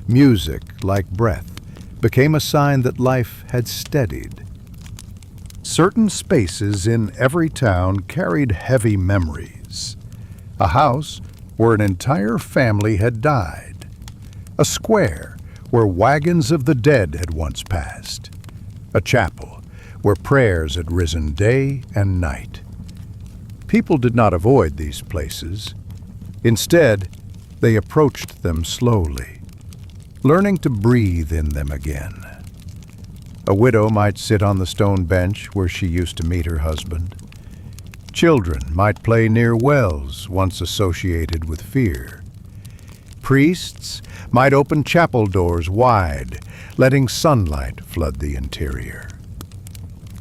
Music, like breath, became a sign that life had steadied. Certain spaces in every town carried heavy memories. A house where an entire family had died. A square where wagons of the dead had once passed. A chapel where prayers had risen day and night. People did not avoid these places. Instead, they approached them slowly, learning to breathe in them again. A widow might sit on the stone bench where she used to meet her husband. Children might play near wells once associated with fear. Priests might open chapel doors wide, letting sunlight flood the interior.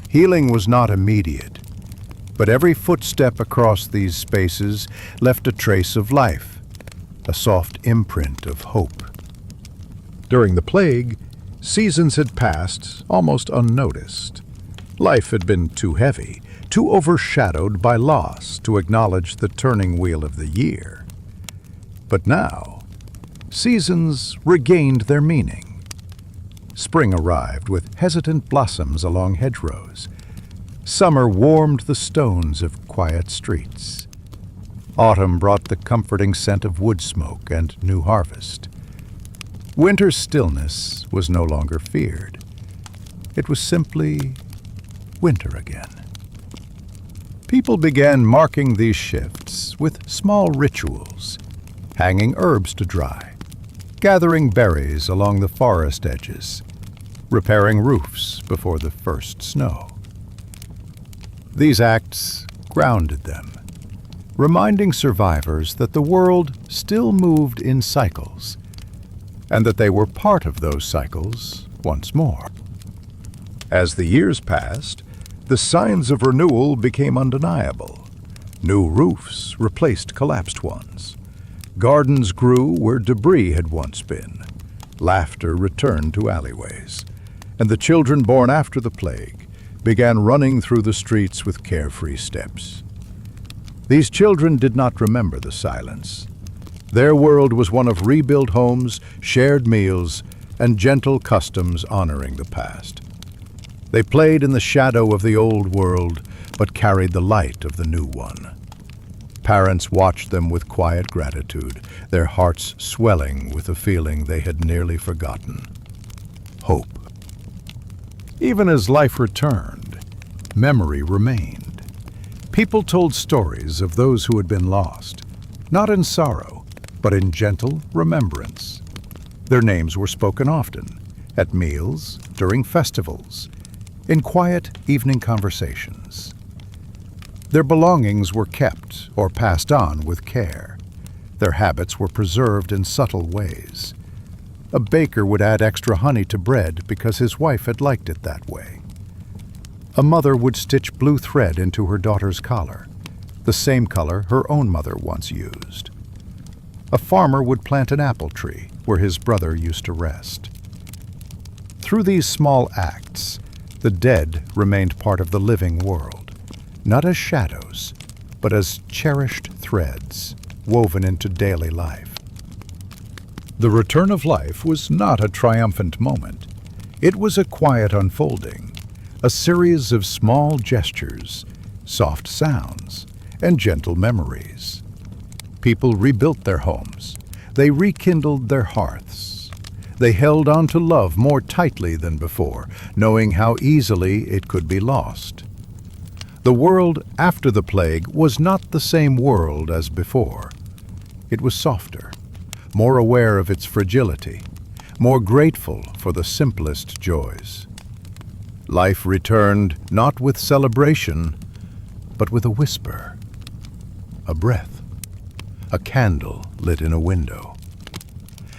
Healing was not immediate, but every footstep across these spaces left a trace of life, a soft imprint of hope. During the plague, seasons had passed almost unnoticed. Life had been too heavy, too overshadowed by loss to acknowledge the turning wheel of the year. But now, Seasons regained their meaning. Spring arrived with hesitant blossoms along hedgerows. Summer warmed the stones of quiet streets. Autumn brought the comforting scent of wood smoke and new harvest. Winter's stillness was no longer feared. It was simply winter again. People began marking these shifts with small rituals, hanging herbs to dry, gathering berries along the forest edges, repairing roofs before the first snow. These acts grounded them, reminding survivors that the world still moved in cycles, and that they were part of those cycles once more. As the years passed, the signs of renewal became undeniable. New roofs replaced collapsed ones. Gardens grew where debris had once been. Laughter returned to alleyways. And the children born after the plague began running through the streets with carefree steps. These children did not remember the silence. Their world was one of rebuilt homes, shared meals, and gentle customs honoring the past. They played in the shadow of the old world, but carried the light of the new one. Parents watched them with quiet gratitude, their hearts swelling with a feeling they had nearly forgotten: hope. Even as life returned, memory remained. People told stories of those who had been lost, not in sorrow, but in gentle remembrance. Their names were spoken often, at meals, during festivals, in quiet evening conversations. Their belongings were kept or passed on with care. Their habits were preserved in subtle ways. A baker would add extra honey to bread because his wife had liked it that way. A mother would stitch blue thread into her daughter's collar, the same color her own mother once used. A farmer would plant an apple tree where his brother used to rest. Through these small acts, the dead remained part of the living world, not as shadows, but as cherished threads woven into daily life. The return of life was not a triumphant moment. It was a quiet unfolding, a series of small gestures, soft sounds, and gentle memories. People rebuilt their homes. They rekindled their hearths. They held on to love more tightly than before, knowing how easily it could be lost. The world after the plague was not the same world as before. It was softer, more aware of its fragility, more grateful for the simplest joys. Life returned not with celebration, but with a whisper, a breath, a candle lit in a window.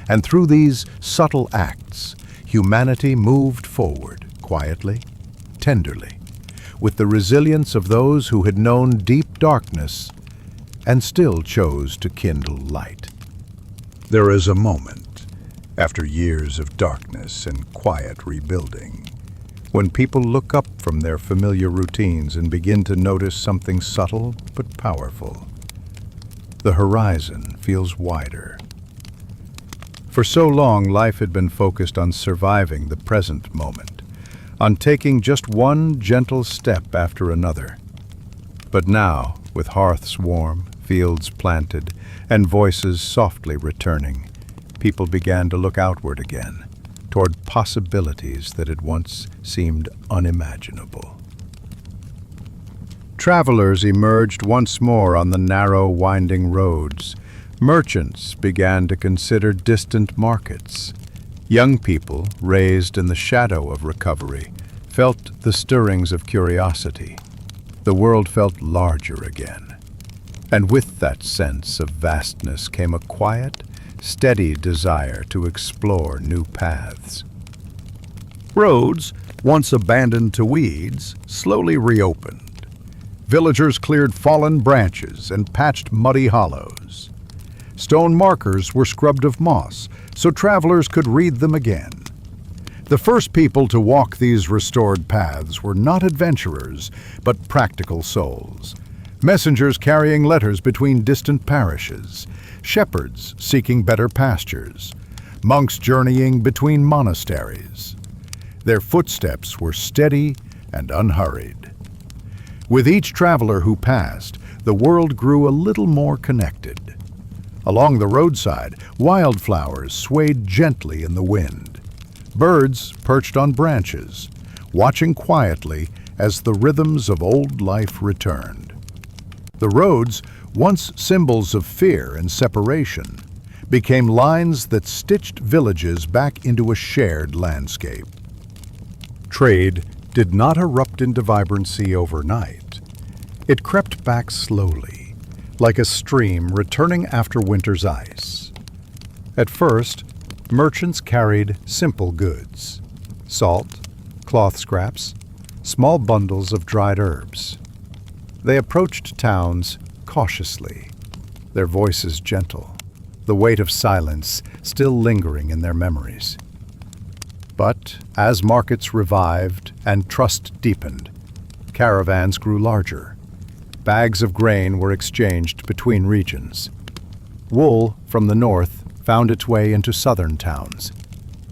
And through these subtle acts, humanity moved forward quietly, tenderly, with the resilience of those who had known deep darkness and still chose to kindle light. There is a moment, after years of darkness and quiet rebuilding, when people look up from their familiar routines and begin to notice something subtle but powerful. The horizon feels wider. For so long, life had been focused on surviving the present moment, on taking just one gentle step after another. But now, with hearths warm, fields planted, and voices softly returning, people began to look outward again, toward possibilities that had once seemed unimaginable. Travelers emerged once more on the narrow, winding roads. Merchants began to consider distant markets. Young people, raised in the shadow of recovery, felt the stirrings of curiosity. The world felt larger again. And with that sense of vastness came a quiet, steady desire to explore new paths. Roads, once abandoned to weeds, slowly reopened. Villagers cleared fallen branches and patched muddy hollows. Stone markers were scrubbed of moss, so travelers could read them again. The first people to walk these restored paths were not adventurers, but practical souls, Messengers carrying letters between distant parishes, shepherds seeking better pastures, monks journeying between monasteries. Their footsteps were steady and unhurried. With each traveler who passed, the world grew a little more connected. Along the roadside, wildflowers swayed gently in the wind. Birds perched on branches, watching quietly as the rhythms of old life returned. The roads, once symbols of fear and separation, became lines that stitched villages back into a shared landscape. Trade did not erupt into vibrancy overnight. It crept back slowly, like a stream returning after winter's ice. At first, merchants carried simple goods: salt, cloth scraps, small bundles of dried herbs. They approached towns cautiously, their voices gentle, the weight of silence still lingering in their memories. But as markets revived and trust deepened, caravans grew larger. Bags of grain were exchanged between regions. Wool from the north found its way into southern towns.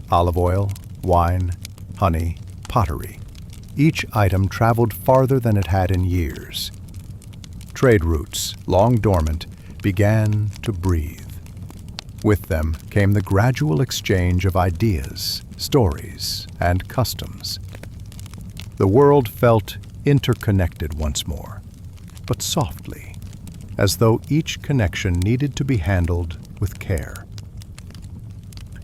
Olive oil, wine, honey, pottery. Each item traveled farther than it had in years. Trade routes, long dormant, began to breathe. With them came the gradual exchange of ideas, stories, and customs. The world felt interconnected once more, but softly, as though each connection needed to be handled with care.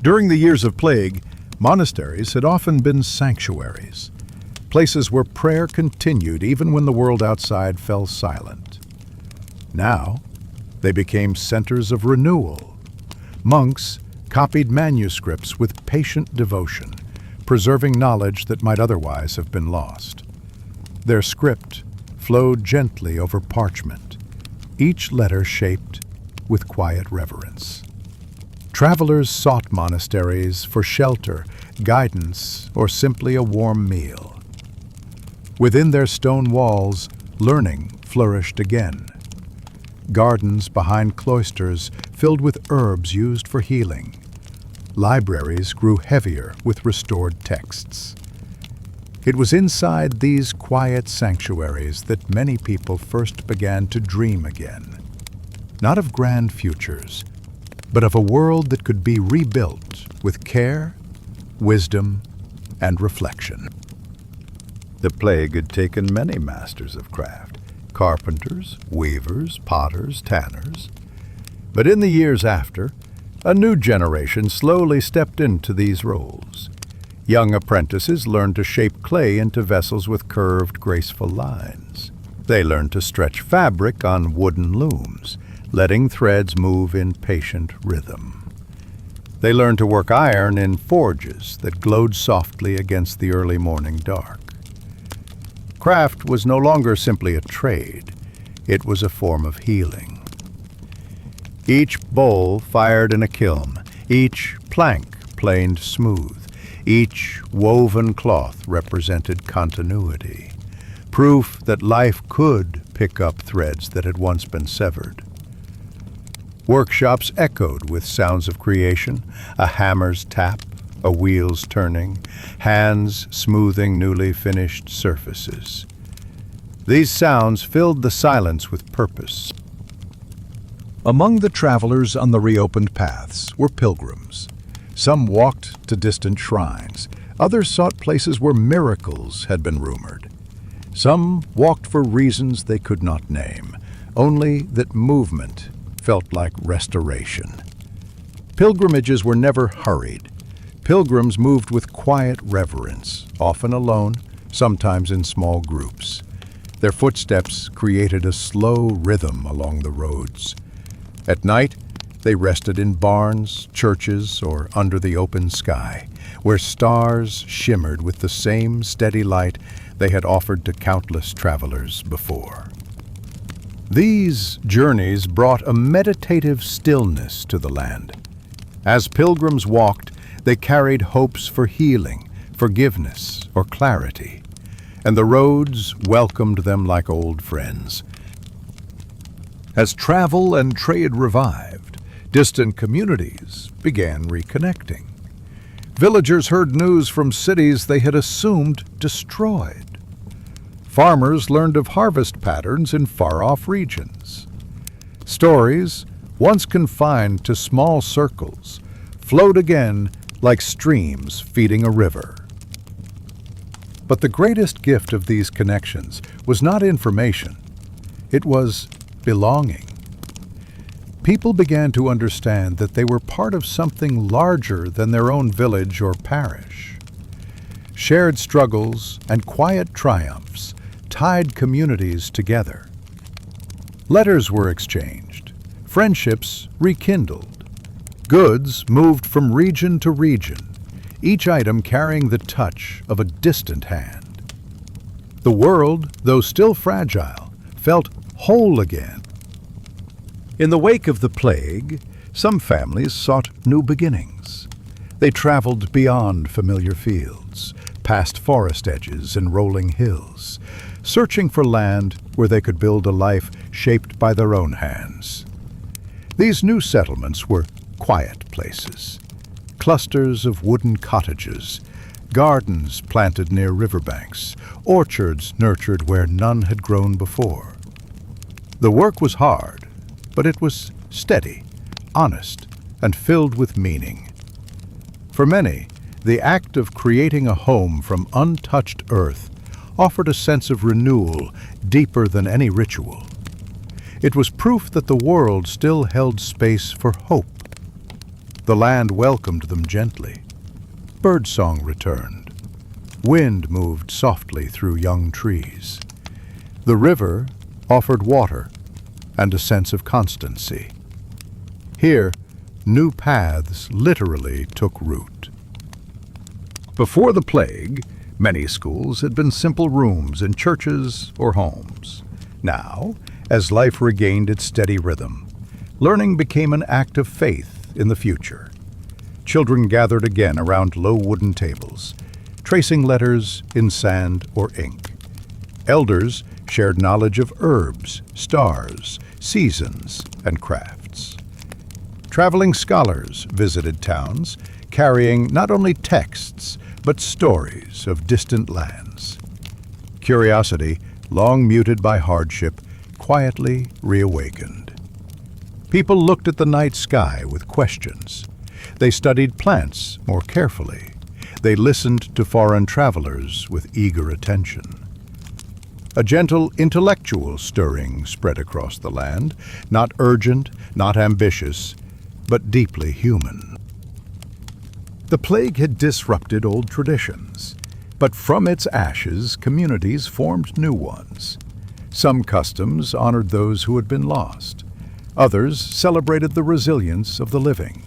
During the years of plague, monasteries had often been sanctuaries, places where prayer continued even when the world outside fell silent. Now, they became centers of renewal. Monks copied manuscripts with patient devotion, preserving knowledge that might otherwise have been lost. Their script flowed gently over parchment, each letter shaped with quiet reverence. Travelers sought monasteries for shelter, guidance, or simply a warm meal. Within their stone walls, learning flourished again. Gardens behind cloisters filled with herbs used for healing. Libraries grew heavier with restored texts. It was inside these quiet sanctuaries that many people first began to dream again, not of grand futures, but of a world that could be rebuilt with care, wisdom, and reflection. The plague had taken many masters of craft: carpenters, weavers, potters, tanners. But in the years after, a new generation slowly stepped into these roles. Young apprentices learned to shape clay into vessels with curved, graceful lines. They learned to stretch fabric on wooden looms, letting threads move in patient rhythm. They learned to work iron in forges that glowed softly against the early morning dark. Craft was no longer simply a trade. It was a form of healing. Each bowl fired in a kiln, each plank planed smooth, each woven cloth represented continuity, proof that life could pick up threads that had once been severed. Workshops echoed with sounds of creation: a hammer's tap, a wheel's turning, hands smoothing newly finished surfaces. These sounds filled the silence with purpose. Among the travelers on the reopened paths were pilgrims. Some walked to distant shrines. Others sought places where miracles had been rumored. Some walked for reasons they could not name, only that movement felt like restoration. Pilgrimages were never hurried. Pilgrims moved with quiet reverence, often alone, sometimes in small groups. Their footsteps created a slow rhythm along the roads. At night, they rested in barns, churches, or under the open sky, where stars shimmered with the same steady light they had offered to countless travelers before. These journeys brought a meditative stillness to the land. As pilgrims walked, they carried hopes for healing, forgiveness, or clarity, and the roads welcomed them like old friends. As travel and trade revived, distant communities began reconnecting. Villagers heard news from cities they had assumed destroyed. Farmers learned of harvest patterns in far-off regions. Stories, once confined to small circles, flowed again like streams feeding a river. But the greatest gift of these connections was not information. It was belonging. People began to understand that they were part of something larger than their own village or parish. Shared struggles and quiet triumphs tied communities together. Letters were exchanged, friendships rekindled. Goods moved from region to region, each item carrying the touch of a distant hand. The world, though still fragile, felt whole again. In the wake of the plague, some families sought new beginnings. They traveled beyond familiar fields, past forest edges and rolling hills, searching for land where they could build a life shaped by their own hands. These new settlements were quiet places, clusters of wooden cottages, gardens planted near riverbanks, orchards nurtured where none had grown before. The work was hard, but it was steady, honest, and filled with meaning. For many, the act of creating a home from untouched earth offered a sense of renewal deeper than any ritual. It was proof that the world still held space for hope. The land welcomed them gently. Birdsong returned. Wind moved softly through young trees. The river offered water and a sense of constancy. Here, new paths literally took root. Before the plague, many schools had been simple rooms in churches or homes. Now, as life regained its steady rhythm, learning became an act of faith in the future. Children gathered again around low wooden tables, tracing letters in sand or ink. Elders shared knowledge of herbs, stars, seasons, and crafts. Traveling scholars visited towns, carrying not only texts, but stories of distant lands. Curiosity, long muted by hardship, quietly reawakened. People looked at the night sky with questions. They studied plants more carefully. They listened to foreign travelers with eager attention. A gentle intellectual stirring spread across the land, not urgent, not ambitious, but deeply human. The plague had disrupted old traditions, but from its ashes, communities formed new ones. Some customs honored those who had been lost. Others celebrated the resilience of the living.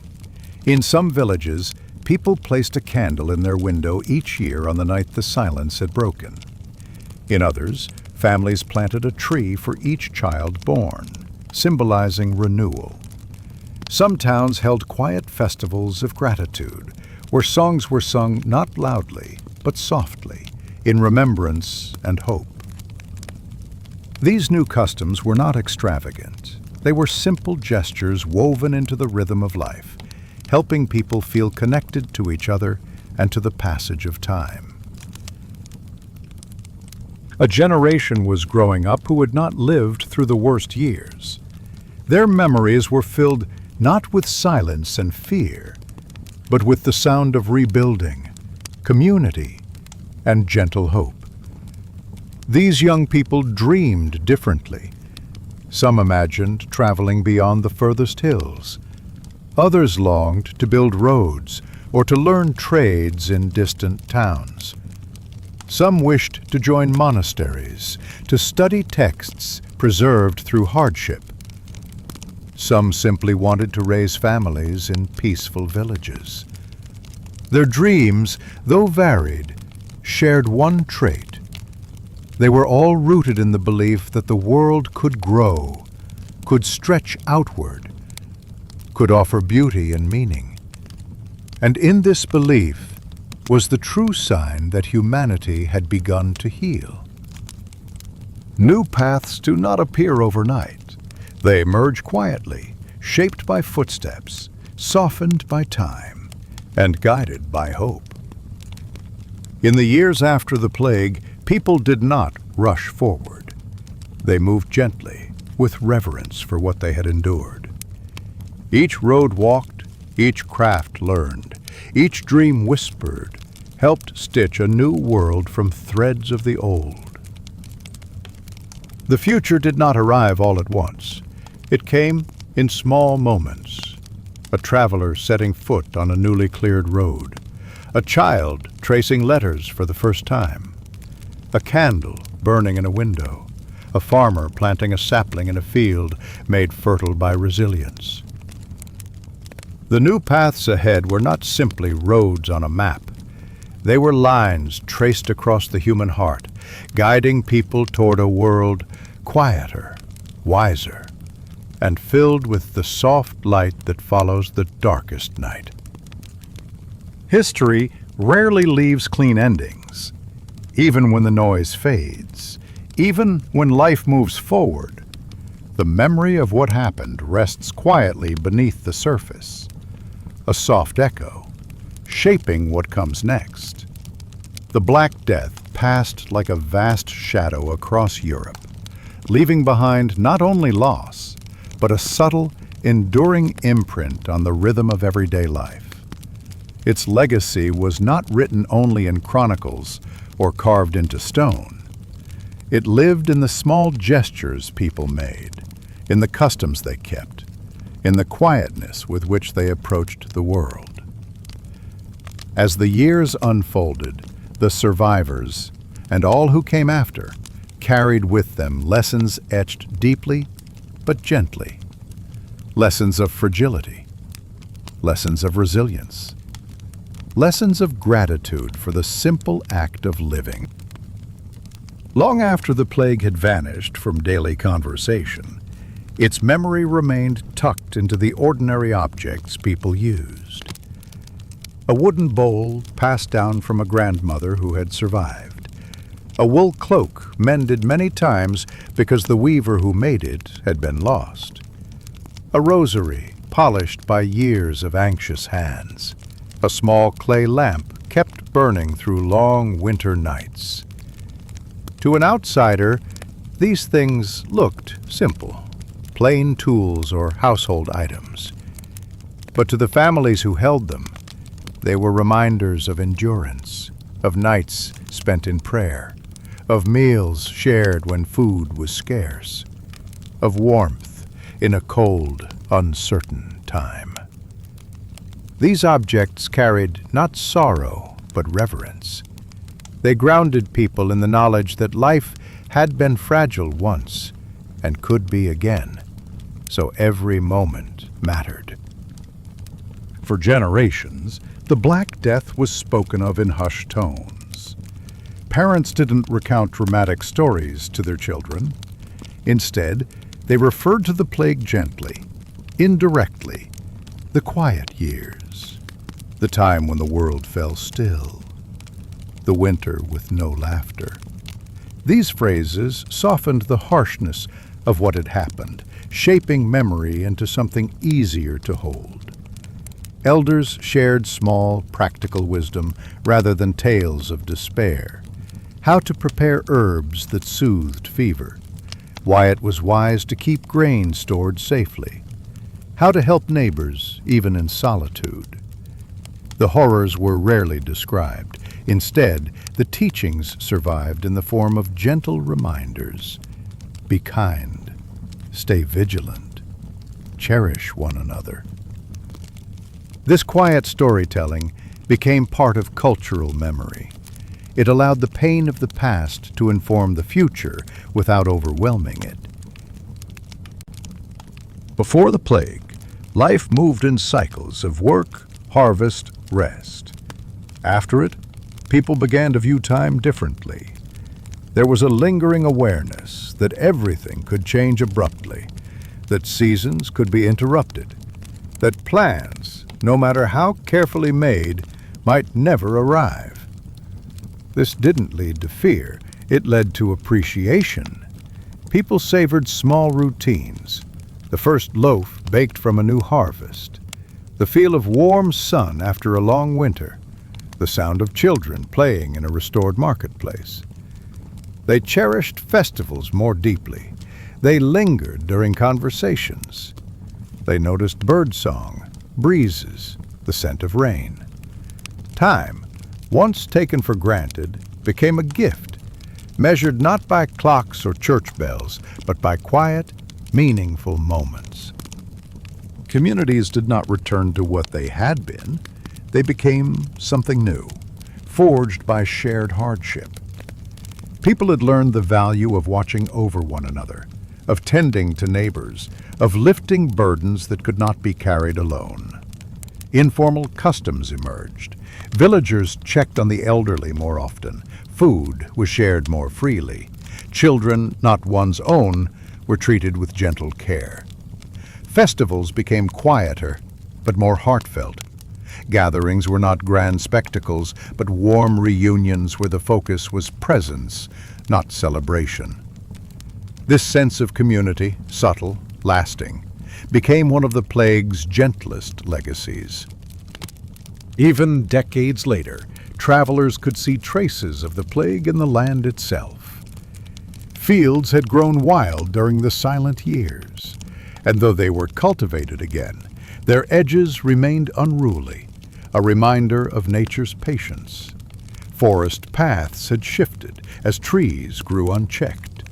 In some villages, people placed a candle in their window each year on the night the silence had broken. In others, families planted a tree for each child born, symbolizing renewal. Some towns held quiet festivals of gratitude, where songs were sung not loudly, but softly, in remembrance and hope. These new customs were not extravagant. They were simple gestures woven into the rhythm of life, helping people feel connected to each other and to the passage of time. A generation was growing up who had not lived through the worst years. Their memories were filled not with silence and fear, but with the sound of rebuilding, community, and gentle hope. These young people dreamed differently. Some imagined traveling beyond the furthest hills. Others longed to build roads or to learn trades in distant towns. Some wished to join monasteries, to study texts preserved through hardship. Some simply wanted to raise families in peaceful villages. Their dreams, though varied, shared one trait. They were all rooted in the belief that the world could grow, could stretch outward, could offer beauty and meaning. And in this belief was the true sign that humanity had begun to heal. New paths do not appear overnight. They emerge quietly, shaped by footsteps, softened by time, and guided by hope. In the years after the plague, people did not rush forward. They moved gently, with reverence for what they had endured. Each road walked, each craft learned, each dream whispered, helped stitch a new world from threads of the old. The future did not arrive all at once. It came in small moments. A traveler setting foot on a newly cleared road. A child tracing letters for the first time. A candle burning in a window. A farmer planting a sapling in a field made fertile by resilience. The new paths ahead were not simply roads on a map. They were lines traced across the human heart, guiding people toward a world quieter, wiser, and filled with the soft light that follows the darkest night. History rarely leaves clean endings. Even when the noise fades, even when life moves forward, the memory of what happened rests quietly beneath the surface, a soft echo, shaping what comes next. The Black Death passed like a vast shadow across Europe, leaving behind not only loss, but a subtle, enduring imprint on the rhythm of everyday life. Its legacy was not written only in chronicles or carved into stone. It lived in the small gestures people made, in the customs they kept, in the quietness with which they approached the world. As the years unfolded, the survivors, and all who came after, carried with them lessons etched deeply but gently. Lessons of fragility, lessons of resilience, lessons of gratitude for the simple act of living. Long after the plague had vanished from daily conversation, its memory remained tucked into the ordinary objects people used. A wooden bowl passed down from a grandmother who had survived. A wool cloak mended many times because the weaver who made it had been lost. A rosary polished by years of anxious hands. A small clay lamp kept burning through long winter nights. To an outsider, these things looked simple, plain tools or household items. But to the families who held them, they were reminders of endurance, of nights spent in prayer, of meals shared when food was scarce, of warmth in a cold, uncertain time. These objects carried not sorrow, but reverence. They grounded people in the knowledge that life had been fragile once and could be again, so every moment mattered. For generations, the Black Death was spoken of in hushed tones. Parents didn't recount dramatic stories to their children. Instead, they referred to the plague gently, indirectly, the quiet years, the time when the world fell still, the winter with no laughter. These phrases softened the harshness of what had happened, shaping memory into something easier to hold. Elders shared small, practical wisdom rather than tales of despair. How to prepare herbs that soothed fever. Why it was wise to keep grain stored safely. How to help neighbors, even in solitude. The horrors were rarely described. Instead, the teachings survived in the form of gentle reminders. Be kind. Stay vigilant. Cherish one another. This quiet storytelling became part of cultural memory. It allowed the pain of the past to inform the future without overwhelming it. Before the plague, life moved in cycles of work, harvest, rest. After it, people began to view time differently. There was a lingering awareness that everything could change abruptly, that seasons could be interrupted, that plans, no matter how carefully made, might never arrive. This didn't lead to fear, it led to appreciation. People savored small routines, the first loaf baked from a new harvest, the feel of warm sun after a long winter, the sound of children playing in a restored marketplace. They cherished festivals more deeply. They lingered during conversations. They noticed birdsong, breezes, the scent of rain. Time, once taken for granted, became a gift, measured not by clocks or church bells, but by quiet, meaningful moments. Communities did not return to what they had been. They became something new, forged by shared hardship. People had learned the value of watching over one another, of tending to neighbors, of lifting burdens that could not be carried alone. Informal customs emerged. Villagers checked on the elderly more often. Food was shared more freely. Children, not one's own, were treated with gentle care. Festivals became quieter, but more heartfelt. Gatherings were not grand spectacles, but warm reunions where the focus was presence, not celebration. This sense of community, subtle, lasting, became one of the plague's gentlest legacies. Even decades later, travelers could see traces of the plague in the land itself. Fields had grown wild during the silent years, and though they were cultivated again, their edges remained unruly, a reminder of nature's patience. Forest paths had shifted as trees grew unchecked.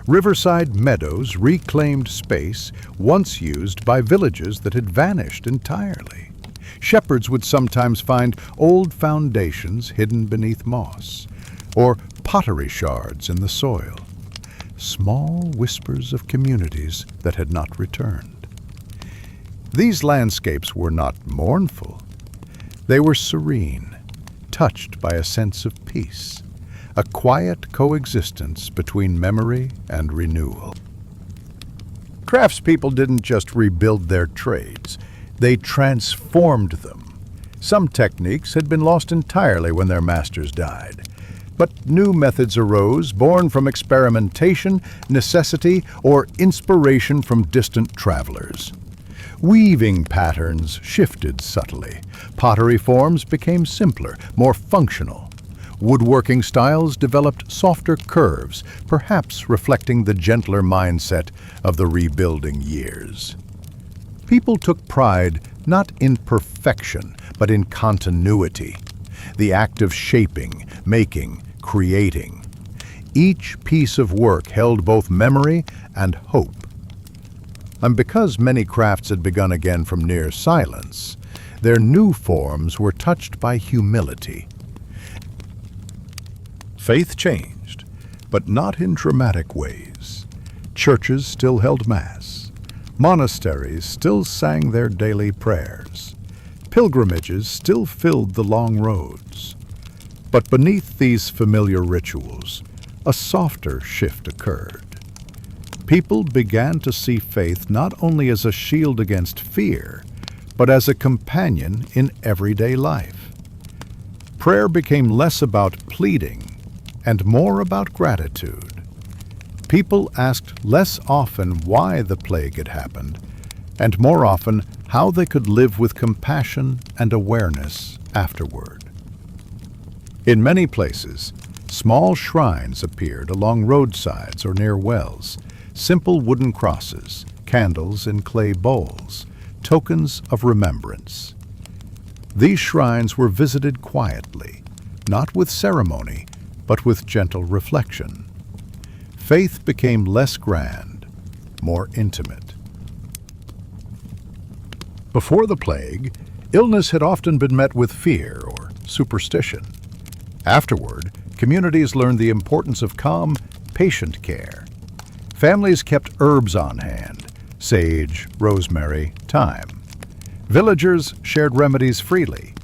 Riverside meadows reclaimed space once used by villages that had vanished entirely. Shepherds would sometimes find old foundations hidden beneath moss, or pottery shards in the soil. Small whispers of communities that had not returned. These landscapes were not mournful. They were serene, touched by a sense of peace, a quiet coexistence between memory and renewal. Craftspeople didn't just rebuild their trades, they transformed them. Some techniques had been lost entirely when their masters died, but new methods arose, born from experimentation, necessity, or inspiration from distant travelers. Weaving patterns shifted subtly. Pottery forms became simpler, more functional. Woodworking styles developed softer curves, perhaps reflecting the gentler mindset of the rebuilding years. People took pride not in perfection, but in continuity, the act of shaping, making, creating. Each piece of work held both memory and hope. And because many crafts had begun again from near silence, their new forms were touched by humility. Faith changed, but not in dramatic ways. Churches still held Mass. Monasteries still sang their daily prayers. Pilgrimages still filled the long roads. But beneath these familiar rituals, a softer shift occurred. People began to see faith not only as a shield against fear, but as a companion in everyday life. Prayer became less about pleading and more about gratitude. People asked less often why the plague had happened, and more often how they could live with compassion and awareness afterward. In many places, small shrines appeared along roadsides or near wells, simple wooden crosses, candles in clay bowls, tokens of remembrance. These shrines were visited quietly, not with ceremony, but with gentle reflection. Faith became less grand, more intimate. Before the plague, illness had often been met with fear or superstition. Afterward, communities learned the importance of calm, patient care. Families kept herbs on hand, sage, rosemary, thyme. Villagers shared remedies freely.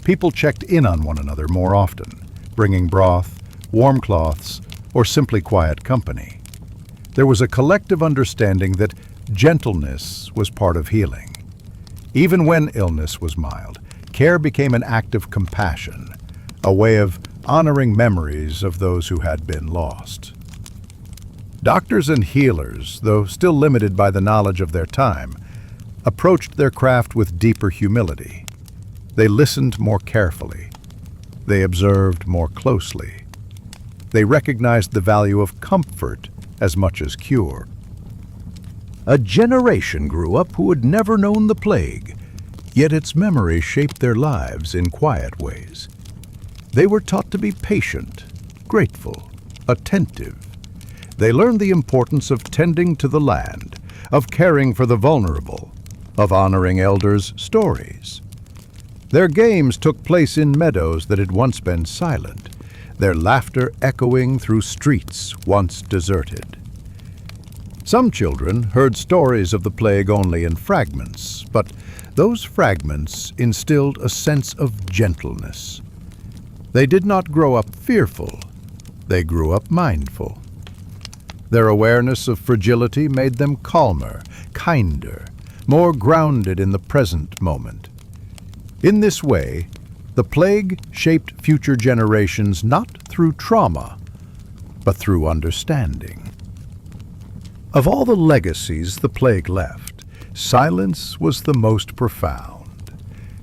People checked in on one another more often, bringing broth, warm cloths, or simply quiet company. There was a collective understanding that gentleness was part of healing. Even when illness was mild, care became an act of compassion, a way of honoring memories of those who had been lost. Doctors and healers, though still limited by the knowledge of their time, approached their craft with deeper humility. They listened more carefully. They observed more closely. They recognized the value of comfort as much as cure. A generation grew up who had never known the plague, yet its memory shaped their lives in quiet ways. They were taught to be patient, grateful, attentive. They learned the importance of tending to the land, of caring for the vulnerable, of honoring elders' stories. Their games took place in meadows that had once been silent, their laughter echoing through streets once deserted. Some children heard stories of the plague only in fragments, but those fragments instilled a sense of gentleness. They did not grow up fearful, they grew up mindful. Their awareness of fragility made them calmer, kinder, more grounded in the present moment. In this way, the plague shaped future generations not through trauma, but through understanding. Of all the legacies the plague left, silence was the most profound.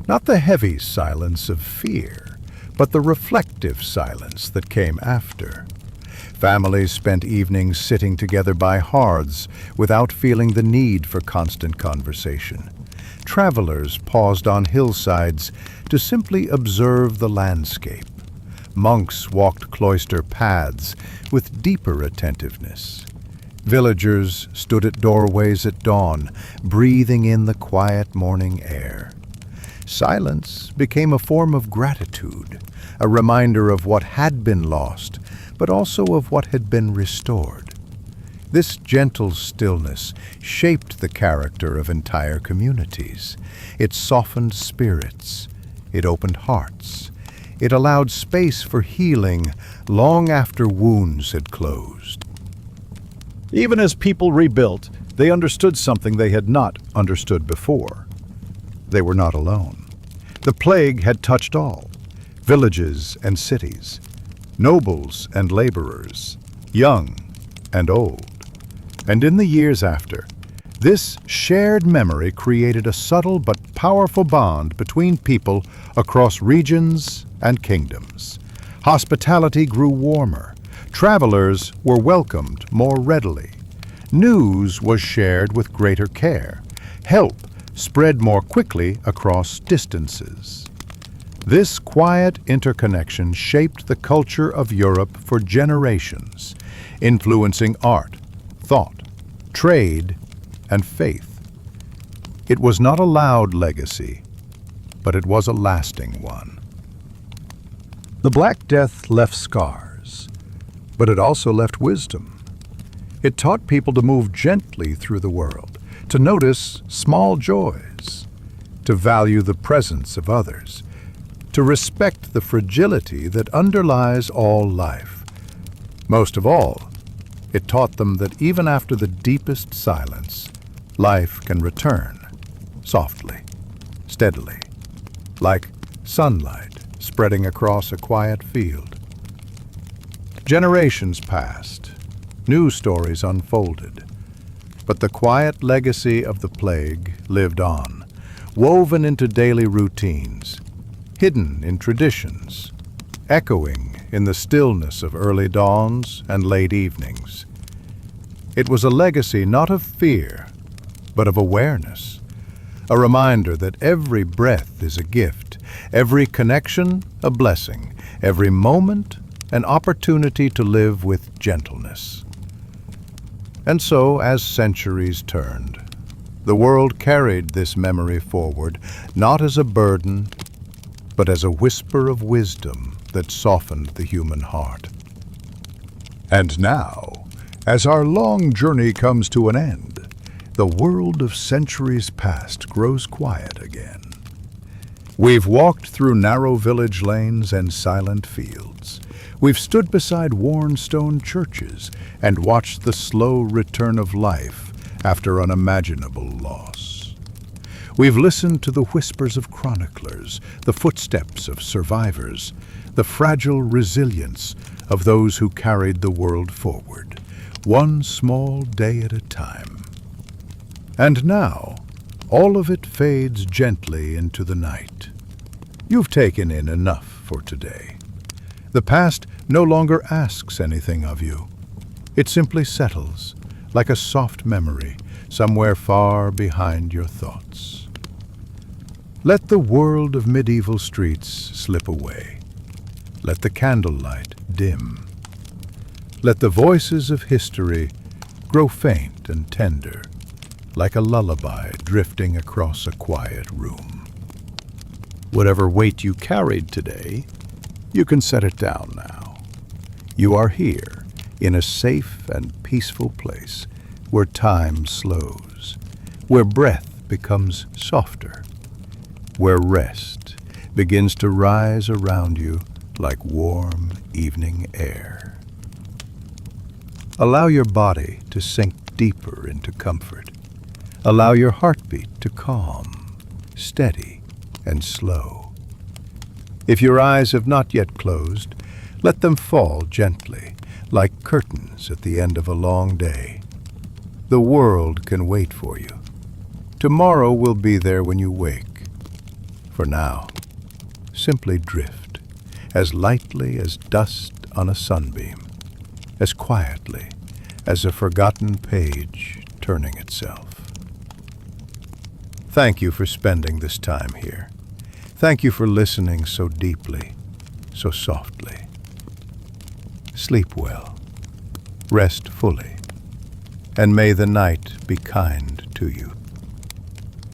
Not the heavy silence of fear, but the reflective silence that came after. Families spent evenings sitting together by hearths without feeling the need for constant conversation. Travelers paused on hillsides to simply observe the landscape. Monks walked cloister paths with deeper attentiveness. Villagers stood at doorways at dawn, breathing in the quiet morning air. Silence became a form of gratitude, a reminder of what had been lost, but also of what had been restored. This gentle stillness shaped the character of entire communities. It softened spirits. It opened hearts. It allowed space for healing long after wounds had closed. Even as people rebuilt, they understood something they had not understood before. They were not alone. The plague had touched all, villages and cities, nobles and laborers, young and old. And in the years after, this shared memory created a subtle but powerful bond between people across regions and kingdoms. Hospitality grew warmer. Travelers were welcomed more readily. News was shared with greater care. Help spread more quickly across distances. This quiet interconnection shaped the culture of Europe for generations, influencing art, thought, trade, and faith. It was not a loud legacy, but it was a lasting one. The Black Death left scars, but it also left wisdom. It taught people to move gently through the world, to notice small joys, to value the presence of others, to respect the fragility that underlies all life. Most of all, it taught them that even after the deepest silence, life can return, softly, steadily, like sunlight spreading across a quiet field. Generations passed, new stories unfolded, but the quiet legacy of the plague lived on, woven into daily routines, hidden in traditions, echoing in the stillness of early dawns and late evenings. It was a legacy not of fear, but of awareness, a reminder that every breath is a gift, every connection a blessing, every moment an opportunity to live with gentleness. And so, as centuries turned, the world carried this memory forward, not as a burden, but as a whisper of wisdom that softened the human heart. And now, as our long journey comes to an end, the world of centuries past grows quiet again. We've walked through narrow village lanes and silent fields. We've stood beside worn stone churches and watched the slow return of life after unimaginable loss. We've listened to the whispers of chroniclers, the footsteps of survivors, the fragile resilience of those who carried the world forward. one small day at a time. And now, all of it fades gently into the night. You've taken in enough for today. The past no longer asks anything of you. It simply settles, like a soft memory, somewhere far behind your thoughts. Let the world of medieval streets slip away. Let the candlelight dim. Let the voices of history grow faint and tender, like a lullaby drifting across a quiet room. Whatever weight you carried today, you can set it down now. You are here, in a safe and peaceful place, where time slows, where breath becomes softer, where rest begins to rise around you like warm evening air. Allow your body to sink deeper into comfort. Allow your heartbeat to calm, steady, and slow. If your eyes have not yet closed, let them fall gently, like curtains at the end of a long day. The world can wait for you. Tomorrow will be there when you wake. For now, simply drift, as lightly as dust on a sunbeam, as quietly as a forgotten page turning itself. Thank you for spending this time here. Thank you for listening so deeply, so softly. Sleep well, rest fully, and may the night be kind to you.